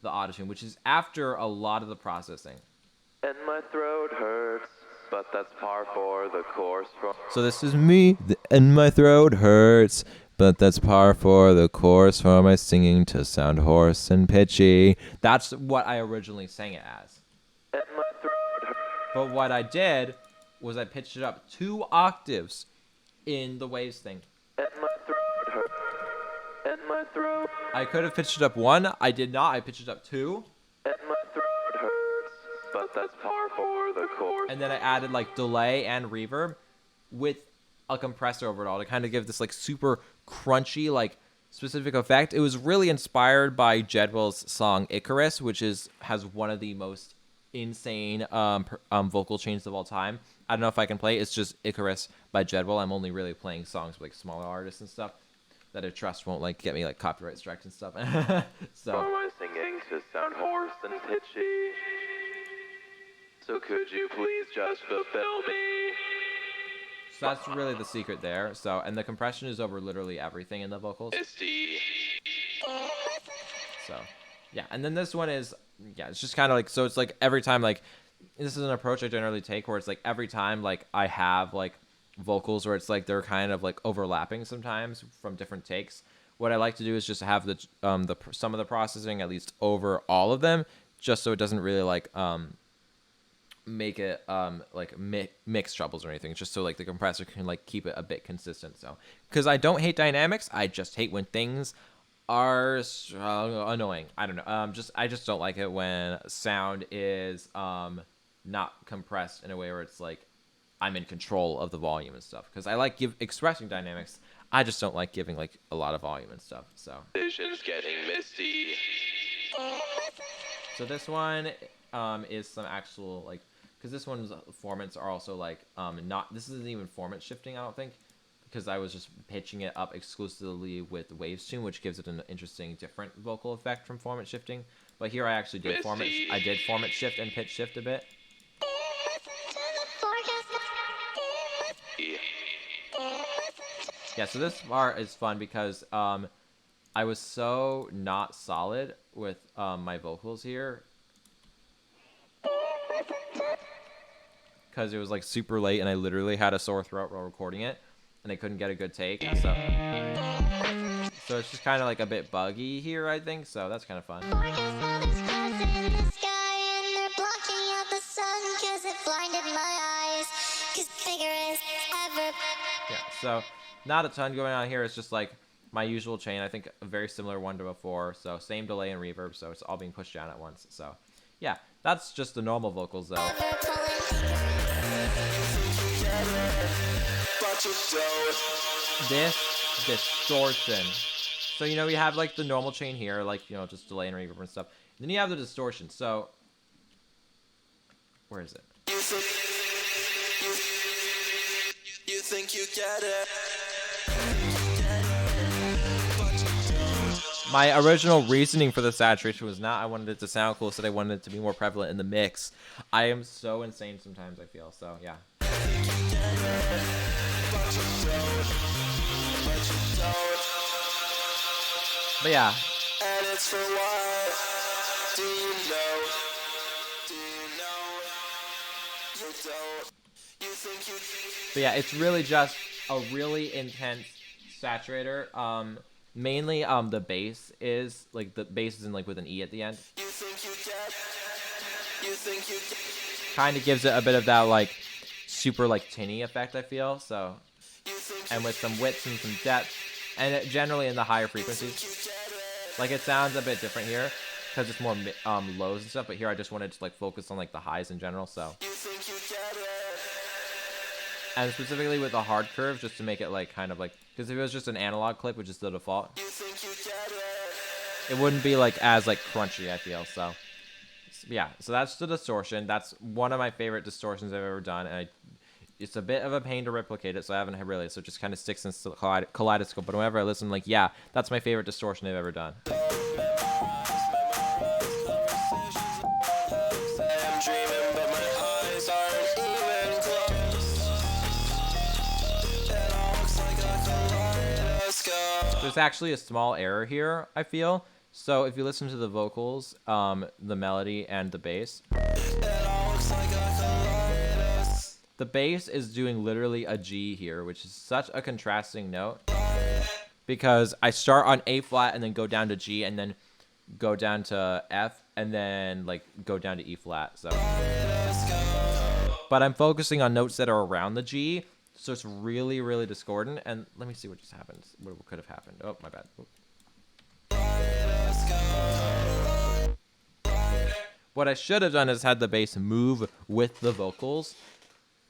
the auto-tune, which is after a lot of the processing. And my throat hurts, but that's par for the course. So this is me, and my throat hurts, but that's par for the course for my singing to sound hoarse and pitchy. That's what I originally sang it as. And my throat hurts. But what I did was I pitched it up 2 octaves in the waves thing. And my throat hurts. And my throat. I could have pitched it up 1. I did not. I pitched it up 2. And my throat hurts, but that's par for the course. And then I added like delay and reverb with a compressor over it all to kind of give this like super crunchy like specific effect. It was really inspired by Jedwell's song Icarus, which has one of the most insane vocal chains of all time. I don't know if I can play it. It's just Icarus by Jedwell. I'm only really playing songs with like smaller artists and stuff that I trust won't like get me like copyright strikes and stuff. So For my singing to sound hoarse and pitchy. So could you please just fulfill me? so that's really the secret there. So and the compression is over literally everything in the vocals. Misty. So yeah, and then this one is it's just kind of like, so it's like every time, like this is an approach I generally take where it's like every time like I have like vocals where it's like they're kind of like overlapping sometimes from different takes. What I like to do is just have the some of the processing at least over all of them, just so it doesn't really like make it like mix troubles or anything. It's just so like the compressor can like keep it a bit consistent. So because I don't hate dynamics, I just hate when things are annoying. I don't know. I just don't like it when sound is not compressed in a way where it's like I'm in control of the volume and stuff. Because I like expressing dynamics. I just don't like giving like a lot of volume and stuff. So Vision's getting misty. so this one is some actual like, because this one's formats are also like not, this isn't even format shifting, I don't think, because I was just pitching it up exclusively with waves tune, which gives it an interesting different vocal effect from format shifting. But here I actually did format shift and pitch shift a bit. Yeah, so this part is fun because I was so not solid with my vocals here because it was like super late and I literally had a sore throat while recording it and I couldn't get a good take. So it's just kind of like a bit buggy here, I think. So that's kind of fun. Yeah, so not a ton going on here. It's just like my usual chain. I think a very similar one to before. So same delay and reverb. So it's all being pushed down at once. So yeah, that's just the normal vocals though. This distortion. So, you know, we have like the normal chain here, like, you know, just delay and reverb and stuff. And then you have the distortion. So, where is it? You think you get it? My original reasoning for the saturation was not I wanted it to sound cool, so I wanted it to be more prevalent in the mix. I am so insane sometimes, I feel. So, yeah. But yeah. And it's for what? Do you know? Do you know? You don't. You think you. But yeah, it's really just a really intense saturator. Mainly the bass is like the bass is in like with an E at the end. You think you get. You think you get. Kind of gives it a bit of that like super like tinny effect, I feel. So, and with some widths and some depth, and it, generally in the higher frequencies, like it sounds a bit different here because it's more lows and stuff. But here I just wanted to like focus on like the highs in general. So, and specifically with the hard curve, just to make it like kind of like, because if it was just an analog clip, which is the default, it wouldn't be like as like crunchy, I feel. So yeah, so that's the distortion. That's one of my favorite distortions I've ever done, and it's a bit of a pain to replicate it, so I haven't really. So it just kind of sticks in the kaleidoscope. But whenever I listen, I'm like, yeah, that's my favorite distortion I've ever done. There's actually a small error here, I feel. So if you listen to the vocals, the melody, and the bass, the bass is doing literally a G here, which is such a contrasting note. Because I start on A flat and then go down to G and then go down to F and then like go down to E flat. So, but I'm focusing on notes that are around the G, so it's really, really discordant. And let me see what just happened. What could have happened? Oh, my bad. What I should have done is had the bass move with the vocals,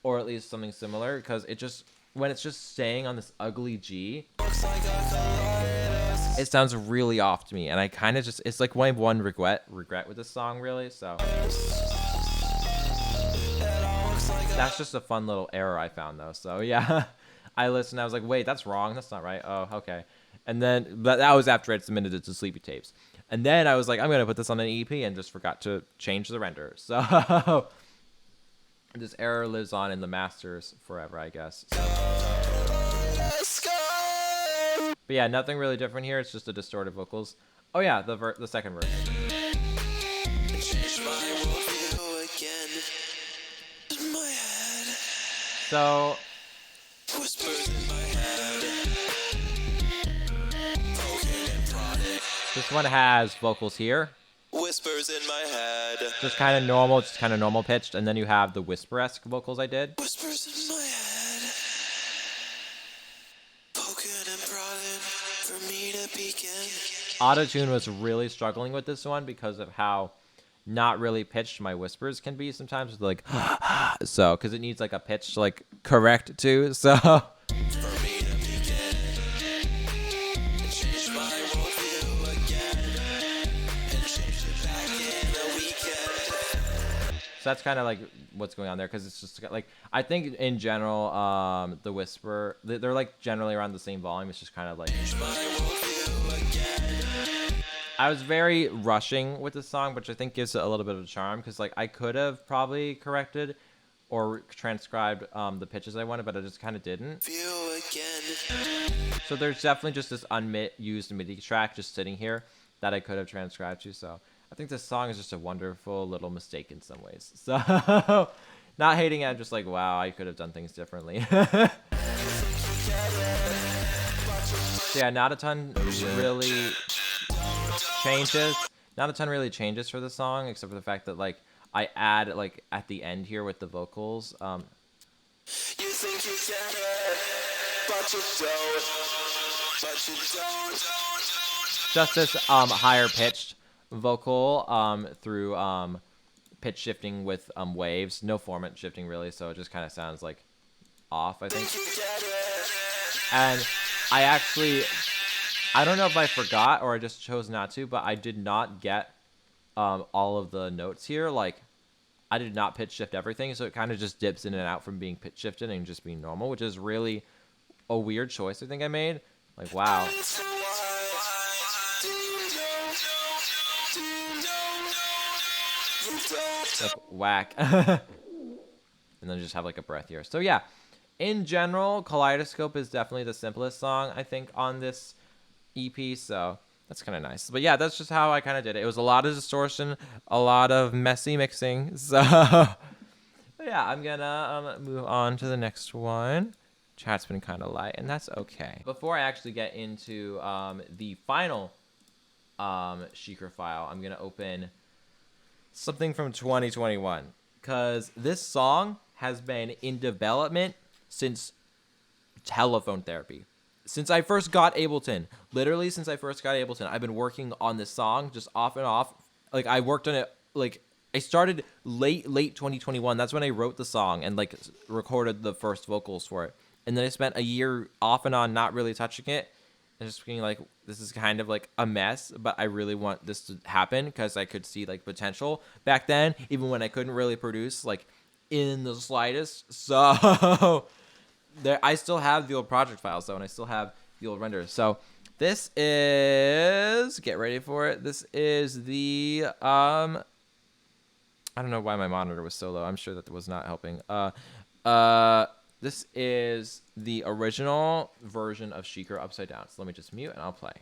or at least something similar, because it just, when it's just staying on this ugly G, it sounds really off to me, and I kind of just, it's like one regret with this song, really. So that's just a fun little error I found, though. So yeah, I listened, I was like, wait, that's wrong, that's not right. Oh, okay. And then, but that was after I'd submitted it to Sleepy Tapes. And then I was like, I'm gonna put this on an EP, and just forgot to change the render. So this error lives on in the masters forever, I guess. So. But yeah, nothing really different here. It's just the distorted vocals. Oh yeah, the second verse. So this one has vocals here. Whispers in my head. Just kind of normal pitched, and then you have the whisper-esque vocals I did. Whispers in my head. Poking and prodding for me to begin. Autotune was really struggling with this one because of how not really pitched my whispers can be sometimes. Like, so, because it needs like a pitch to like correct too. So. So that's kind of like what's going on there, because it's just like, I think in general, the whisper, they're like generally around the same volume. It's just kind of like, I was very rushing with this song, which I think gives it a little bit of a charm, because like I could have probably corrected or transcribed the pitches I wanted, but I just kind of didn't. So there's definitely just this unused MIDI track just sitting here that I could have transcribed to. So I think this song is just a wonderful little mistake in some ways. So not hating it, I'm just like, wow, I could have done things differently. So yeah, not a ton really changes. Not a ton really changes for the song, except for the fact that like I add like at the end here with the vocals. You think you get it, but you don't. But you don't. Just this higher pitched vocal through pitch shifting with waves, no formant shifting really, so it just kind of sounds like off, I think. And I don't know if I forgot or I just chose not to, but I did not get all of the notes here. Like, I did not pitch shift everything, so it kind of just dips in and out from being pitch shifted and just being normal, which is really a weird choice I think I made. Like, wow. Like, whack. And then just have like a breath here. So yeah, in general, Kaleidoscope is definitely the simplest song I think on this EP, so that's kind of nice. But yeah, that's just how I kind of did it. It was a lot of distortion, a lot of messy mixing. So yeah, I'm gonna move on to the next one. Chat's been kind of light, and that's okay. Before I actually get into the final SheiKra file, I'm gonna open something from 2021, because this song has been in development since telephone therapy. Since I first got Ableton, literally since I first got Ableton, I've been working on this song just off and off. Like, I worked on it, like, I started late 2021. That's when I wrote the song and, like, recorded the first vocals for it. And then I spent a year off and on not really touching it. And just being like, this is kind of like a mess, but I really want this to happen because I could see like potential back then, even when I couldn't really produce like in the slightest. So there, I still have the old project files though, and I still have the old renders. So this is, get ready for it. This is the I don't know why my monitor was so low. I'm sure that was not helping. This is the original version of SheiKra upside down. So let me just mute and I'll play.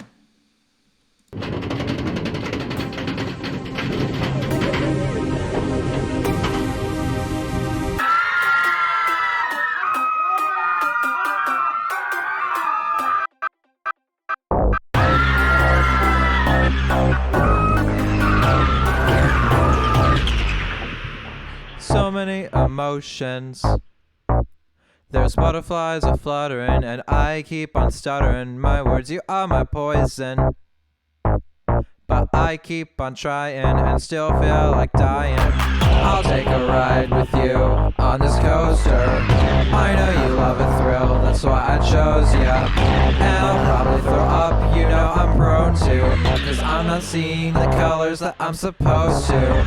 So many emotions. There's butterflies a fluttering, and I keep on stuttering. My words, you are my poison. But I keep on trying and still feel like dying. I'll take a ride with you on this coaster. I know you love a thrill, that's why I chose ya. And I'll probably throw up, you know I'm prone to, 'cause I'm not seeing the colors that I'm supposed to.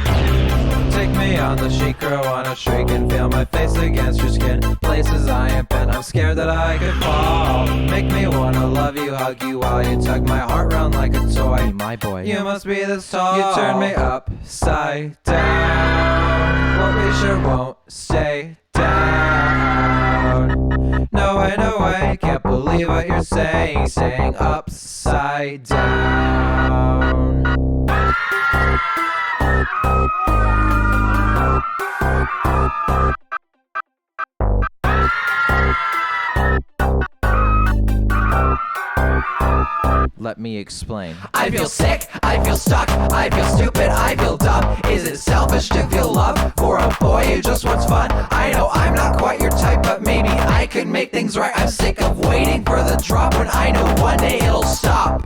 Take me on the SheiKra, wanna shriek and feel my face against your skin. Places I ain't been, I'm scared that I could fall. Make me wanna love you, hug you while you tug my heart round like a toy. My boy, you must be this tall. You turn me upside down. What we sure won't stay down. No way, no way, can't believe what you're saying. Staying upside down. Let me explain. I feel sick, I feel stuck, I feel stupid, I feel dumb. Is it selfish to feel love for a boy who just wants fun? I know I'm not quite your type, but maybe I could make things right. I'm sick of waiting for the drop when I know one day it'll stop.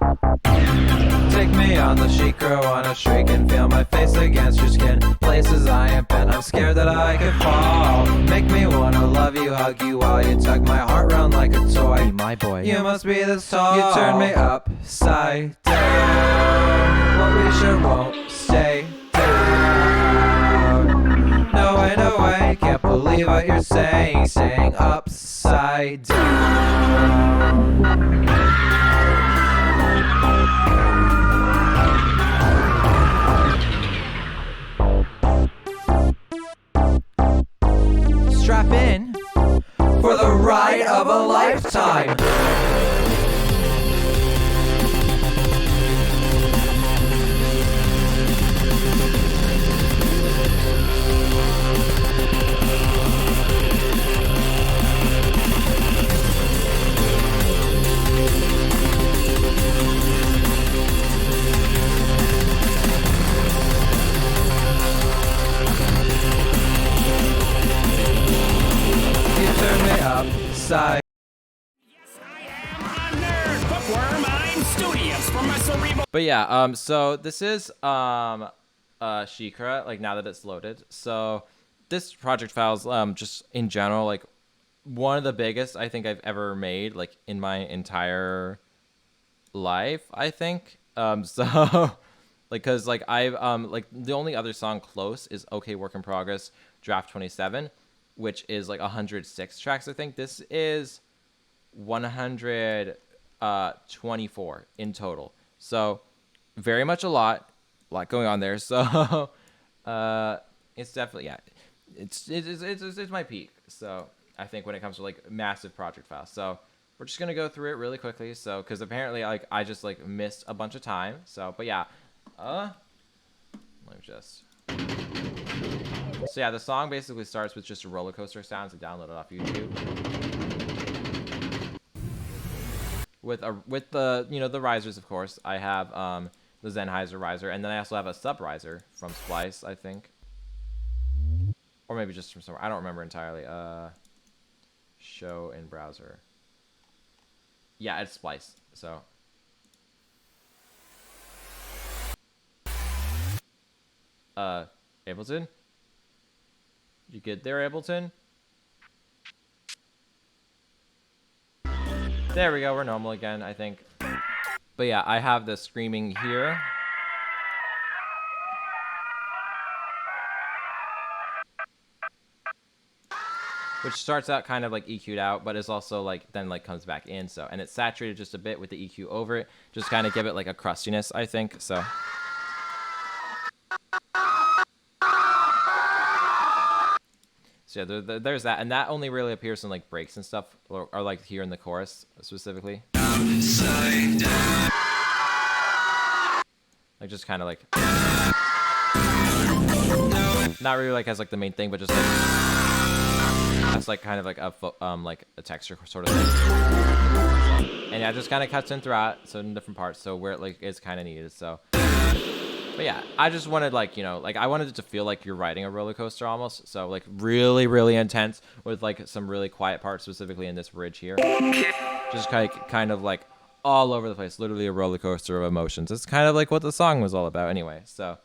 Take me on the SheiKra, wanna shriek and feel my face against your skin. Places I ain't been, I'm scared that I could fall. Make me wanna love you, hug you while you tug my heart round like a toy. My boy, you must be this tall. You turn me upside down. What we sure won't stay down. No way, no way, can't believe what you're saying. Staying upside down. Strap in For the ride of a lifetime. turn me upside. But yeah, so this is SheiKra, like now that it's loaded. So this project file's just in general like one of the biggest I think I've ever made like in my entire life, I think. So like cuz like I've like the only other song close is Okay Work in Progress Draft 27, which is like 106 tracks, I think. This is 124 in total. So very much a lot going on there. So it's definitely, yeah, it's my peak. So I think when it comes to like massive project files. So we're just gonna go through it really quickly. So because apparently like I just like missed a bunch of time. So but yeah, let me just. So yeah, the song basically starts with just a roller coaster sounds. I downloaded off YouTube. With the the risers, of course. I have the Sennheiser riser, and then I also have a sub riser from Splice, I think, or maybe just from somewhere. I don't remember entirely. Show in browser. Yeah, it's Splice. So. Ableton? You good there, Ableton? There we go, we're normal again, I think. But yeah, I have the screaming here. Which starts out kind of like EQ'd out, but is also like, then like comes back in, so. And it's saturated just a bit with the EQ over it. Just kind of give it like a crustiness, I think, so. So yeah, there's that, and that only really appears in like breaks and stuff, or like here in the chorus specifically. Like just kind of like, not really like as like the main thing, but just like that's like kind of like a texture sort of thing. And yeah, it just kind of cuts in throughout, so in different parts, so where it like is kind of needed. So, but yeah, I just wanted like, you know, like I wanted it to feel like you're riding a roller coaster almost. So like really, really intense with like some really quiet parts, specifically in this bridge here. Just kind of like all over the place, literally a roller coaster of emotions. It's kind of like what the song was all about anyway. So,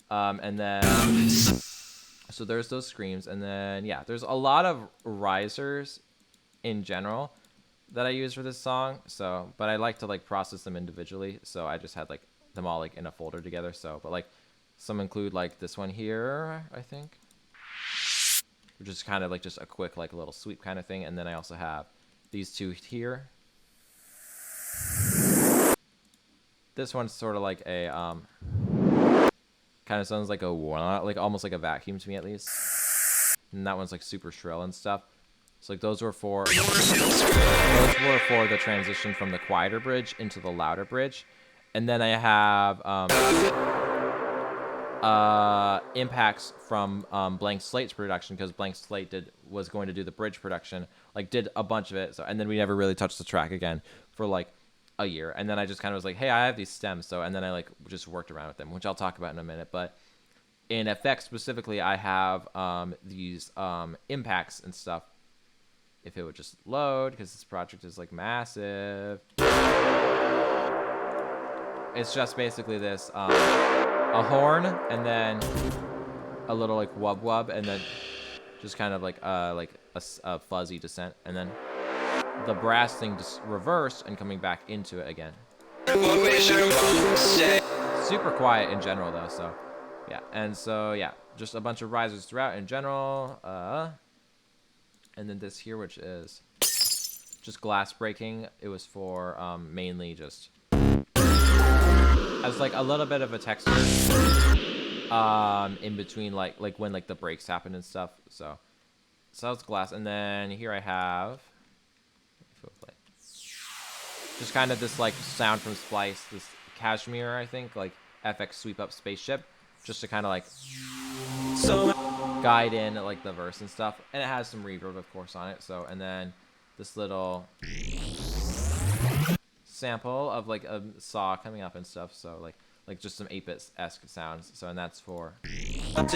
and then, so there's those screams, and then yeah, there's a lot of risers in general that I use for this song. So, but I like to like process them individually. So I just had like them all like in a folder together. So, but like some include like this one here, I think, which is kind of like just a quick like little sweep kind of thing. And then I also have these two here. This one's sort of like a kind of sounds like a like almost like a vacuum to me at least. And that one's like super shrill and stuff. So like those were for the transition from the quieter bridge into the louder bridge. And then I have impacts from Blank Slate's production, because Blank Slate was going to do the bridge production, like did a bunch of it. So, and then we never really touched the track again for like a year. And then I just kind of was like, hey, I have these stems. So, and then I like just worked around with them, which I'll talk about in a minute. But in effects specifically, I have these impacts and stuff. If it would just load, because this project is like massive. It's just basically this, a horn, and then a little like wub wub, and then just kind of like a fuzzy descent, and then the brass thing just reversed and coming back into it again. Super quiet in general though, so yeah. And so yeah, just a bunch of risers throughout in general. And then this here, which is just glass breaking. It was for mainly just as like a little bit of a texture in between like when like the breaks happen and stuff. So that's glass. And then here I have just kind of this like sound from Splice, this Cashmere, I think, like FX Sweep Up Spaceship, just to kind of like guide in like the verse and stuff. And it has some reverb of course on it. So, and then this little sample of like a saw coming up and stuff. So like just some 8-bit-esque sounds. So, and that's for just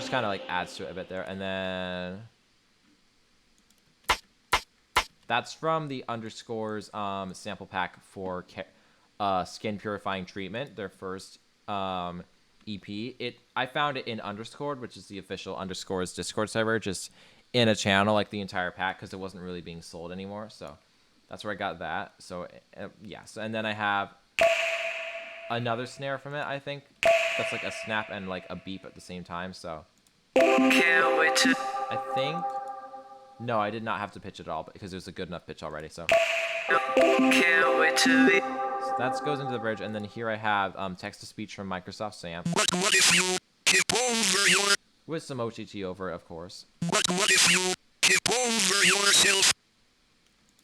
kind of like adds to it a bit there. And then that's from the Underscores sample pack for Skin Purifying Treatment, their first EP. I found it in Underscored, which is the official Underscores Discord server, just in a channel, like the entire pack, because it wasn't really being sold anymore. So that's where I got that. So yeah. So, and then I have another snare from it, I think. That's like a snap and like a beep at the same time. So I think, no, I did not have to pitch it at all because it was a good enough pitch already. So that goes into the bridge, and then here I have text-to-speech from Microsoft Sam. What if you tip over your... With some OTT over it, of course. What if you tip over yourself?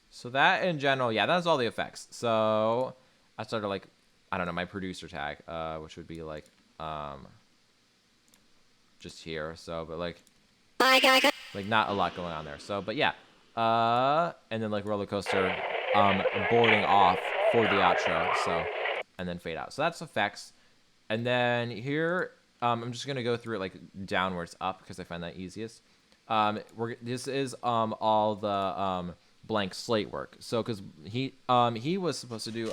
So that in general, yeah, that's all the effects. So I started like, I don't know, my producer tag, which would be like, just here. So, but like not a lot going on there. So, but yeah, and then like roller coaster, boarding off for the outro. So, and then fade out. So that's effects. And then here, I'm just gonna go through it like downwards up because I find that easiest. This is all the Blank Slate work. So because he was supposed to do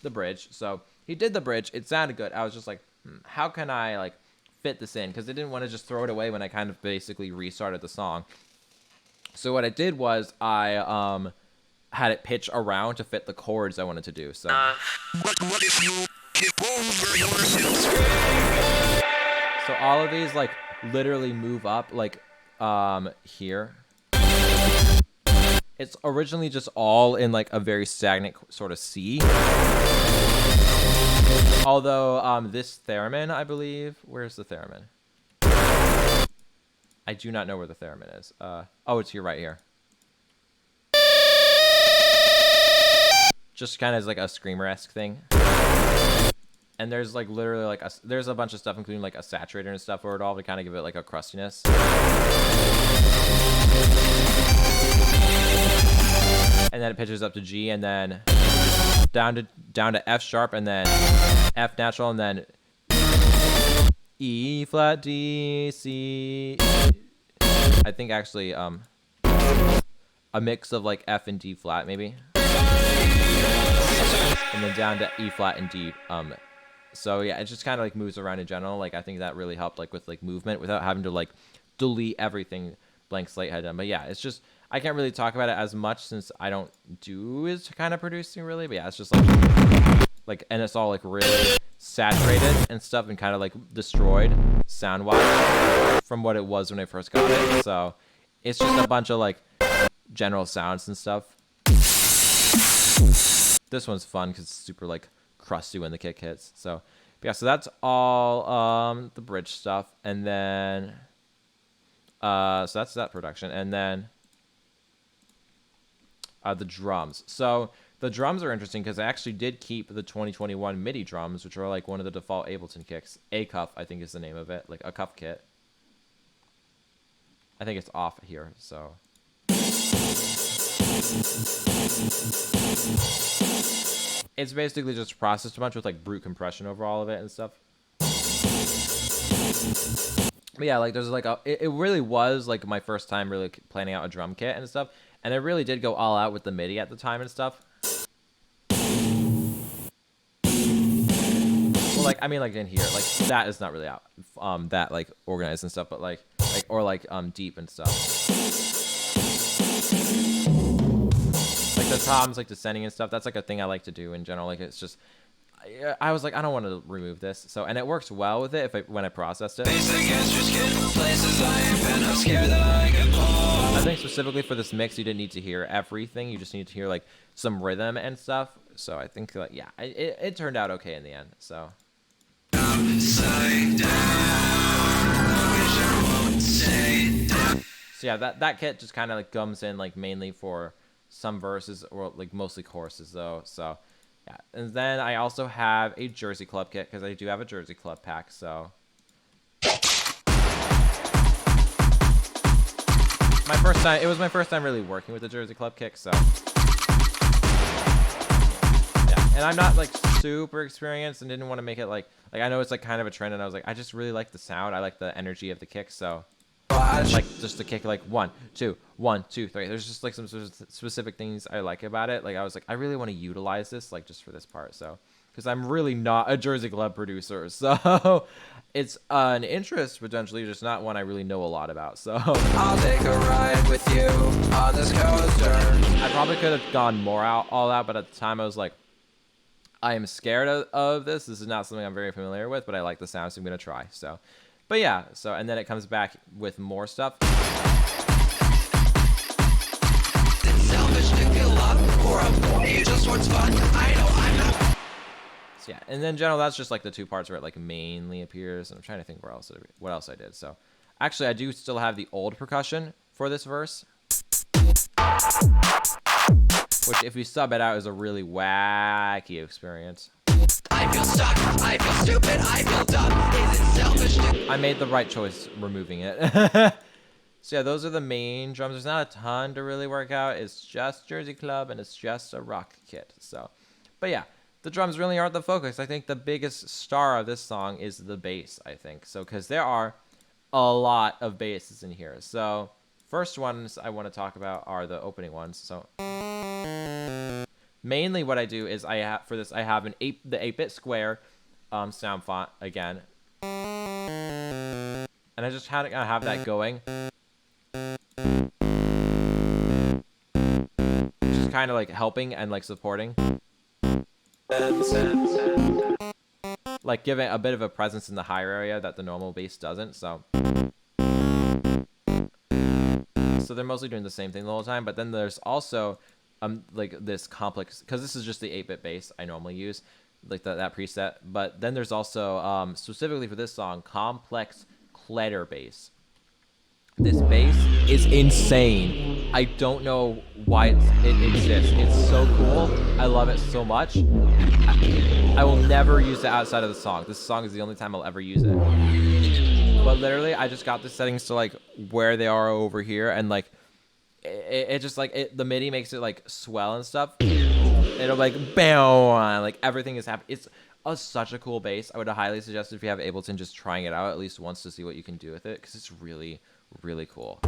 the bridge, so he did the bridge. It sounded good. I was just like, how can I like fit this in? Because I didn't want to just throw it away when I kind of basically restarted the song. So what I did was I had it pitch around to fit the chords I wanted to do. So What if you tip over yourself? So all of these like literally move up like here. It's originally just all in like a very stagnant sort of C. Although this theremin, I believe, where's the theremin? I do not know where the theremin is. Oh, it's here, right here. Just kind of like a screamer-esque thing. And there's like literally like there's a bunch of stuff, including like a saturator and stuff for it all to kind of give it like a crustiness. And then it pitches up to G, and then down to F sharp, and then F natural, and then E flat D C. I think actually a mix of like F and D flat maybe, and then down to E flat and D. So yeah, it just kind of like moves around in general. Like I think that really helped like with like movement without having to like delete everything blank slate had done. But yeah, it's just I can't really talk about it as much since I don't do is kind of producing really. But yeah, it's just like and it's all like really saturated and stuff and kind of like destroyed sound wise from what it was when I first got it. So it's just a bunch of like general sounds and stuff. This one's fun because it's super like crusty when the kick hits. So yeah, so that's all the bridge stuff, and then so that's that production, and then the drums. So the drums are interesting because I actually did keep the 2021 MIDI drums, which are like one of the default Ableton kicks. A cuff, I think is the name of it, like a cuff kit. I think it's off here, so. It's basically just processed a bunch with like brute compression over all of it and stuff. But yeah, like there's like it really was like my first time really planning out a drum kit and stuff, and I really did go all out with the MIDI at the time and stuff. Well, like I mean, like in here, like that is not really out, that like organized and stuff, but like or like deep and stuff. Like the toms, like descending and stuff. That's like a thing I like to do in general. Like it's just, I was like, I don't want to remove this. So, and it works well with it when I processed it. I think specifically for this mix, you didn't need to hear everything. You just need to hear like some rhythm and stuff. So I think like, yeah, it turned out okay in the end. So. So yeah, that kit just kind of like comes in like mainly for some verses or like mostly choruses though. So yeah, and then I also have a Jersey Club kit because I do have a Jersey Club pack. So it was my first time really working with the Jersey Club kick. So yeah, and I'm not like super experienced and didn't want to make it like I know it's like kind of a trend, and I was like I just really like the sound. I like the energy of the kick. So. Like just the kick like 1 2 1 2 3. There's just like some specific things I like about it. Like I was like I really want to utilize this like just for this part. So because I'm really not a Jersey Club producer, so it's an interest potentially, just not one I really know a lot about. So I'll take a ride with you on this coaster. I probably could have gone more all out, but at the time I was like I am scared of this. This is not something I'm very familiar with, but I like the sound, so I'm gonna try. So. But yeah, so and then it comes back with more stuff. So yeah, and then in general, that's just like the two parts where it like mainly appears. And I'm trying to think what else I did. So actually, I do still have the old percussion for this verse, which if we sub it out is a really wacky experience. I feel stuck, I feel stupid, I feel dumb. Is it selfish? I made the right choice removing it. So yeah, those are the main drums. There's not a ton to really work out. It's just Jersey Club and it's just a rock kit. So, but yeah, the drums really aren't the focus. I think the biggest star of this song is the bass, I think. So, because there are a lot of basses in here. So, first ones I want to talk about are the opening ones. So. Mainly what I do is I have the 8-bit square sound font again. And I just have that going. Just kind of like helping and like supporting. Like giving a bit of a presence in the higher area that the normal bass doesn't, so they're mostly doing the same thing the whole time, but then there's also like this complex, because this is just the 8-bit bass I normally use, like that preset. But then there's also specifically for this song, complex clatter bass. This bass is insane. I don't know why it exists. It's so cool. I love it so much. I will never use it outside of the song. This song is the only time I'll ever use it. But literally, I just got the settings to like where they are over here, and like it just like the MIDI makes it like swell and stuff. It'll like bam, like everything is happening. It's such a cool bass. I would highly suggest if you have Ableton, just trying it out at least once to see what you can do with it, because it's really, really cool.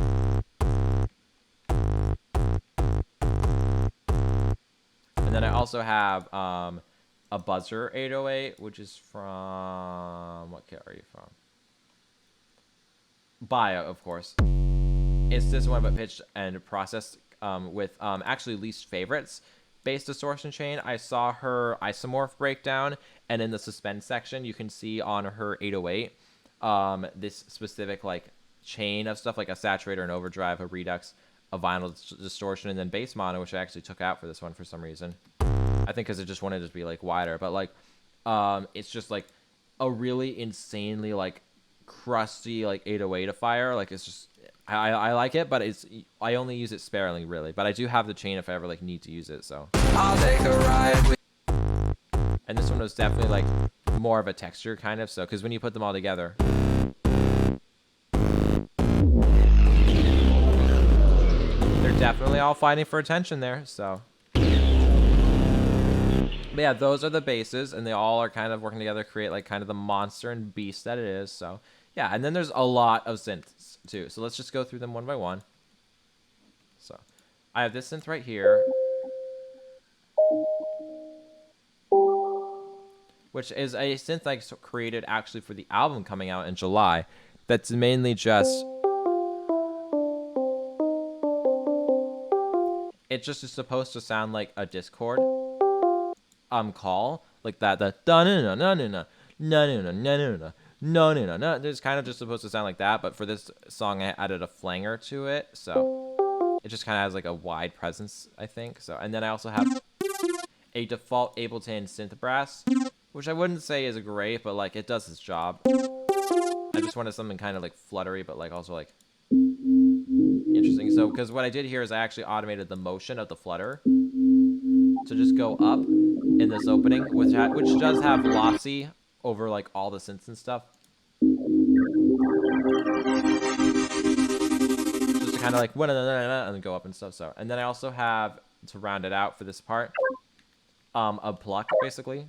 And then I also have a buzzer 808, which is from, what kit are you from? Bio, of course. It's this one, but pitched and processed with actually least favorites bass distortion chain. I saw her isomorph breakdown, and in the suspend section, you can see on her 808 this specific like chain of stuff, like a saturator, an overdrive, a redux, a vinyl distortion, and then bass mono, which I actually took out for this one for some reason. I think because it just wanted it to be like wider, but like it's just like a really insanely like crusty like 808ifier. Like it's just I like it, but I only use it sparingly really. But I do have the chain if I ever like need to use it. So I'll take a ride with and this one was definitely like more of a texture kind of, so because when you put them all together, they're definitely all fighting for attention there. So but yeah, those are the basses, and they all are kind of working together to create like kind of the monster and beast that it is. So yeah, and then there's a lot of synths too. So let's just go through them one by one. So I have this synth right here, which is a synth I created actually for the album coming out in July. That's mainly just, it just is supposed to sound like a Discord call, like that, the da na na na na na na na na na na na na. It's kind of just supposed to sound like that, but for this song I added a flanger to it, so it just kind of has like a wide presence, I think. So, and then I also have a default Ableton synth brass, which I wouldn't say is great, but like it does its job. I just wanted something kind of like fluttery, but like also like interesting. So, because what I did here is I actually automated the motion of the flutter to just go up in this opening, which does have lossy over like all the synths and stuff. Just to kind of like and then go up and stuff. So, and then I also have, to round it out for this part, a pluck basically.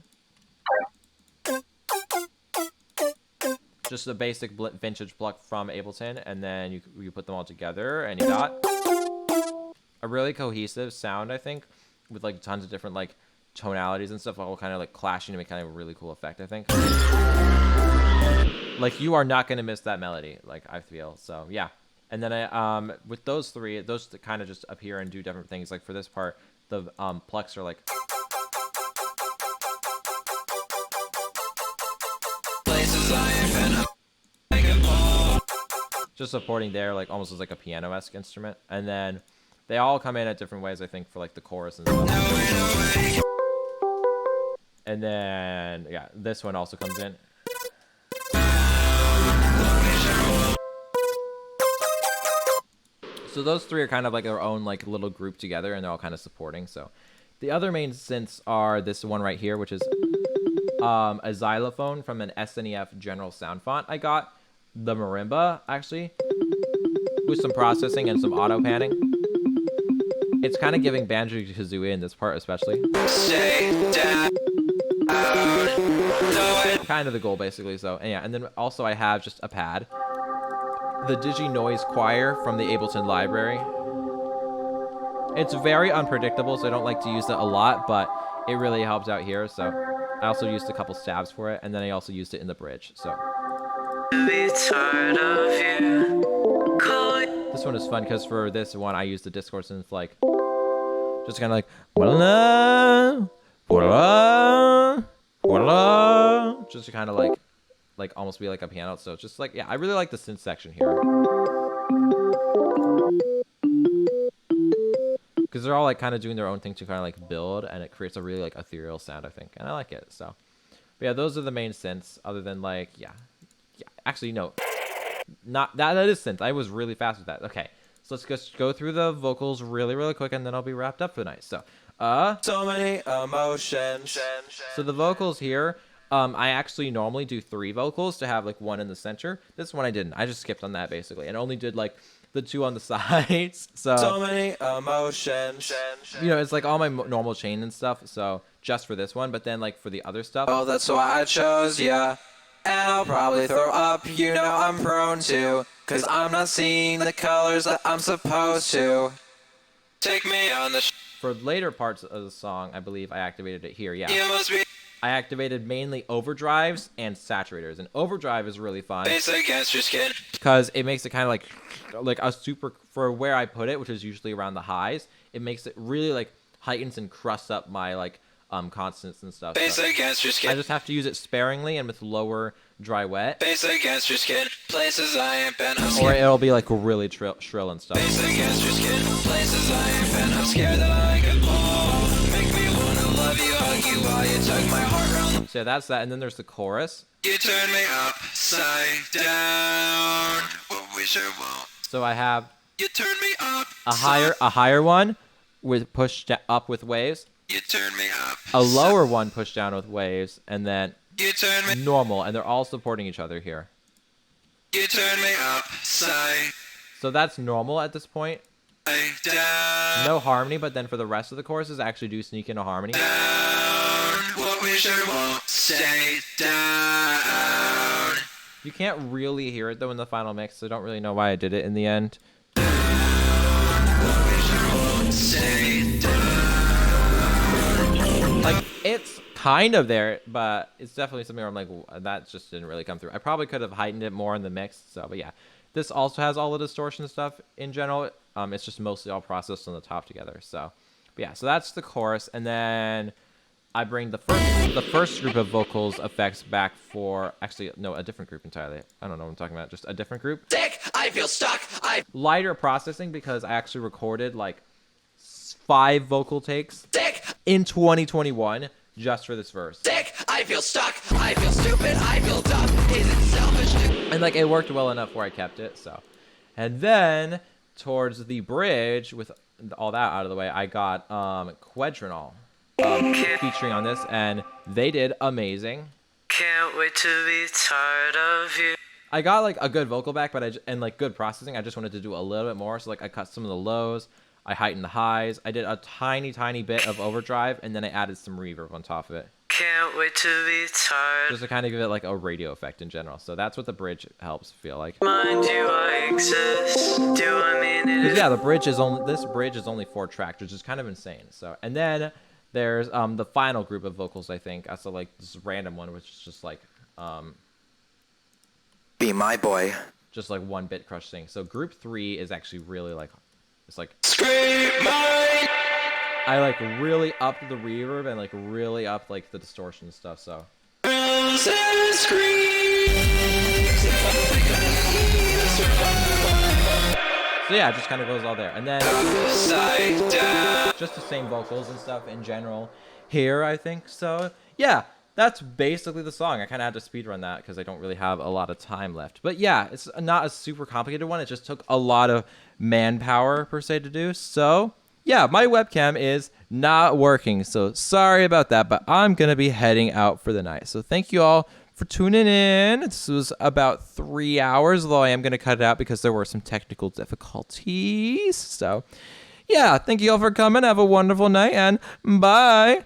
Just a basic vintage pluck from Ableton, and then you put them all together, and you got a really cohesive sound, I think, with like tons of different like tonalities and stuff all kind of like clashing to make kind of a really cool effect, I think. Like you are not going to miss that melody, like I feel. So yeah. And then I with those three, those kind of just appear and do different things. Like for this part, the plucks are like just supporting there, like almost as like a piano-esque instrument. And then they all come in at different ways, I think, for like the chorus and stuff. And then yeah, this one also comes in. So those three are kind of like their own like little group together, and they're all kind of supporting. So the other main synths are this one right here, which is a xylophone from an SNEF general sound font I got. The marimba, actually, with some processing and some auto panning. It's kind of giving Banjo-Kazooie in this part, especially. Kind of the goal, basically. So, and yeah, and then also I have just a pad. The Digi Noise Choir from the Ableton library. It's very unpredictable, so I don't like to use it a lot, but it really helps out here. So I also used a couple stabs for it, and then I also used it in the bridge. So this one is fun because for this one I used the Discord synth, like just kind of like just to kind of like almost be like a piano. So it's just like, yeah, I really like the synth section here because they're all like kind of doing their own thing to kind of like build, and it creates a really like ethereal sound, I think, and I like it. So but yeah, those are the main synths, other than like yeah, actually no, Not that is synth. I was really fast with that. Okay, so let's just go through the vocals really quick, and then I'll be wrapped up for the night. So, So many emotions. so the vocals here, I actually normally do 3 vocals to have like one in the center. This one I didn't. I just skipped on that basically, and only did like the 2 on the sides. So many emotions. You know, it's like all my normal chain and stuff. So just for this one, but then like for the other stuff, Oh, that's why I chose ya. And I'll probably throw up, you know I'm prone to. Cause I'm not seeing the colors that I'm supposed to. Take me on the for later parts of the song, I believe I activated it here. Yeah. You must be I activated mainly overdrives and saturators, and overdrive is really fun face against your skin. because it makes it kind of like a super, for where I put it, which is usually around the highs, it makes it really like heightens and crusts up my like constants and stuff. Face So against your skin. I just have to use it sparingly and with lower dry wet, Face against your skin. Places I ain't been. I'm or scared. it'll be like really shrill and stuff. Face against your skin. Places I ain't been. I'm scared that I could fall. Make me wanna love you, hug you while you tug my heart round. So yeah, that's that, and then there's the chorus. You turn me upside down. But we sure won't. So I have You turn me up. a higher one with pushed up with waves, You turn me up. a lower one pushed down with waves, and then You turn me. normal, and they're all supporting each other here. You turn me upside So that's normal at this point. down. No harmony, but then for the rest of the choruses, I actually do sneak in a harmony. Down. What we sure won't stay down. You can't really hear it though in the final mix, so I don't really know why I did it in the end. Stay down. Like, it's kind of there, but it's definitely something where I'm like, that just didn't really come through. I probably could have heightened it more in the mix, so, but yeah. This also has all the distortion stuff in general. It's just mostly all processed on the top together, so. But yeah, so that's the chorus, and then I bring the first group of vocals effects back for, actually, no, a different group entirely. I don't know what I'm talking about, just a different group. Sick, I feel stuck, Lighter processing because I actually recorded like 5 vocal takes sick, in 2021 just for this verse. sick, I feel stuck, I feel stupid, I feel dumb. Is it selfish? And like it worked well enough where I kept it, so. And then towards the bridge, with all that out of the way, I got Quedrenol featuring on this, and they did amazing. Can't wait to be tired of you. I got like a good vocal back, but and like good processing. I just wanted to do a little bit more, so like I cut some of the lows, I heightened the highs, I did a tiny bit of overdrive, and then I added some reverb on top of it, Can't wait to be tired. just to kind of give it like a radio effect in general. So that's what the bridge helps feel like. Mind you, I exist. Do I mean it? Because yeah, this bridge is only 4 tracks, which is kind of insane. So, and then there's the final group of vocals, I think. So like this random one, which is just like Be my boy. just like 1 bit crush thing. So group 3 is actually really like, it's like Scream mine. I like really upped the reverb and like really upped like the distortion and stuff. So And scream. yeah, it just kind of goes all there. And then Upside down. just the same vocals and stuff in general here, I think. So yeah, that's basically the song. I kind of had to speedrun that because I don't really have a lot of time left. But yeah, it's not a super complicated one. It just took a lot of manpower per se to do. So yeah, my webcam is not working. So sorry about that, but I'm going to be heading out for the night. So thank you all for tuning in. This was about 3 hours, although I am going to cut it out because there were some technical difficulties. So yeah, thank you all for coming. Have a wonderful night and bye.